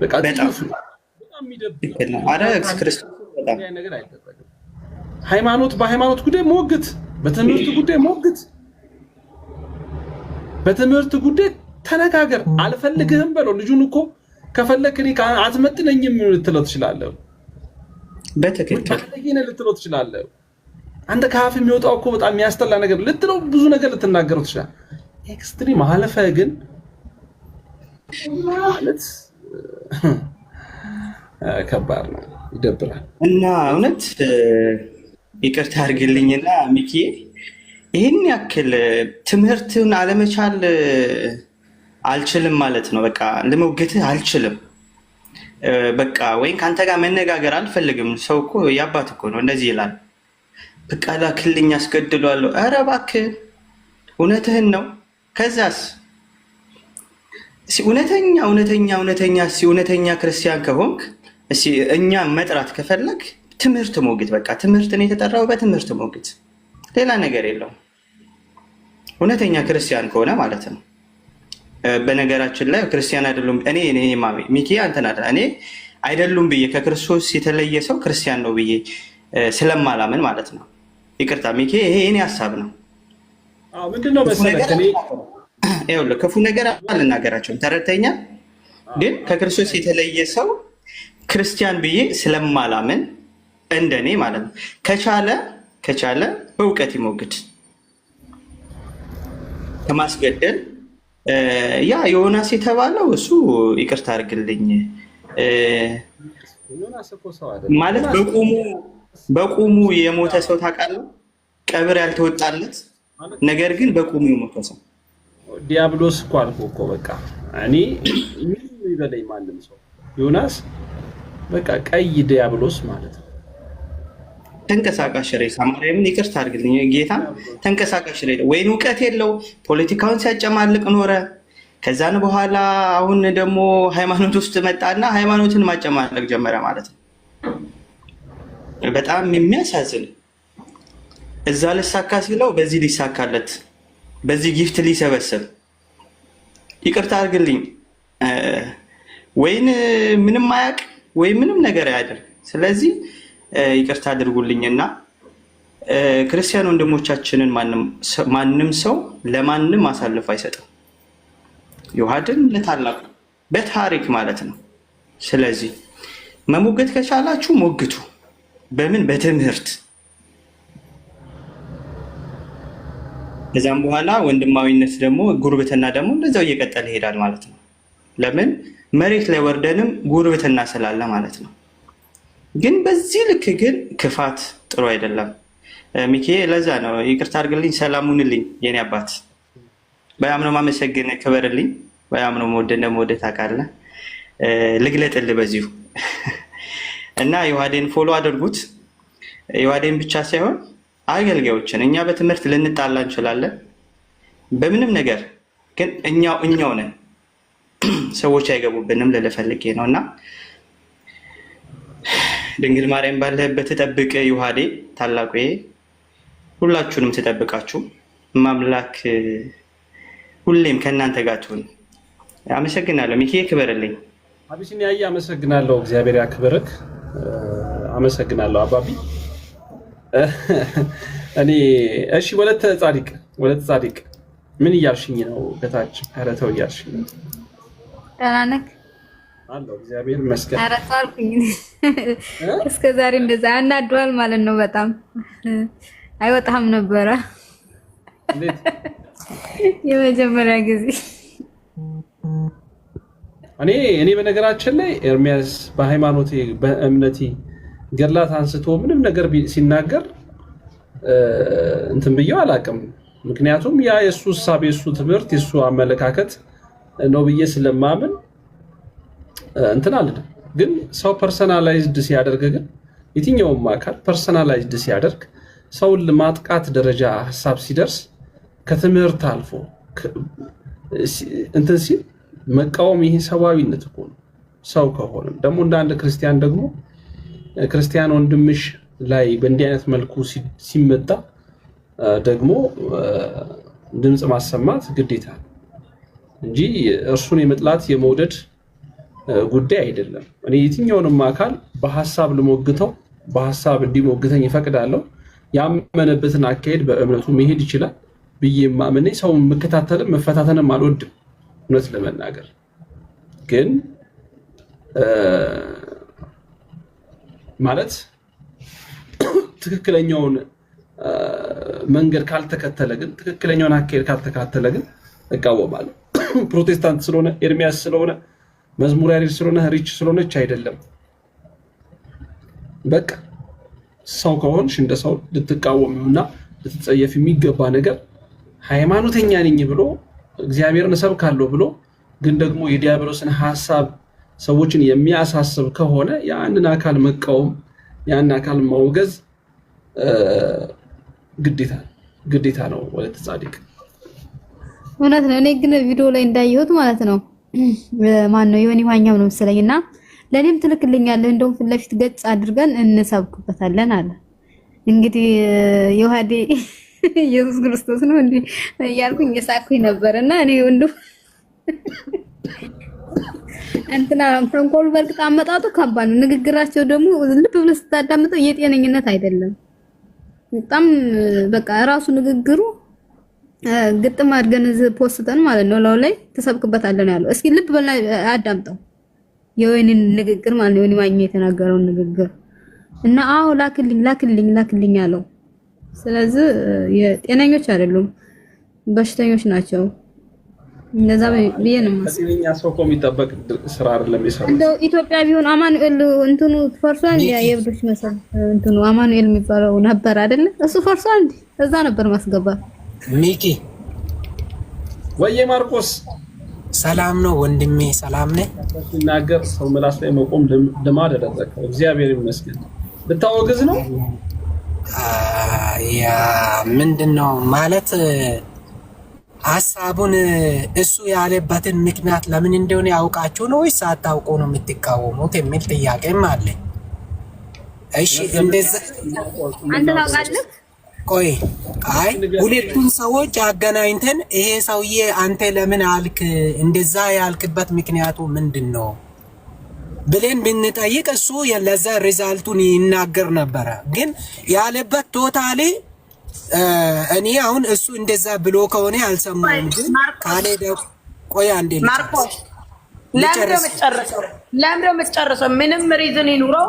በቃ ጽዩፍ ነው። ሃይማኖት በሃይማኖት ጉዳይ ሞግት፣ በትምህርት ጉዳይ ሞግት፣ በትምህርት ጉዳይ ተነጋገር። አልፈልግህም በለው። ልጁን እኮ ከፈለክ እኔ አትመጥነኝም ልትለው ትችላለህ። በትክክል ልትለው ትችላለህ። አንተ ከአፍ የሚወጣው እኮ በጣም የሚያስጠላ ነገር ልትለው ብዙ ነገር ልትናገረው ትችላለህ። ኤክስትሪም አለፈ ግን ማለት ከባድ ነው፣ ይደብራል። እና እውነት ይቅርታ አድርግልኝና ሚኪ ይህን ያክል ትምህርትን አለመቻል አልችልም ማለት ነው። በቃ ልመውገትህ አልችልም በቃ ወይም ከአንተ ጋር መነጋገር አልፈልግም። ሰው እኮ ያባት እኮ ነው እንደዚህ ይላል። በቃ ላክልኝ አስገድሏለሁ። ኧረ እባክህ እውነትህን ነው። ከዛስ እውነተኛ ክርስቲያን ከሆንክ እኛ መጥራት ከፈለግ ትምህርት ሞግት። በቃ ትምህርትን የተጠራው በትምህርት ሞግት፣ ሌላ ነገር የለውም። እውነተኛ ክርስቲያን ከሆነ ማለት ነው። በነገራችን ላይ ክርስቲያን አይደሉም እኔ ሚኪ አንተና እኔ አይደሉም ብዬ ከክርስቶስ የተለየ ሰው ክርስቲያን ነው ብዬ ስለማላምን ማለት ነው። ይቅርታ ሚኪ፣ ይሄ የኔ ሀሳብ ነው። ምንድነው መሰለህ ክፉ ነገር አልናገራቸውም፣ ተረድተኛ። ግን ከክርስቶስ የተለየ ሰው ክርስቲያን ብዬ ስለማላምን እንደኔ ማለት ነው። ከቻለ በእውቀት ይሞግድ፣ ከማስገደል ያ ዮናስ የተባለው እሱ ይቅርታ አድርግልኝ ማለት በቁሙ የሞተ ሰው ታውቃለህ፣ ቀብር ያልተወጣለት ነገር ግን በቁሙ የሞተ ሰው ዲያብሎስ እኮ አልኩህ እኮ በቃ እኔ ምን ይበለኝ ማንም ሰው ዮናስ በቃ ቀይ ዲያብሎስ ማለት ነው። ተንቀሳቃሽ ሬሳ ማርያምን ይቅርታ አድርግልኝ ጌታ ተንቀሳቃሽ ሬሳ ወይን እውቀት የለው ፖለቲካውን ሲያጨማልቅ ኖረ። ከዛን በኋላ አሁን ደግሞ ሃይማኖት ውስጥ መጣና ሃይማኖትን ማጨማለቅ ጀመረ ማለት ነው። በጣም የሚያሳዝን እዛ ልሳካ ሲለው በዚህ ሊሳካለት በዚህ ጊፍት ሊሰበሰብ ይቅርታ አድርግልኝ ወይን ምንም አያቅ ወይ ምንም ነገር አያደርግ። ስለዚህ ይቅርታ አድርጉልኝና ክርስቲያን ወንድሞቻችንን ማንም ሰው ለማንም አሳልፎ አይሰጥም። ዮሐድን ለታላቁ በታሪክ ማለት ነው። ስለዚህ መሞገት ከቻላችሁ ሞግቱ። በምን በትምህርት ከዛም በኋላ ወንድማዊነት ደግሞ ጉርብትና ደግሞ እንደዛው እየቀጠለ ይሄዳል ማለት ነው። ለምን መሬት ላይ ወርደንም ጉርብትና ስላለ ማለት ነው። ግን በዚህ ልክ ግን ክፋት ጥሩ አይደለም። ሚኪ ለዛ ነው ይቅርታ አድርግልኝ፣ ሰላሙንልኝ የኔ አባት በጣም ነው ማመሰግን፣ ክበርልኝ። በጣም ነው መወደ ታውቃለህ። ልግለጥልህ በዚሁ እና ዮሐዴን ፎሎ አድርጉት። ዮሐዴን ብቻ ሳይሆን አገልጋዮችን እኛ በትምህርት ልንጣላ እንችላለን፣ በምንም ነገር ግን እኛው ነን። ሰዎች አይገቡብንም ልልፈልጌ ነው እና ድንግል ማርያም ባለህበት ተጠብቅ ዮሐዴ ታላቁ ሁላችሁንም ተጠብቃችሁ ማምላክ ሁሌም ከእናንተ ጋር ትሁን። አመሰግናለሁ። ሚኪ ክበርልኝ። አቢሲኒያዬ አመሰግናለሁ። እግዚአብሔር ያክብርክ። አመሰግናለሁ አባቢ። እኔ እሺ ወለተ ጻድቅ ምን እያልሽኝ ነው? በታች ኧረ ተው እያልሽኝ ነው። ደህና ነህ? አለሁ እግዚአብሔር ይመስገን። ኧረ ጻልኩኝ እስከ ዛሬ እንደዛ አናዷል ማለት ነው። በጣም አይወጣም ነበረ እንዴት የመጀመሪያ ጊዜ እኔ በነገራችን ላይ ኤርሚያስ በሃይማኖቴ በእምነቴ ገድላት አንስቶ ምንም ነገር ሲናገር እንትን ብዬው አላውቅም። ምክንያቱም ያ የሱ ሐሳብ የሱ ትምህርት የሱ አመለካከት ነው ብዬ ስለማምን እንትን አልልም። ግን ሰው ፐርሰናላይዝድ ሲያደርግ ግን የትኛውም አካል ፐርሰናላይዝድ ሲያደርግ ሰውን ለማጥቃት ደረጃ ሐሳብ ሲደርስ ከትምህርት አልፎ እንትን ሲል መቃወም ይሄ ሰዋዊነት እኮ ነው። ሰው ከሆነ ደግሞ እንደ አንድ ክርስቲያን ደግሞ ክርስቲያን ወንድምሽ ላይ በእንዲህ አይነት መልኩ ሲመጣ ደግሞ ድምፅ ማሰማት ግዴታ ነው እንጂ እርሱን የመጥላት የመውደድ ጉዳይ አይደለም። እኔ የትኛውንም አካል በሐሳብ ልሞግተው በሐሳብ እንዲሞግተኝ ይፈቅዳለሁ። ያመነበትን አካሄድ በእምነቱ መሄድ ይችላል ብዬ ማመኔ ሰው መከታተልም መፈታተንም አልወድም። እውነት ለመናገር ግን ማለት ትክክለኛውን መንገድ ካልተከተለ ግን ትክክለኛውን አካሄድ ካልተከተለ ግን እቃወማለሁ። ፕሮቴስታንት ስለሆነ ኤርሚያስ ስለሆነ መዝሙር ያሬድ ስለሆነ ሪች ስለሆነች አይደለም። በቃ ሰው ከሆንሽ እንደ ሰው ልትቃወሚውና ልትጸየፍ የሚገባ ነገር ሃይማኖተኛ ነኝ ብሎ እግዚአብሔርን እሰብካለሁ ብሎ ግን ደግሞ የዲያብሎስን ሐሳብ ሰዎችን የሚያሳስብ ከሆነ ያንን አካል መቃወም ያንን አካል ማውገዝ ግዴታ ነው። ወለተ ጻድቅ እውነት ነው። እኔ ግን ቪዲዮ ላይ እንዳየሁት ማለት ነው ማን ነው ዮኒ ማኛው ነው መሰለኝና ለኔም ትልክልኛለህ እንደውም ፊት ለፊት ገጽ አድርገን እንሰብክበታለን አለ። እንግዲህ ዮሐዴ ኢየሱስ ክርስቶስ ነው እንዴ ያልኩኝ የሳኩኝ ነበርና እኔ ወንዱ እንትና ፍራንኮል በርግጥ አመጣጡ ከባድ ነው። ንግግራቸው ደግሞ ልብ ብለህ ስታዳምጠው የጤነኝነት አይደለም። በጣም በቃ ራሱ ንግግሩ ግጥም አድርገን ፖስተን ማለት ነው ላው ላይ ተሰብክበታለን ያለው። እስኪ ልብ በልና አዳምጠው የወይንን ንግግር ማለት ነው። ወይኔ ማግኘት የተናገረውን ንግግር እና አዎ ላክልኝ አለው። ስለዚህ የጤነኞች አይደሉም በሽተኞች ናቸው። እንደዛ ብዬ ነው ማለት ከዚህኛ ሰው እኮ የሚጠበቅ ስራ አይደለም የሰራው። እንደው ኢትዮጵያ ቢሆን አማኑኤል እንትኑ ፈርሷል። የብዱሽ መሰል እንትኑ አማኑኤል የሚባለው ነበር አይደለ? እሱ ፈርሷል። እዛ ነበር ማስገባት። ሚኪ ወዬ ማርቆስ ሰላም ነው ወንድሜ? ሰላም ነህ? ሲናገር ሰው ምላስ ላይ መቆም ልማድ አደረገው። እግዚአብሔር ይመስገን። ብታወግዝ ነው ያ ምንድነው ማለት ሐሳቡን እሱ ያለበትን ምክንያት ለምን እንደሆነ ያውቃችሁ ነው ወይስ አታውቁ ነው የምትቃወሙት የሚል ጥያቄም አለ። እሺ እንደዛ አንተ ታውቃለህ? ቆይ አይ ሁለቱን ሰዎች አገናኝተን ይሄ ሰውዬ አንተ ለምን አልክ እንደዛ ያልክበት ምክንያቱ ምንድነው ብለን ብንጠይቅ እሱ ለዛ ሪዛልቱን ይናገር ነበረ። ግን ያለበት ቶታሊ እኔ አሁን እሱ እንደዛ ብሎ ከሆነ አልሰማሁም። ግን ካለ ቆይ አንዴ ማርቆስ ለምንድነው የምትጨርሰው? ምንም ሪዝን ይኑረው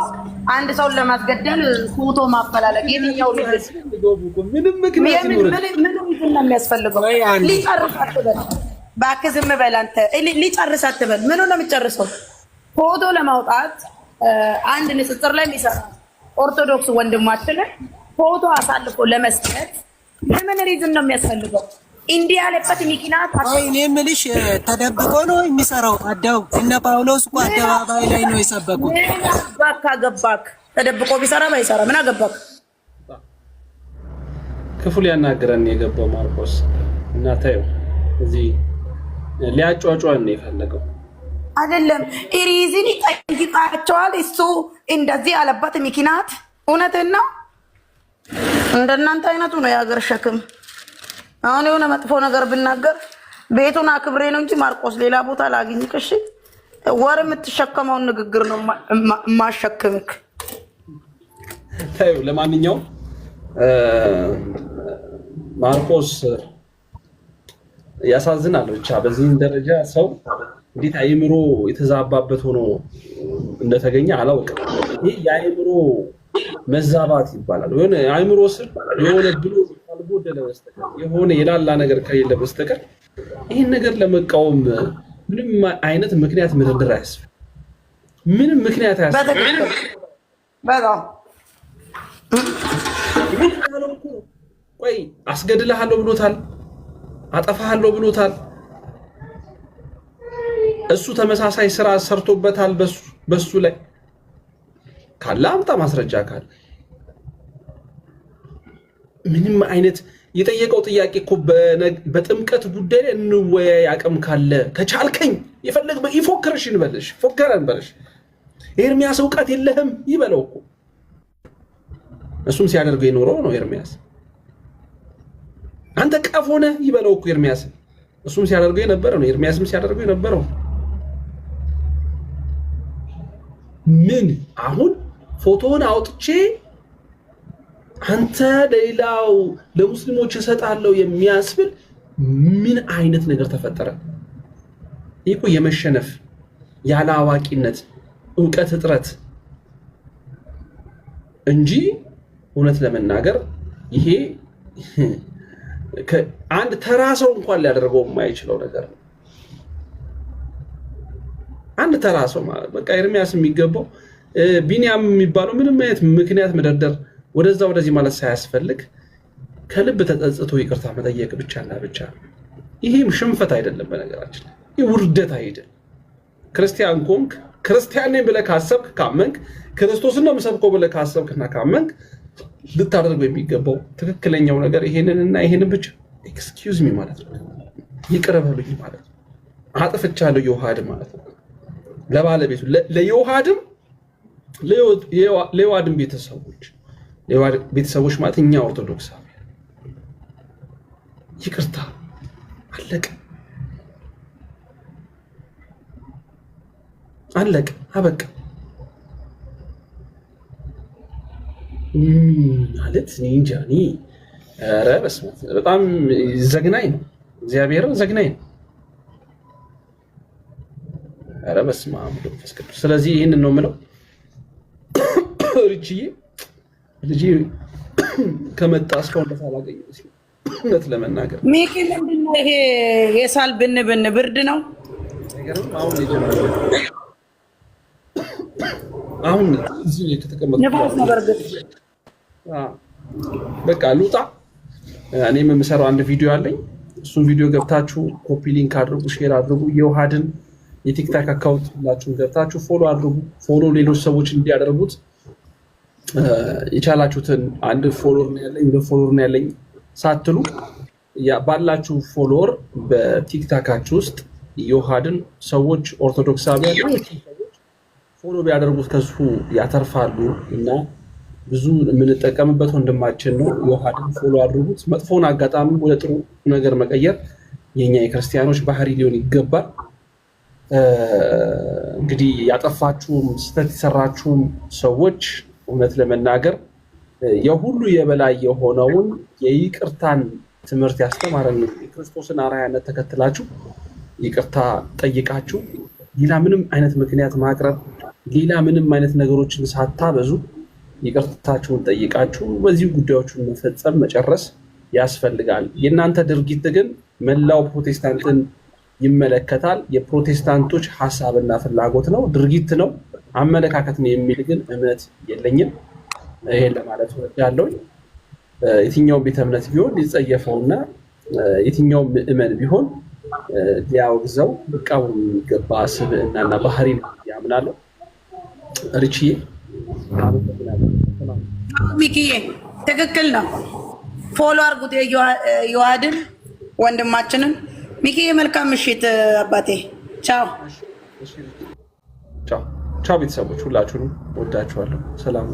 አንድ ሰውን ለማስገደል ፎቶ ማፈላለግ የትኛው ምንም ምክንያት ይኑረው ምንም ሪዝን ነው የሚያስፈልገው? ሊጨርስ አትበል እባክህ፣ ዝም በል አንተ። ሊጨርስ አትበል። ምኑ ነው የምትጨርሰው? ፎቶ ለማውጣት አንድ ንጽጽር ላይ የሚሰራ ኦርቶዶክስ ወንድማችንን ፎቶ አሳልፎ ለመስጠት ምን ሪዝን ነው የሚያስፈልገው? እንዲህ ያለበት ምክንያት እኔ የምልሽ ተደብቆ ነው የሚሰራው። አዳው እነ ጳውሎስ እኮ አደባባይ ላይ ነው የሰበኩት። ባካ ገባክ። ተደብቆ ቢሰራ ባይሰራ ምን አገባክ? ክፉ ሊያናግረን የገባው ማርቆስ እና ታየው እዚህ ሊያጫጫን ነው የፈለገው አይደለም። ሪዝን ይጠይቃቸዋል። እሱ እንደዚህ ያለበት ምክንያት እውነትን ነው። እንደናንተ አይነቱ ነው የሀገር ሸክም። አሁን የሆነ መጥፎ ነገር ብናገር ቤቱን አክብሬ ነው እንጂ ማርቆስ ሌላ ቦታ ላግኝክ። እሺ ወር የምትሸከመውን ንግግር ነው ማሸክምክ። ታዩ ለማንኛውም ማርቆስ ያሳዝናል። ብቻ በዚህ ደረጃ ሰው እንዴት አይምሮ የተዛባበት ሆኖ እንደተገኘ አላውቅም። ይሄ የአይምሮ መዛባት ይባላል። የሆነ አይምሮ ስር የሆነ ብሎ ካልጎደለ በስተቀር የሆነ የላላ ነገር ከሌለ በስተቀር ይሄን ነገር ለመቃወም ምንም አይነት ምክንያት መደርደር አያስፈልግም። ምንም ምክንያት አያስፈልግም። በጣም ቆይ አስገድልሃለሁ ብሎታል፣ አጠፋሃለሁ ብሎታል። እሱ ተመሳሳይ ስራ ሰርቶበታል በሱ ላይ ካለ አምጣ ማስረጃ ካለ። ምንም አይነት የጠየቀው ጥያቄ እኮ በጥምቀት ጉዳይ ላይ እንወያይ አቅም ካለ ከቻልከኝ የፈለግ ይፎክርሽ እንበልሽ ፎከረን በልሽ። ኤርሚያስ እውቀት የለህም ይበለው እኮ እሱም ሲያደርገው የኖረው ነው። ኤርሚያስ አንተ ቀፎ ነህ ይበለው እኮ ኤርሚያስ እሱም ሲያደርገው የነበረ ነው። ኤርሚያስም ሲያደርገው የነበረው ምን አሁን ፎቶውን አውጥቼ አንተ ለሌላው ለሙስሊሞች እሰጣለሁ የሚያስብል ምን አይነት ነገር ተፈጠረ? ይሄ እኮ የመሸነፍ ያለ አዋቂነት ዕውቀት እጥረት እንጂ እውነት ለመናገር ይሄ አንድ ተራ ሰው እንኳን ሊያደርገው የማይችለው ነገር ነው። አንድ ተራ ሰው ማለት በቃ ኤርሚያስ የሚገባው ቢኒያም የሚባለው ምንም አይነት ምክንያት መደርደር ወደዛ ወደዚህ ማለት ሳያስፈልግ ከልብ ተጸጽቶ ይቅርታ መጠየቅ ብቻና ብቻ። ይሄም ሽንፈት አይደለም፣ በነገራችን ይህ ውርደት አይደለም። ክርስቲያን ኮንክ ክርስቲያን ነኝ ብለህ ካሰብክ ካመንክ ክርስቶስን ነው የምሰብከው ብለህ ካሰብክና ካመንክ ልታደርገው የሚገባው ትክክለኛው ነገር ይሄንንና ይሄንን ብቻ ኤክስኪውዝ ሚ ማለት ነው። ይቅር በሉኝ ማለት ነው። አጥፍቻለሁ ዮሐድ ማለት ነው። ለባለቤቱ ለዮሐድም ለዮሐድም ቤተሰቦች ማለት እኛ ኦርቶዶክሳዊ ይቅርታ አለቀ አበቃ ማለት እንጃ። ኧረ በስመ አብ በጣም ዘግናኝ ነው። እግዚአብሔርን ዘግናኝ ነው። ኧረ በስመ አብ መንፈስ ቅዱስ። ስለዚህ ይህንን ነው የምለው። ልጅ ከመጣ እስካሁን ደስ አላገኘሁም። እውነት ለመናገር ሚኪ ምንድነው ይሄ የሳል ብን ብርድ ነው ነገርም አሁን እዚህ ከተቀመጥኩ ነፋስ ነው በርግጥ በቃ ልውጣ። እኔም የምሰራው አንድ ቪዲዮ አለኝ። እሱን ቪዲዮ ገብታችሁ ኮፒ ሊንክ አድርጉ፣ ሼር አድርጉ። የውሃድን የቲክታክ አካውንት ሁላችሁም ገብታችሁ ፎሎ አድርጉ። ፎሎ ሌሎች ሰዎች እንዲያደርጉት የቻላችሁትን አንድ ፎሎወር ነው ያለኝ፣ ሁለት ፎሎወር ነው ያለኝ ሳትሉ ባላችሁ ፎሎወር በቲክታካችሁ ውስጥ የውሃድን ሰዎች ኦርቶዶክሳውያን ሰዎች ፎሎ ቢያደርጉት ከሱ ያተርፋሉ እና ብዙ የምንጠቀምበት ወንድማችን ነው። የውሃድን ፎሎ አድርጉት። መጥፎውን አጋጣሚ ወደ ጥሩ ነገር መቀየር የኛ የክርስቲያኖች ባህሪ ሊሆን ይገባል። እንግዲህ ያጠፋችሁም ስህተት የሰራችሁም ሰዎች እውነት ለመናገር የሁሉ የበላይ የሆነውን የይቅርታን ትምህርት ያስተማረን የክርስቶስን አርአያነት ተከትላችሁ ይቅርታ ጠይቃችሁ ሌላ ምንም አይነት ምክንያት ማቅረብ ሌላ ምንም አይነት ነገሮችን ሳታበዙ ይቅርታችሁን ጠይቃችሁ በዚህ ጉዳዮችን መፈጸም መጨረስ ያስፈልጋል። የእናንተ ድርጊት ግን መላው ፕሮቴስታንትን ይመለከታል። የፕሮቴስታንቶች ሀሳብና ፍላጎት ነው፣ ድርጊት ነው፣ አመለካከት ነው የሚል ግን እምነት የለኝም። ይሄን ለማለት እወዳለሁ። የትኛውም ቤተ እምነት ቢሆን ሊጸየፈውና የትኛውም ምእመን ቢሆን ሊያወግዘው ሊቃወም የሚገባ ስብዕናና ባህሪ ነው ያምናለሁ። ርችዬ ሚኪዬ ትክክል ነው። ፎሎ አድርጉት የዮሐድን ወንድማችንን። ሚኪዬ መልካም ምሽት አባቴ። ቻው ቻው ቤተሰቦች፣ ሁላችሁንም ወዳችኋለሁ። ሰላም